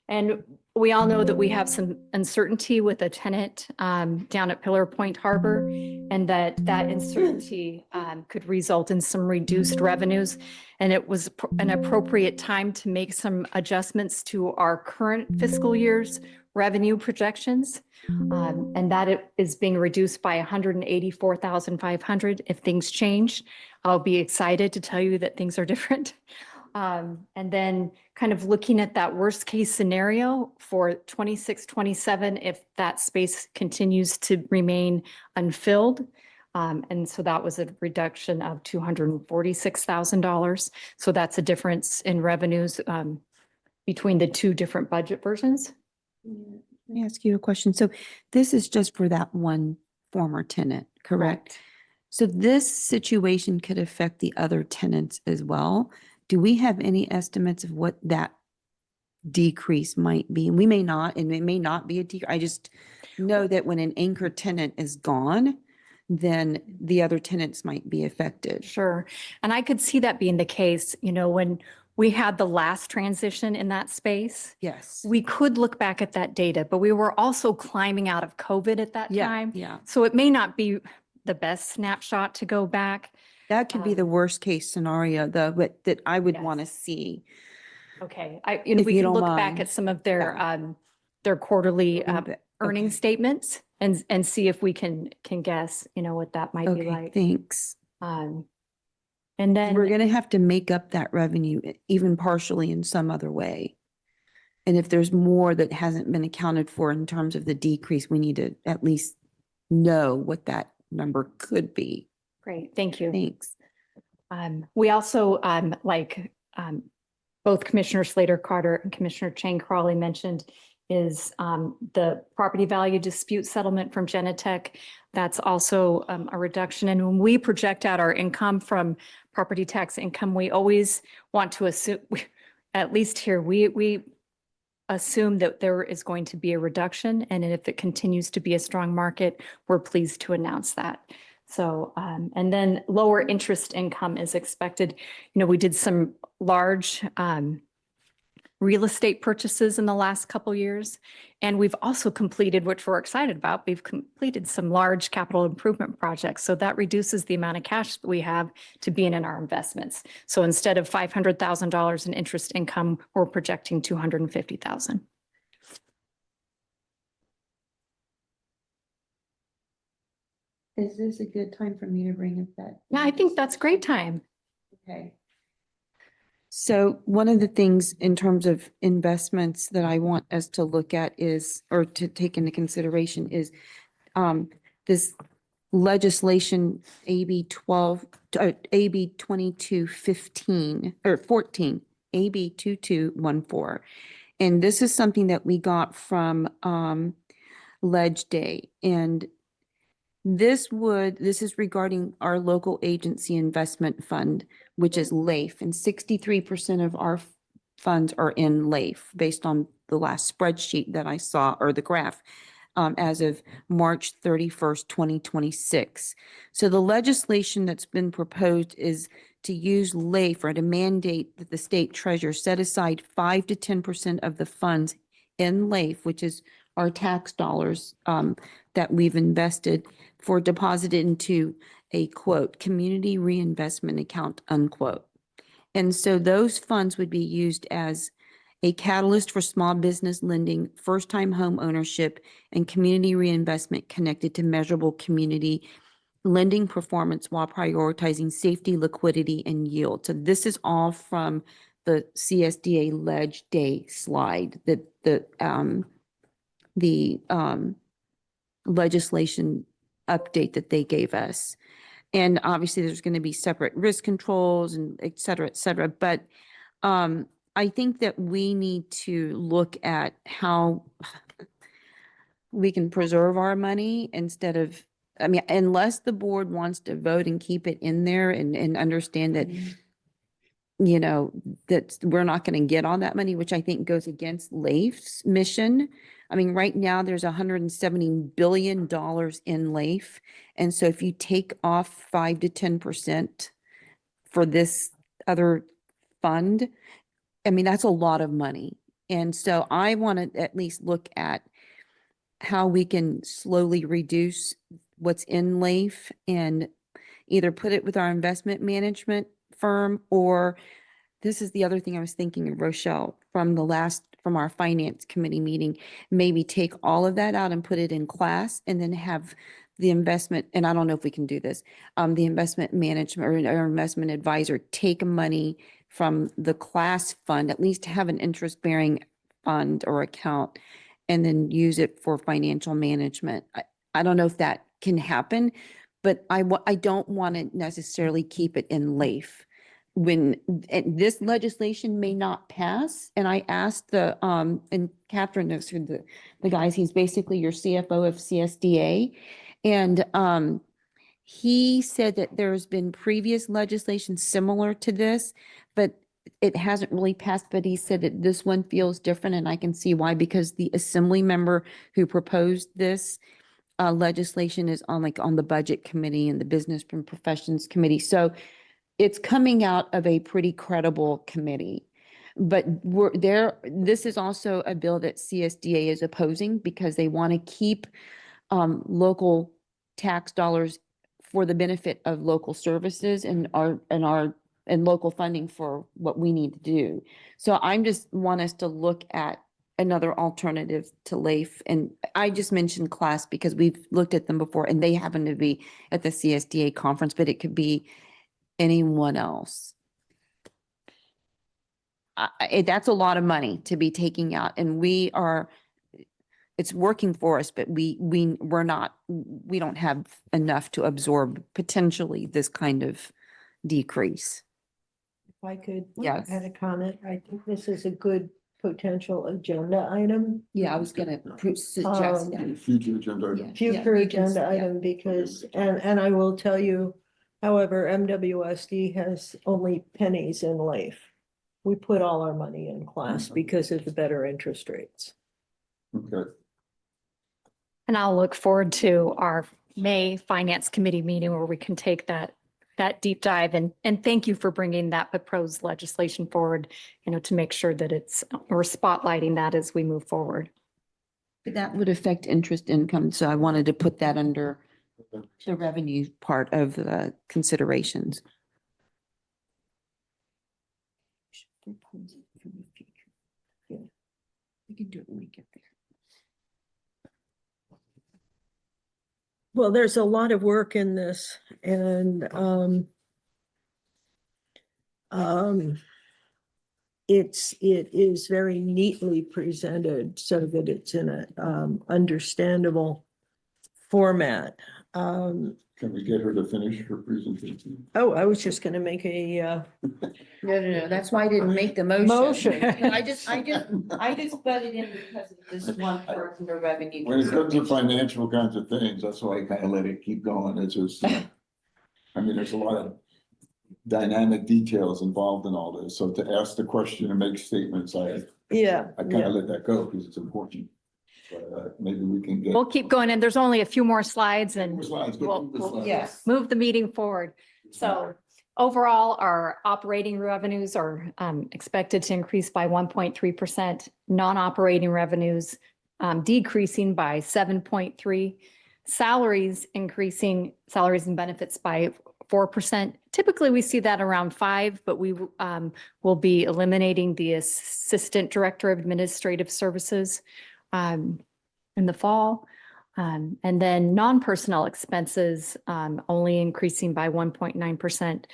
And we all know that we have some uncertainty with a tenant down at Pillar Point Harbor, and that uncertainty could result in some reduced revenues. And it was an appropriate time to make some adjustments to our current fiscal year's revenue projections. And that it is being reduced by 184,500. If things change, I'll be excited to tell you that things are different. And then kind of looking at that worst case scenario for 26, 27, if that space continues to remain unfilled. And so that was a reduction of $246,000. So that's a difference in revenues between the two different budget versions. Let me ask you a question. So this is just for that one former tenant, correct? So this situation could affect the other tenants as well. Do we have any estimates of what that decrease might be? We may not, and it may not be a decrease. I just know that when an anchor tenant is gone, then the other tenants might be affected. Sure. And I could see that being the case, when we had the last transition in that space. Yes. We could look back at that data, but we were also climbing out of COVID at that time. Yeah. So it may not be the best snapshot to go back. That could be the worst case scenario, though, but that I would want to see. Okay. If We you can don't look back mind. at some of their quarterly earnings statements and see if we can guess, what that might be Okay, like. thanks. And then We're going to have to make up that revenue even partially in some other way. And if there's more that hasn't been accounted for in terms of the decrease, we need to at least know what that number could be. Great, thank you. Thanks. We also, both Commissioner Slater-Carter and Commissioner Chang Crawley mentioned is the property value dispute settlement from Genetech. That's also a reduction. And when we project out our income from property tax income, we always want to assume, at least here, we assume that there is going to be a reduction. And if it continues to be a strong market, we're pleased to announce that. So, and then lower interest income is expected. We did some large real estate purchases in the last couple years. And we've also completed, which we're excited about, we've completed some large capital improvement projects. So that reduces the amount of cash that we have to be in our investments. So instead of $500,000 in interest income, we're projecting $250,000. Is this a good time for me to bring up that? Yeah, I think that's great time. Okay. So one of the things in terms of investments that I want us to look at is, or to take into consideration is, this legislation AB 2215 or 14, AB 2214. And this is something that we got from Ledge Day. And this is regarding our local agency investment fund, which is LAIF, and 63% of our funds are in LAIF based on the last spreadsheet that I saw, or the graph, as of March 31st, 2026. So the legislation that's been proposed is to use LAIF, or to mandate that the state treasurer set aside 5 to 10% of the funds in LAIF, which is our tax dollars that we've invested, for deposited into a quote, community reinvestment account, unquote. And so those funds would be used as a catalyst for small business lending, first-time home ownership, and community reinvestment connected to measurable community lending performance while prioritizing safety, liquidity, and yield. So this is all from the CSDA Ledge Day slide, that the legislation update that they gave us. And obviously, there's going to be separate risk controls and et cetera. But I think that we need to look at how we can preserve our money instead of, I mean, unless the board wants to vote and keep it in there and understand that, you know, that we're not going to get all that money, which I think goes against LAIF's mission. I mean, right now there's $170 billion in LAIF. And so if you take off 5 to 10% for this other fund, I mean, that's a lot of money. And so I want to at least look at how we can slowly reduce what's in LAIF and either put it with our investment management firm, or this is the other thing I was thinking of, Rochelle, from our finance committee meeting, maybe take all of that out and put it in class, and then have the investment, and I don't know if we can do this, the investment management or our investment advisor take money from the class fund, at least have an interest-bearing fund or account, and then use it for financial management. I don't know if that can happen, but I don't want to necessarily keep it in LAIF. When this legislation may not pass, and I asked and Catherine knows who the guys, he's basically your CFO of CSDA. And he said that there's been previous legislation similar to this, but it hasn't really passed. But he said that this one feels different, and I can see why, because the assembly member who proposed this legislation is on the budget committee and the business and professions committee. So it's coming out of a pretty credible committee. But this is also a bill that CSDA is opposing because they want to keep local tax dollars for the benefit of local services and local funding for what we need to do. So I just want us to look at another alternative to LAIF. And I just mentioned class because we've looked at them before, and they happen to be at the CSDA conference, but it could be anyone else. That's a lot of money to be taking out, and it's working for us, but we don't have enough to absorb potentially this kind of decrease. If I could Yes. add a comment, I think this is a good potential agenda item. Yeah, I was gonna suggest that. Future agenda. Yeah. Future you can- agenda yeah. item, because, and I will tell you, however, MWSD has only pennies in LAIF. We put all our money in class because of the better interest rates. Okay. And I'll look forward to our May Finance Committee meeting where we can take that deep dive, and thank you for bringing that proposed legislation forward, to make sure that we're spotlighting that as we move forward. But that would affect interest income, so I wanted to put that under the revenue part of the considerations. Propose it for the future. Yeah. We can do it when we get there. Well, there's a lot of work in this, and it is very neatly presented so that it's in a understandable format. Can we get her to finish her presentation? Oh, I was just gonna make a No, that's why I didn't make the motion. Motion. I just butted in because of this one part in the revenue. When it comes to financial kinds of things, that's why I kind of let it keep going. It's just, I mean, there's a lot of dynamic details involved in all this. So to ask the question and make statements, I kind of let that go because it's important. But maybe we can get. We'll keep going and there's only a few more slides and More slides, good, we'll, good we'll slides. yes, move the meeting forward. So overall, our operating revenues are expected to increase by 1.3%. Non-operating revenues decreasing by 7.3%. Salaries increasing, salaries and benefits by 4%. Typically, we see that around 5%, but we will be eliminating the Assistant Director of Administrative Services in the fall. And then non-personnel expenses only increasing by 1.9%.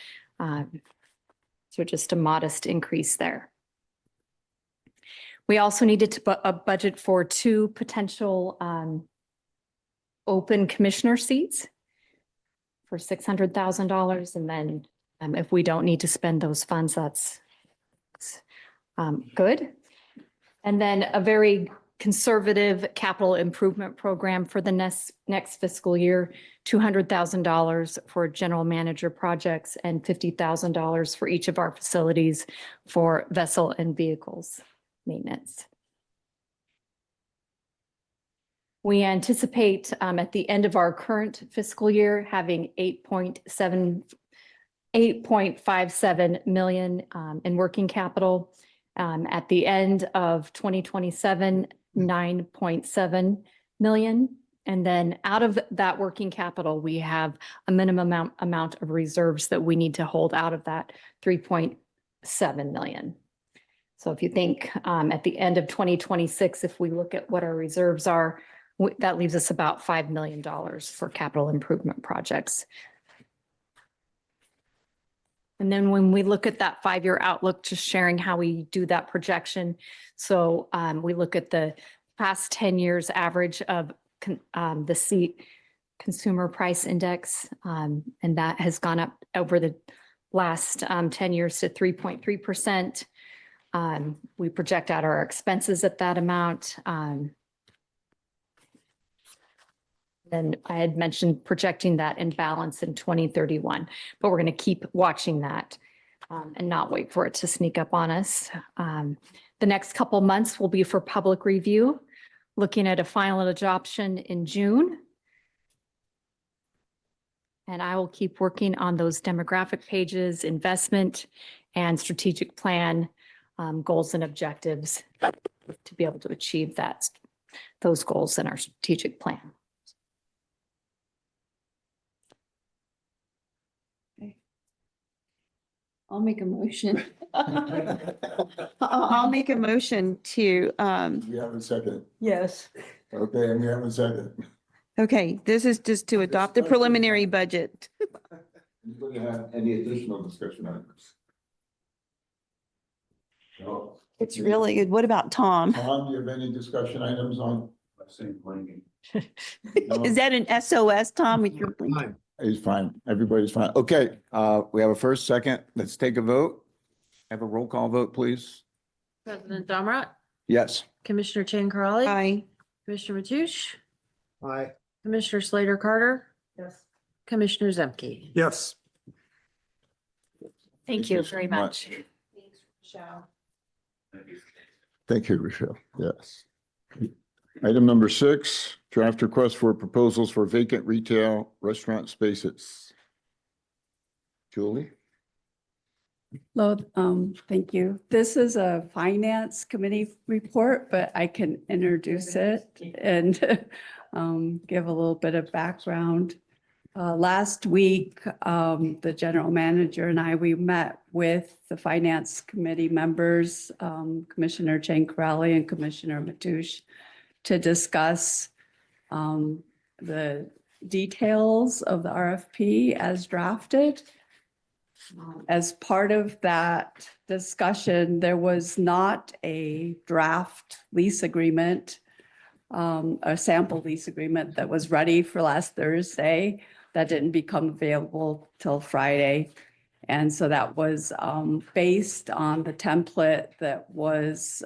So just a modest increase there. We also needed to budget for 2 potential open commissioner seats for $600,000. And then if we don't need to spend those funds, that's good. And then a very conservative capital improvement program for the next fiscal year, $200,000 for general manager projects and $50,000 for each of our facilities for vessel and vehicles maintenance. We anticipate at the end of our current fiscal year having 8.57 million in working capital. At the end of 2027, 9.7 million. And then out of that working capital, we have a minimum amount of reserves that we need to hold out of that 3.7 million. So if you think at the end of 2026, if we look at what our reserves are, that leaves us about $5 million for capital improvement projects. And then when we look at that 5-year outlook, just sharing how we do that projection. So we look at the past 10 years average of the seat consumer price index, and that has gone up over the last 10 years to 3.3%. We project out our expenses at that amount. And I had mentioned projecting that in balance in 2031, but we're going to keep watching that and not wait for it to sneak up on us. The next couple months will be for public review, looking at a final adoption in June. And I will keep working on those demographic pages, investment and strategic plan goals and objectives to be able to achieve those goals in our strategic plan. I'll make a motion. I'll make a motion to, We have a second. Yes. Okay, and we have a second. okay, this is just to adopt the preliminary budget. Anybody have any additional discussion items? No. It's really good. What about Tom? Tom, do you have any discussion items on? Is that an SOS, Tom, with your blink? He's fine. Everybody's fine. Okay, we have a first, second. Let's take a vote. Have a roll call vote, please. President Domrat, Yes. Commissioner Chan Corrali. Aye. Commissioner Mathush, Aye. Commissioner Slater Carter, Yes. Commissioner Zemke. Yes. Thank you very much. Thank you, Rochelle. Yes. Item number 6, draft request for proposals for vacant retail restaurant spaces. Julie? Hello, thank you. This is a finance committee report, but I can introduce it and give a little bit of background. Last week, the general manager and we met with the finance committee members, Commissioner Chan Corrali and Commissioner Mathush, to discuss the details of the RFP as drafted. As part of that discussion, there was not a draft lease agreement, a sample lease agreement that was ready for last Thursday. That didn't become available till Friday. And so that was based on the template that was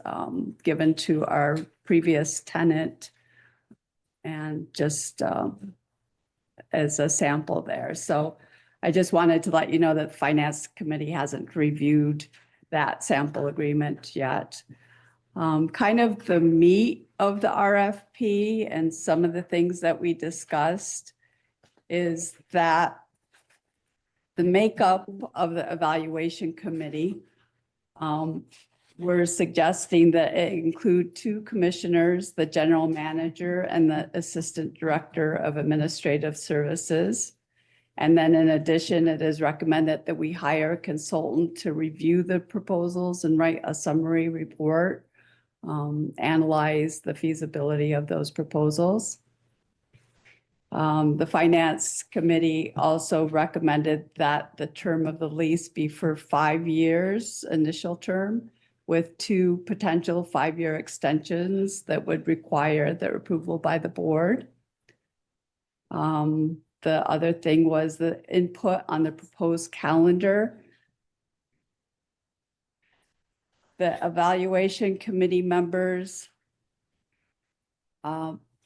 given to our previous tenant and just as a sample there. So I just wanted to let you know that the Finance Committee hasn't reviewed that sample agreement yet. Kind of the meat of the RFP and some of the things that we discussed is that the makeup of the evaluation committee, we're suggesting that it include 2 commissioners, the general manager and the assistant director of administrative services. And then in addition, it is recommended that we hire a consultant to review the proposals and write a summary report, analyze the feasibility of those proposals. The Finance Committee also recommended that the term of the lease be for 5 years, initial term, with 2 potential 5-year extensions that would require their approval by the board. The other thing was the input on the proposed calendar. The evaluation committee members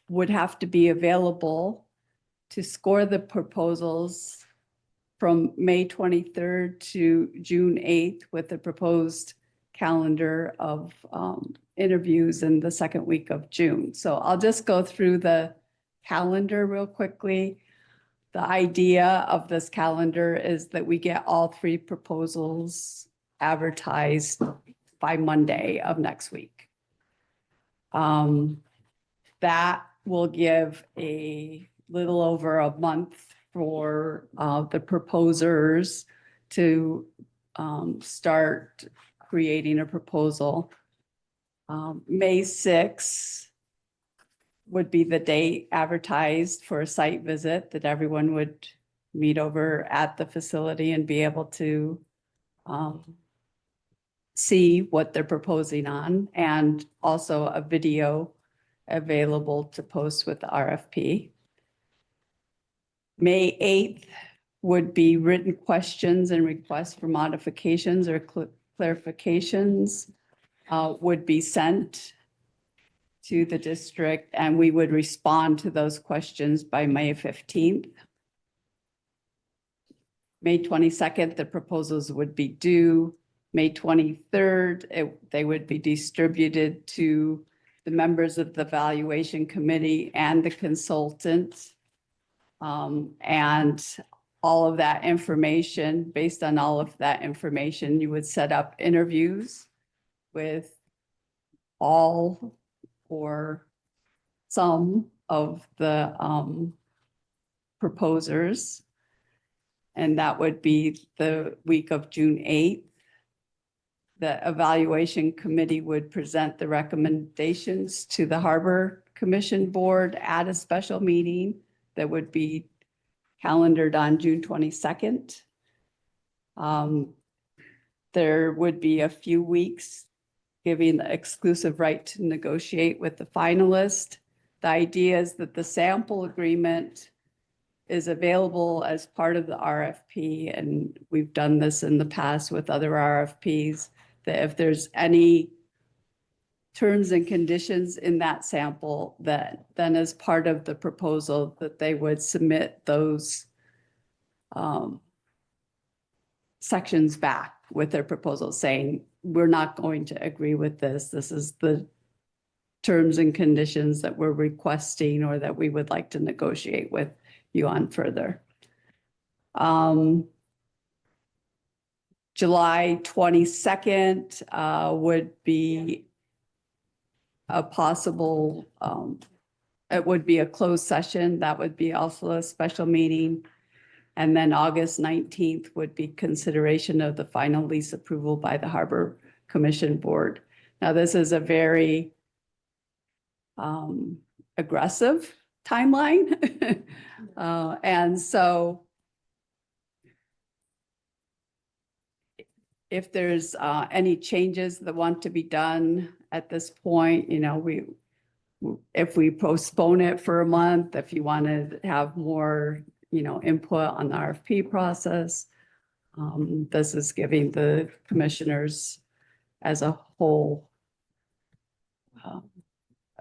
would have to be available to score the proposals from May 23rd to June 8th with the proposed calendar of interviews in the second week of June. So I'll just go through the calendar real quickly. The idea of this calendar is that we get all 3 proposals advertised by Monday of next week. That will give a little over a month for the proposers to start creating a proposal. May 6th would be the date advertised for a site visit that everyone would meet over at the facility and be able to see what they're proposing on, and also a video available to post with the RFP. May 8th would be written questions and requests for modifications or clarifications would be sent to the district, and we would respond to those questions by May 15th. May 22nd, the proposals would be due. May 23rd, they would be distributed to the members of the evaluation committee and the consultant. And all of that information, based on all of that information, you would set up interviews with all or some of the proposers. And that would be the week of June 8th. The evaluation committee would present the recommendations to the Harbor Commission Board at a special meeting that would be calendared on June 22nd. There would be a few weeks giving the exclusive right to negotiate with the finalist. The idea is that the sample agreement is available as part of the RFP, and we've done this in the past with other RFPs, that if there's any terms and conditions in that sample, that then as part of the proposal that they would submit those sections back with their proposal saying, we're not going to agree with this. This is the terms and conditions that we're requesting or that we would like to negotiate with you on further. July 22nd would be a possible, it would be a closed session. That would be also a special meeting. And then August 19th would be consideration of the final lease approval by the Harbor Commission Board. Now, this is a very aggressive timeline. And so if there's any changes that want to be done at this point, you know, if we postpone it for a month, if you want to have more, you know, input on the RFP process, this is giving the commissioners as a whole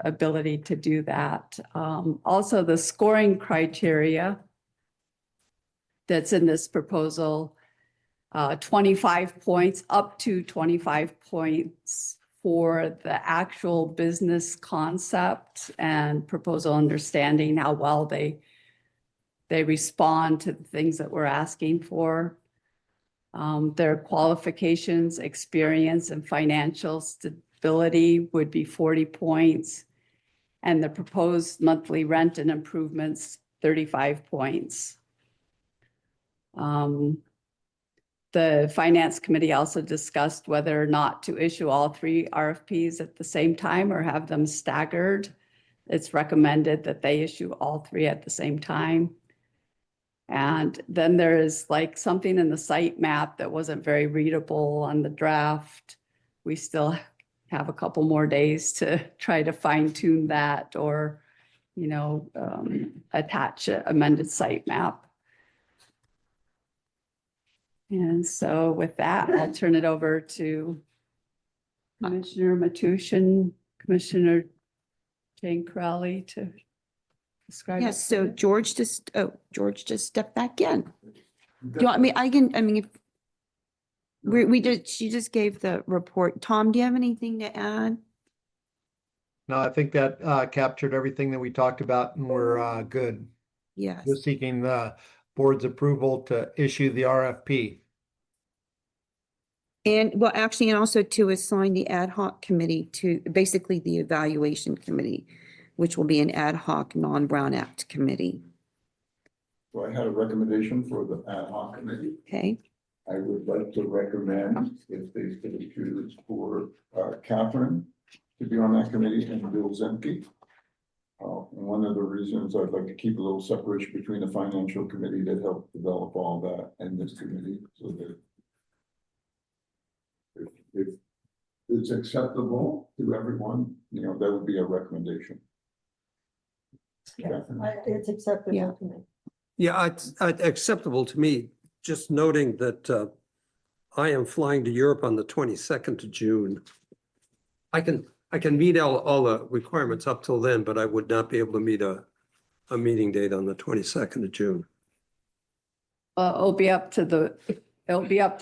ability to do that. Also, the scoring criteria that's in this proposal. 25 points, up to 25 points for the actual business concept and proposal understanding, how well they respond to the things that we're asking for. Their qualifications, experience, and financial stability would be 40 points. And the proposed monthly rent and improvements, 35 points. The Finance Committee also discussed whether or not to issue all 3 RFPs at the same time or have them staggered. It's recommended that they issue all 3 at the same time. And then there is like something in the site map that wasn't very readable on the draft. We still have a couple more days to try to fine tune that or, attach an amended site map. And so with that, I'll turn it over to Commissioner Mateusz and Commissioner Jane Crowley to describe. Yes, so George just stepped back in. Do you want me, if she just gave the report. Tom, do you have anything to add? No, I think that captured everything that we talked about and we're good. Yes. Just seeking the board's approval to issue the RFP. And well, actually, and also to assign the ad hoc committee to basically the evaluation committee, which will be an ad hoc non-Brown Act committee. So I had a recommendation for the ad hoc committee. Okay. I would like to recommend, if they could choose for Catherine to be on that committee and Bill Zemke. And one of the reasons I'd like to keep a little separation between the financial committee that helped develop all that and this committee, so that if it's acceptable to everyone, that would be a recommendation. Catherine? It's acceptable to me. Yeah, it's acceptable to me, just noting that I am flying to Europe on the 22nd of June. I can meet all the requirements up till then, but I would not be able to meet a meeting date on the 22nd of June. It'll be up to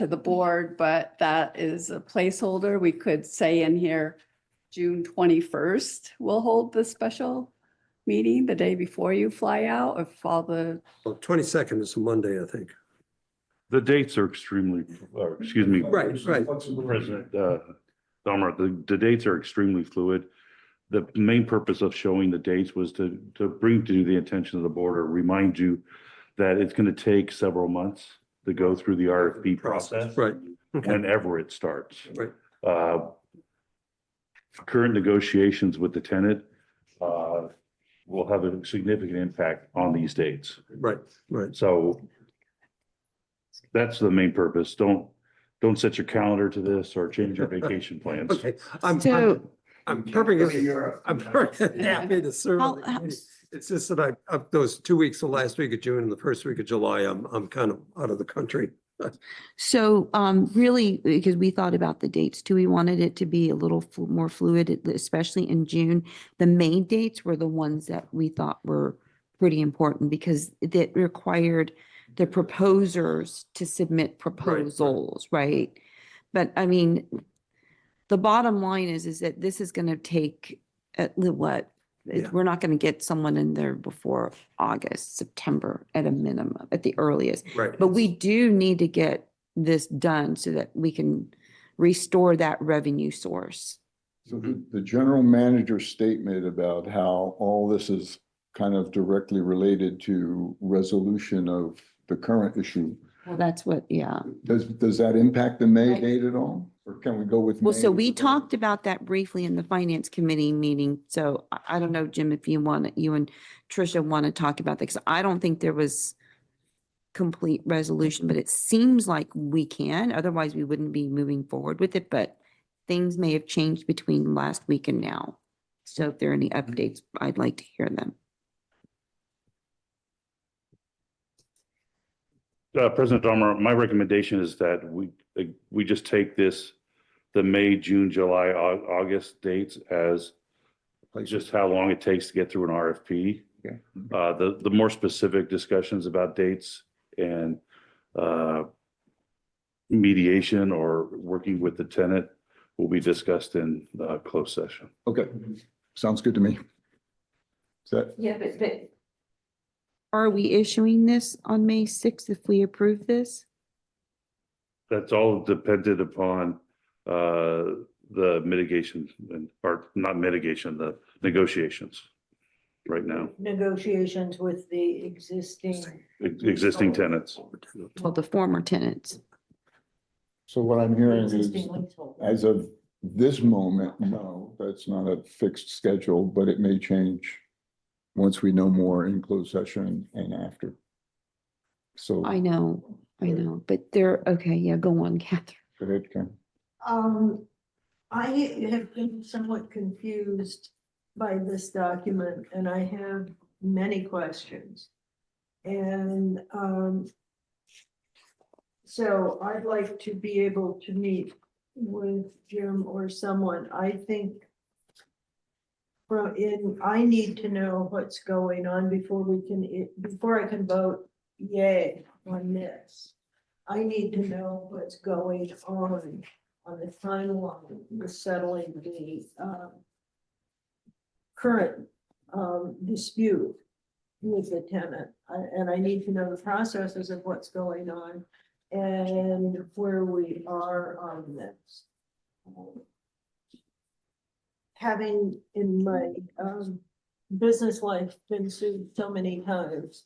the board, but that is a placeholder. We could say in here, June 21st, we'll hold the special meeting the day before you fly out, if all the. Well, 22nd is a Monday, I think. The dates are extremely, excuse me. Right. President Dahmer, the dates are extremely fluid. The main purpose of showing the dates was to bring to the attention of the board or remind you that it's going to take several months to go through the RFP process. Right. Okay. Whenever it starts. Right. Current negotiations with the tenant will have a significant impact on these dates. Right. So that's the main purpose. Don't set your calendar to this or change your vacation plans. Okay, So- I'm perfectly, I'm very happy to serve on the committee. It's just that those 2 weeks, the last week of June and the first week of July, I'm kind of out of the country. So really, because we thought about the dates too, we wanted it to be a little more fluid, especially in June. The main dates were the ones that we thought were pretty important because that required the proposers to submit proposals, right? But I mean, the bottom line is that this is going to take what? Yeah. We're not going to get someone in there before August, September at a minimum, at the earliest. Right. But we do need to get this done so that we can restore that revenue source. So the general manager's statement about how all this is kind of directly related to resolution of the current issue. Well, that's what, yeah. Does that impact the May date at all? Or can we go with? Well, May so as we a- talked about that briefly in the finance committee meeting. So I don't know, Jim, if you and Tricia want to talk about that, because I don't think there was complete resolution, but it seems like we can, otherwise we wouldn't be moving forward with it, but things may have changed between last week and now. So if there are any updates, I'd like to hear them. President Dahmer, my recommendation is that we just take the May, June, July, August dates as just how long it takes to get through an RFP. Okay. The more specific discussions about dates and mediation or working with the tenant will be discussed in closed session. Okay, sounds good to me. Is that, Yeah, but Are we issuing this on May 6th if we approve this? That's all dependent upon the mitigation or not mitigation, the negotiations right now, negotiations with the existing. existing tenants. Well, the former tenants. so what I'm hearing is, Existing leasehold. as of this moment, no, that's not a fixed schedule, but it may change once we know more in closed session and after. So. I know, but they're, okay, yeah, go on, Catherine. Go ahead, Ken. I have been somewhat confused by this document and I have many questions. And, so I'd like to be able to meet with Jim or someone. I think I need to know what's going on before I can vote yay on this. I need to know what's going on the timeline, the settling the current dispute with the tenant. And I need to know the processes of what's going on and where we are on this. Having in my business life been sued so many times,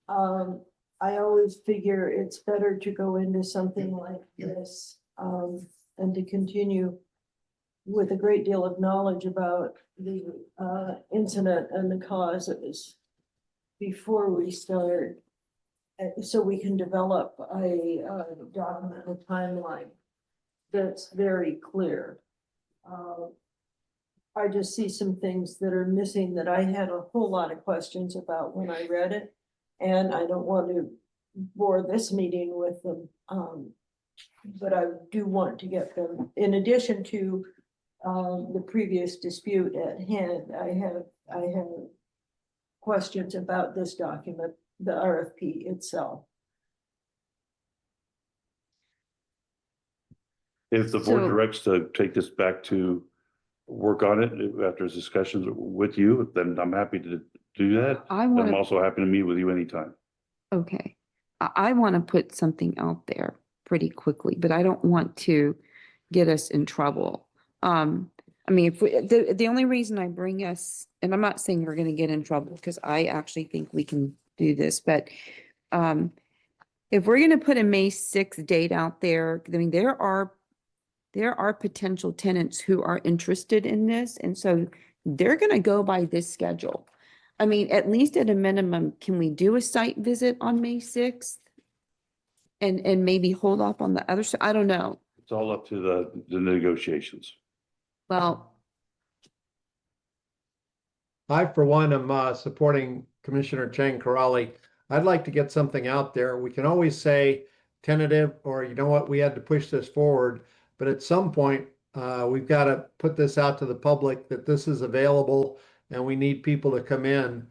I always figure it's better to go into something like this and to continue with a great deal of knowledge about the incident and the causes before we start, so we can develop a document, a timeline that's very clear. I just see some things that are missing that I had a whole lot of questions about when I read it. And I don't want to bore this meeting with them. But I do want to get them, in addition to the previous dispute at hand, I have questions about this document, the RFP itself. If the board So- directs to take this back to work on it after discussions with you, then I'm happy to do that. I I'm want to, also happy to meet with you anytime. okay. I want to put something out there pretty quickly, but I don't want to get us in trouble. I mean, if the only reason I bring us, and I'm not saying we're going to get in trouble because I actually think we can do this, but if we're going to put a May 6th date out there, I mean, there are potential tenants who are interested in this. And so they're going to go by this schedule. I mean, at least at a minimum, can we do a site visit on May 6th? And maybe hold off on the other side? I don't know. It's all up to the negotiations. Well, I, for one, am supporting Commissioner Chang Corrali. I'd like to get something out there. We can always say tentative, or you know what, we had to push this forward. But at some point, we've got to put this out to the public that this is available and we need people to come in.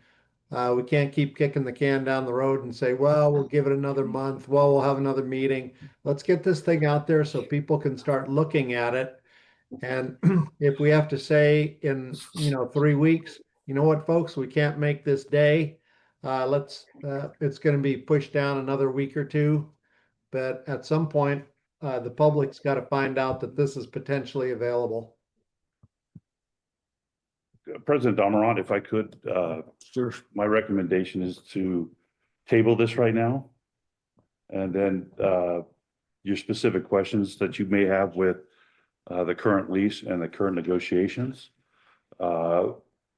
We can't keep kicking the can down the road and say, well, we'll give it another month. Well, we'll have another meeting. Let's get this thing out there so people can start looking at it. And if we have to say in, 3 weeks, you know what, folks, we can't make this day. It's going to be pushed down another week or two. But at some point, the public's got to find out that this is potentially available. President Dameron, if I could, Sure. my recommendation is to table this right now. And then your specific questions that you may have with the current lease and the current negotiations,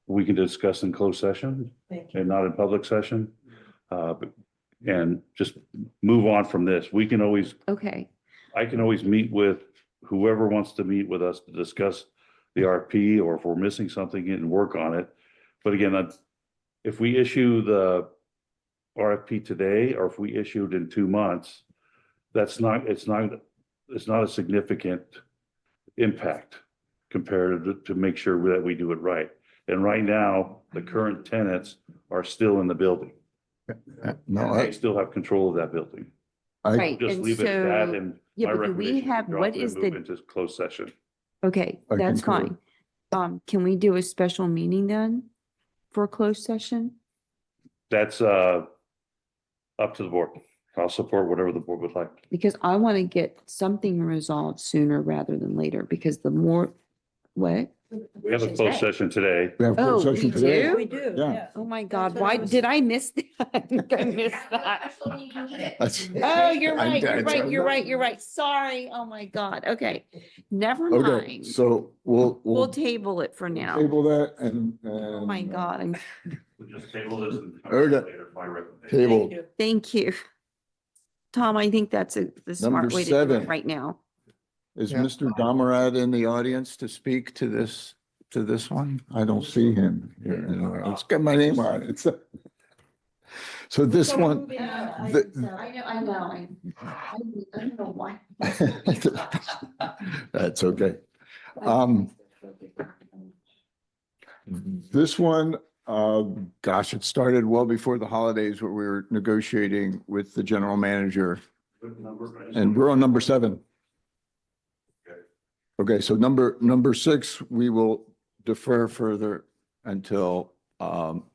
we can discuss in closed session and not in public session. And just move on from this. We can always, okay. I can always meet with whoever wants to meet with us to discuss the RP, or if we're missing something and work on it. But again, if we issue the RFP today, or if we issue it in 2 months, it's not a significant impact compared to make sure that we do it right. And right now, the current tenants are still in the building. No, They still have control of that building. Right, Just and leave it at that, so- and yeah, my but do we recommendation is have- drop what it is and move the- into closed session. Okay, I that's concur. fine. Can we do a special meeting then for a closed session? That's up to the board. I'll support whatever the board would like. Because I want to get something resolved sooner rather than later, because the more, what? We have a closed session today. We have closed Oh, session we today. do? We do, Yeah. yeah. Oh my That's God, what I why, was- did I miss that? I think I missed that. Oh, you're right, you're right. Sorry. Oh my God. Okay, never Okay, mind. so We'll we'll table it for now. table that and. Oh my God, I'm, We'll just table this and. Okay. Later, my recommendation. Table. thank you. Tom, I think that's the smart Number way to do 7. it right now. Is Yeah. Mr. Damarad in the audience to speak to this one? I don't see him here. It's got my name on it. So this one. I know. I don't know why. That's okay. This one, gosh, it started well before the holidays where we were negotiating with the general manager, and we're on number 7. Okay, so number 6, we will defer further until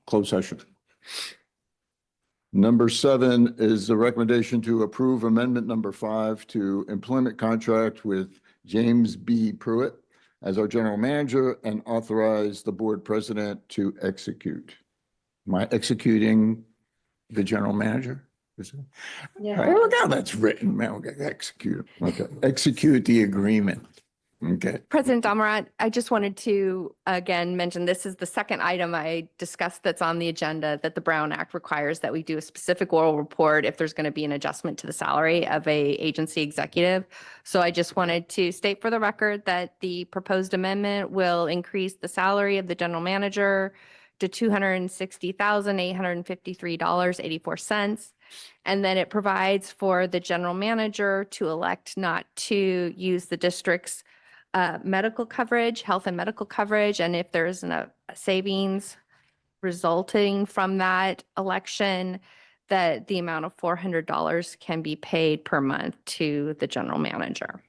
closed session. Number 7 is the recommendation to approve amendment number 5 to employment contract with James B. Pruitt as our general manager and authorize the board president to execute. Am I executing the general manager? Is it? Yeah. Oh, now that's written, man, we got to execute. Okay, execute the agreement. Okay. President Damerat, I just wanted to again mention this is the second item I discussed that's on the agenda, that the Brown Act requires that we do a specific oral report if there's going to be an adjustment to the salary of a agency executive. So I just wanted to state for the record that the proposed amendment will increase the salary of the general manager to $260,853.84. And then it provides for the general manager to elect not to use the district's medical coverage, health and medical coverage, and if there's a savings resulting from that election, that the amount of $400 can be paid per month to the general manager.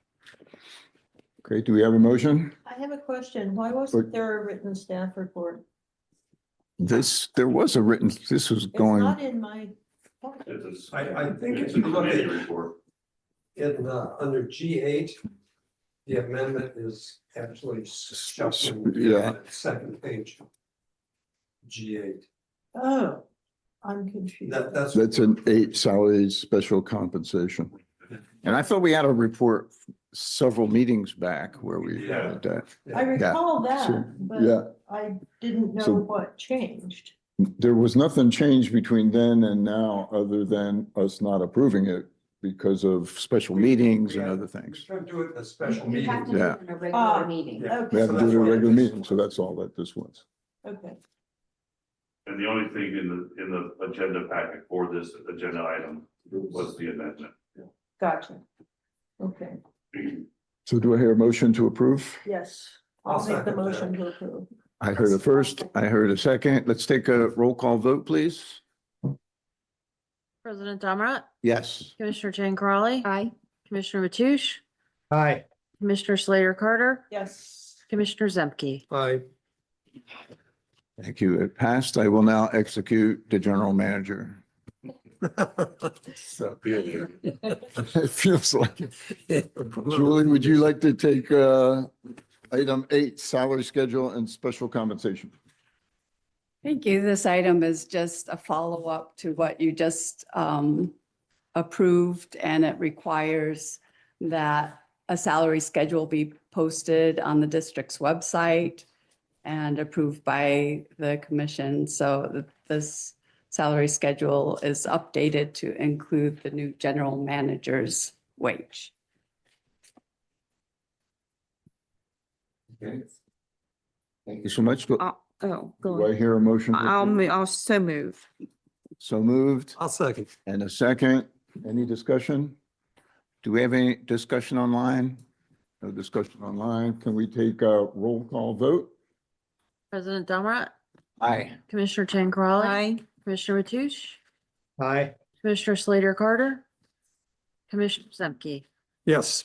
Okay, do we have a motion? I have a question. Why wasn't there a written staff report? There was a written, this was It's going. not in my. I think It's if a you look committee at report. in, under G8, the amendment is actually shuffling. Yeah. Second page. G8. Oh, I'm confused. That's an 8 salaries special compensation. And I thought we had a report several meetings back where we had that. I recall So, that, yeah. but I didn't know So- what changed. There was nothing changed between then and now, other than us not approving it because of special meetings and other things. Try to do it in a special You meeting. have to do Yeah. it in a regular meeting. We Okay, had to do it at a regular meeting, so that's all that this was. okay. And the only thing in the agenda packet for this agenda item was the amendment. Gotcha. Okay, So do I hear a motion to approve? yes. I'll I'll make the second that. motion to approve. I heard a first, I heard a second. Let's take a roll call vote, please. President Damerat, Yes. Commissioner Jane Crawley, Aye. Commissioner Mathush, Aye. Commissioner Slater Carter, Yes. Commissioner Zemke. Aye. Thank you. It passed. I will now execute the general manager. So it feels like it. Julie, would you like to take item 8, salary schedule and special compensation? Thank you. This item is just a follow-up to what you just approved, and it requires that a salary schedule be posted on the district's website and approved by the commission. So this salary schedule is updated to include the new general manager's wage. Okay. Thank you so much. Do Oh, go I on. hear a motion? to approve? I'll so move. So moved. I'll second. And a second. Any discussion? Do we have any discussion online? No discussion online. Can we take a roll call vote? President Damerat, Aye. Commissioner Jane Crawley. Aye. Commissioner Mathush, Aye. Commissioner Slater Carter, Commissioner Zemke. Yes.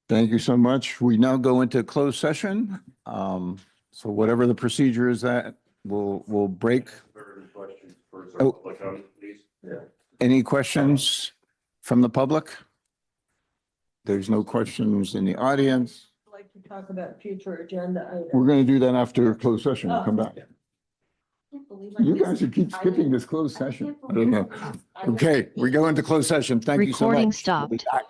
Thank you so much. We now go into closed session. So whatever the procedure is that we'll break. Oh. Any questions from the public? There's no questions in the audience. I'd like to talk about future agenda items. We're going to do that after closed session. We'll come back. You guys should keep skipping this closed session. I don't know. Okay, we go into closed session. Thank you so much. Recording We'll be stopped. back.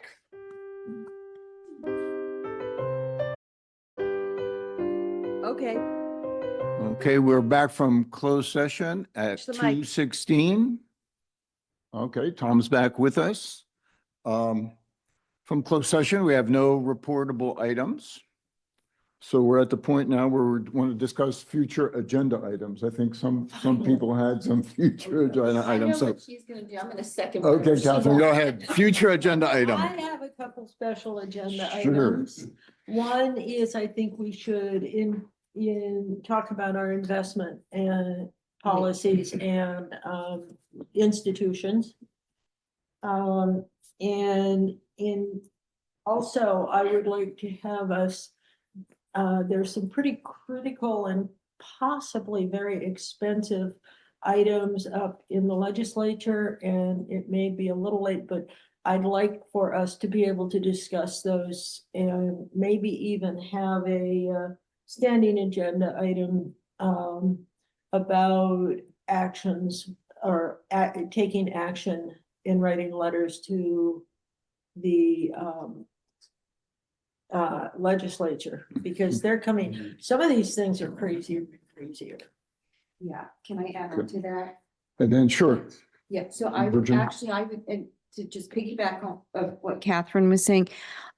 Okay. Okay, we're back from closed session at Push the mic. 2:16. Okay, Tom's back with us. From closed session, we have no reportable items. So we're at the point now where we want to discuss future agenda items. I think some people had some future agenda items. So, she's gonna do. I'm gonna second. okay, Catherine, go ahead. Future agenda item. I have a couple special agenda Sure. items. One is I think we should talk about our investment and policies and institutions. Also, I would like to have us, there's some pretty critical and possibly very expensive items up in the legislature, and it may be a little late, but I'd like for us to be able to discuss those and maybe even have a standing agenda item about actions or taking action in writing letters to the legislature, because they're coming, some of these things are crazier. Yeah, can I add on to that? And then, sure. Yeah, so I would Virginia? actually, I would, and to just piggyback on of what Catherine was saying,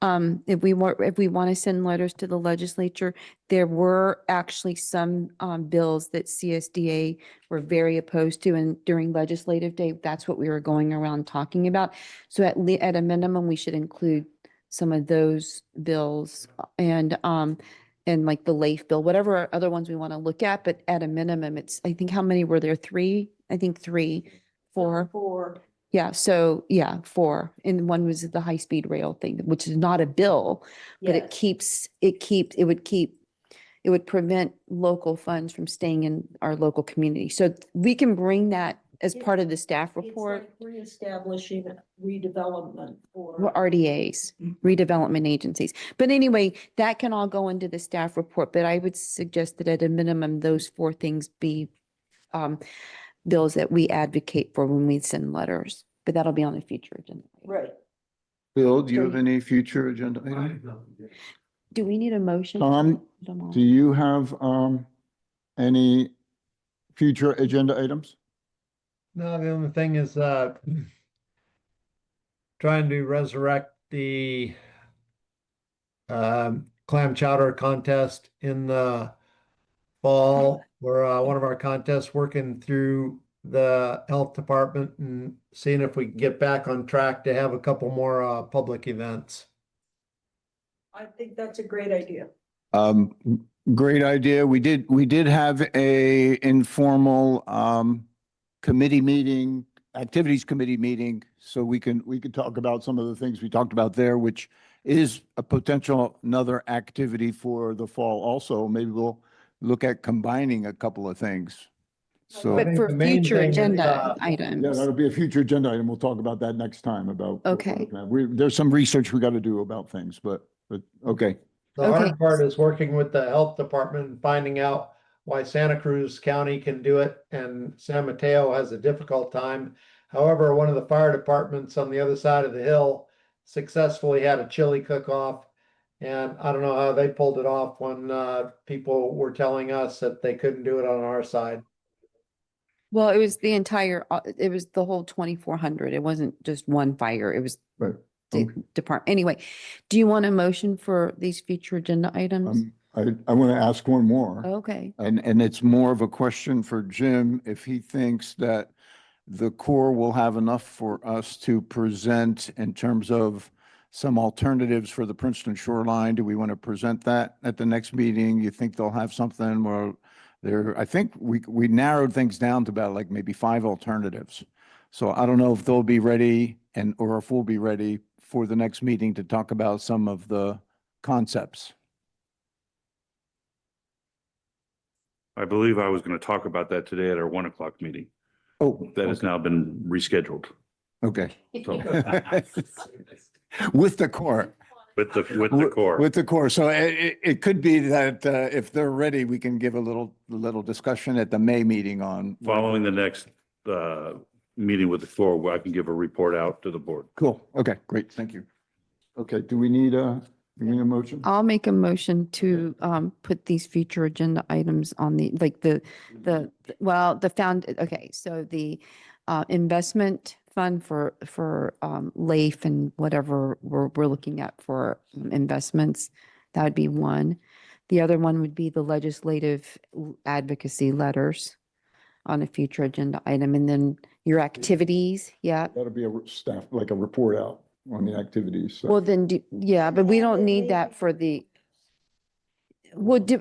if we want to send letters to the legislature, there were actually some bills that CSDA were very opposed to, and during legislative day, that's what we were going around talking about. So at a minimum, we should include some of those bills and like the LAIF bill, whatever other ones we want to look at, but at a minimum, it's, I think, how many were there? 3? I think 3, 4. Yeah, so yeah, 4. And one was the high-speed rail thing, which is not a bill, but it would prevent local funds from staying in our local community. So we can bring that as part of the staff report. It's like reestablishing redevelopment Or RDAs, redevelopment agencies. But anyway, that can all go into the staff report, but I would suggest that at a minimum, those 4 things be bills that we advocate for when we send letters, but that'll be on a future agenda. Right. Bill, do you have any future agenda item? Do we need a motion? Tom, do you have any future agenda items? No, the only thing is, trying to resurrect the clam chowder contest in the fall. We're one of our contests working through the health department and seeing if we can get back on track to have a couple more public events. I think that's a great idea. Great idea. We did have a informal committee meeting, activities committee meeting, so we could talk about some of the things we talked about there, which is a potential another activity for the fall. Also, maybe we'll look at combining a couple of things. So, But for future agenda items. yeah, that'll be a future agenda item. We'll talk about that next time about. Okay. There's some research we got to do about things, but okay. The hard part is working with the health department and finding out why Santa Cruz County can do it and San Mateo has a difficult time. However, one of the fire departments on the other side of the hill successfully had a chili cook-off. And I don't know how they pulled it off when people were telling us that they couldn't do it on our side. Well, it was the entire, it was the whole 2,400. It wasn't just one fire. It was Right. the department. Anyway, do you want a motion for these future agenda items? I want to ask one more. Okay. And it's more of a question for Jim, if he thinks that the Corps will have enough for us to present in terms of some alternatives for the Princeton shoreline. Do we want to present that at the next meeting? You think they'll have something, or There, I think we narrowed things down to about like maybe 5 alternatives. So I don't know if they'll be ready or if we'll be ready for the next meeting to talk about some of the concepts. I believe I was going to talk about that today at our 1 o'clock meeting. Oh, That has now been rescheduled. okay. So With the core. with the core. With the core. So it could be that if they're ready, we can give a little discussion at the May meeting on. Following the next meeting with the core, where I can give a report out to the board. Cool. Okay, great. Thank you. Okay, do we need a motion? I'll make a motion to put these future agenda items on the, like the okay, so the investment fund for LAIF and whatever we're looking at for investments, that would be one. The other one would be the legislative advocacy letters on a future agenda item, and then your activities, yeah. That'll be a staff, like a report out on the activities. So. Well, then, yeah, but we don't need that for the,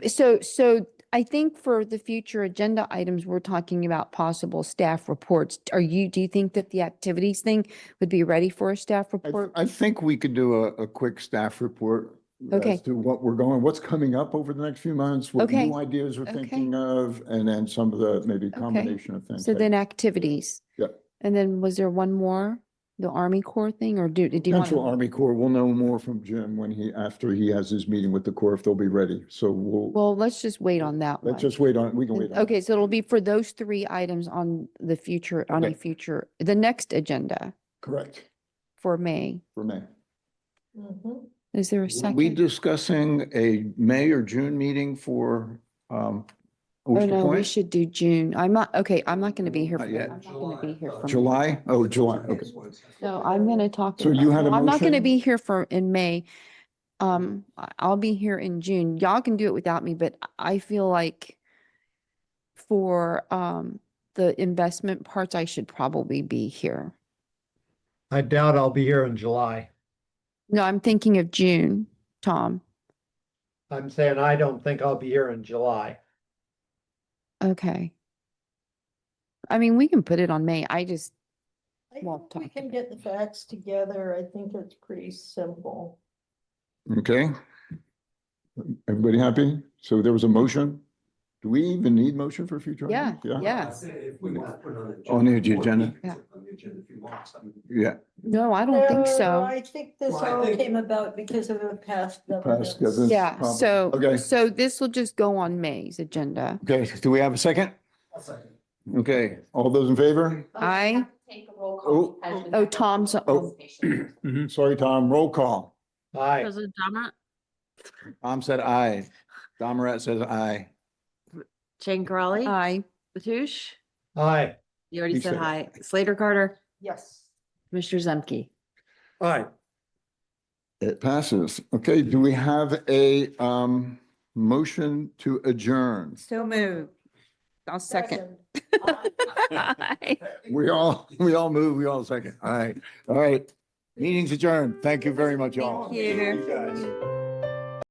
so I think for the future agenda items, we're talking about possible staff reports. Do you think that the activities thing would be ready for a staff report? I think we could do a quick staff report. Okay. As to what we're going, what's coming up over the next few months, what Okay. new ideas we're Okay. thinking of, and then some of the maybe combination of things. So then activities. Yeah. And then was there one more, the Army Corps thing, or do you want? Central Army Corps, we'll know more from Jim after he has his meeting with the Corps, if they'll be ready. So Well, let's just wait on that one. let's just wait on, we can wait on. Okay, so it'll be for those 3 items on the future, the next agenda Correct, for May. for May. Is there a Are we second? discussing a May or June meeting for Oh, Oyster no, we Point? should do June. I'm not going to be here. Not I'm yet. not going to be here for. July? Oh, July, okay. No, I'm going to talk. So you had a I'm not going to motion? be here in May. I'll be here in June. Y'all can do it without me, but I feel like for the investment parts, I should probably be here. I doubt I'll be here in July. No, I'm thinking of June, Tom. I'm saying I don't think I'll be here in July. Okay. I mean, we can put it on May. I just won't We talk. can get the facts together. I think it's pretty simple. Okay. Everybody happy? So there was a motion? Do we even need motion for future? Yeah, items? yeah. On the agenda? Yeah. Yeah. No, I don't think No, so. I think this all came about because of a past governance. governance. Yeah, problem. so, Okay. so this will just go on May's agenda. Okay, do we have a second? Okay, all those in favor? I, Oh, oh, Tom's, oh. Sorry, Tom, roll call. Aye. President Dom, Tom said aye. Domerat says aye. Jane Crowley, I, Mathush, Aye. you already He said said hi. Slater Carter, Yes. Commissioner Zemke. Aye. It passes. Okay, do we have a motion to adjourn? so moved. I'll second. We all move, we all second. All right, all right. Meeting's adjourned. Thank you very much, all. Thank you. guys.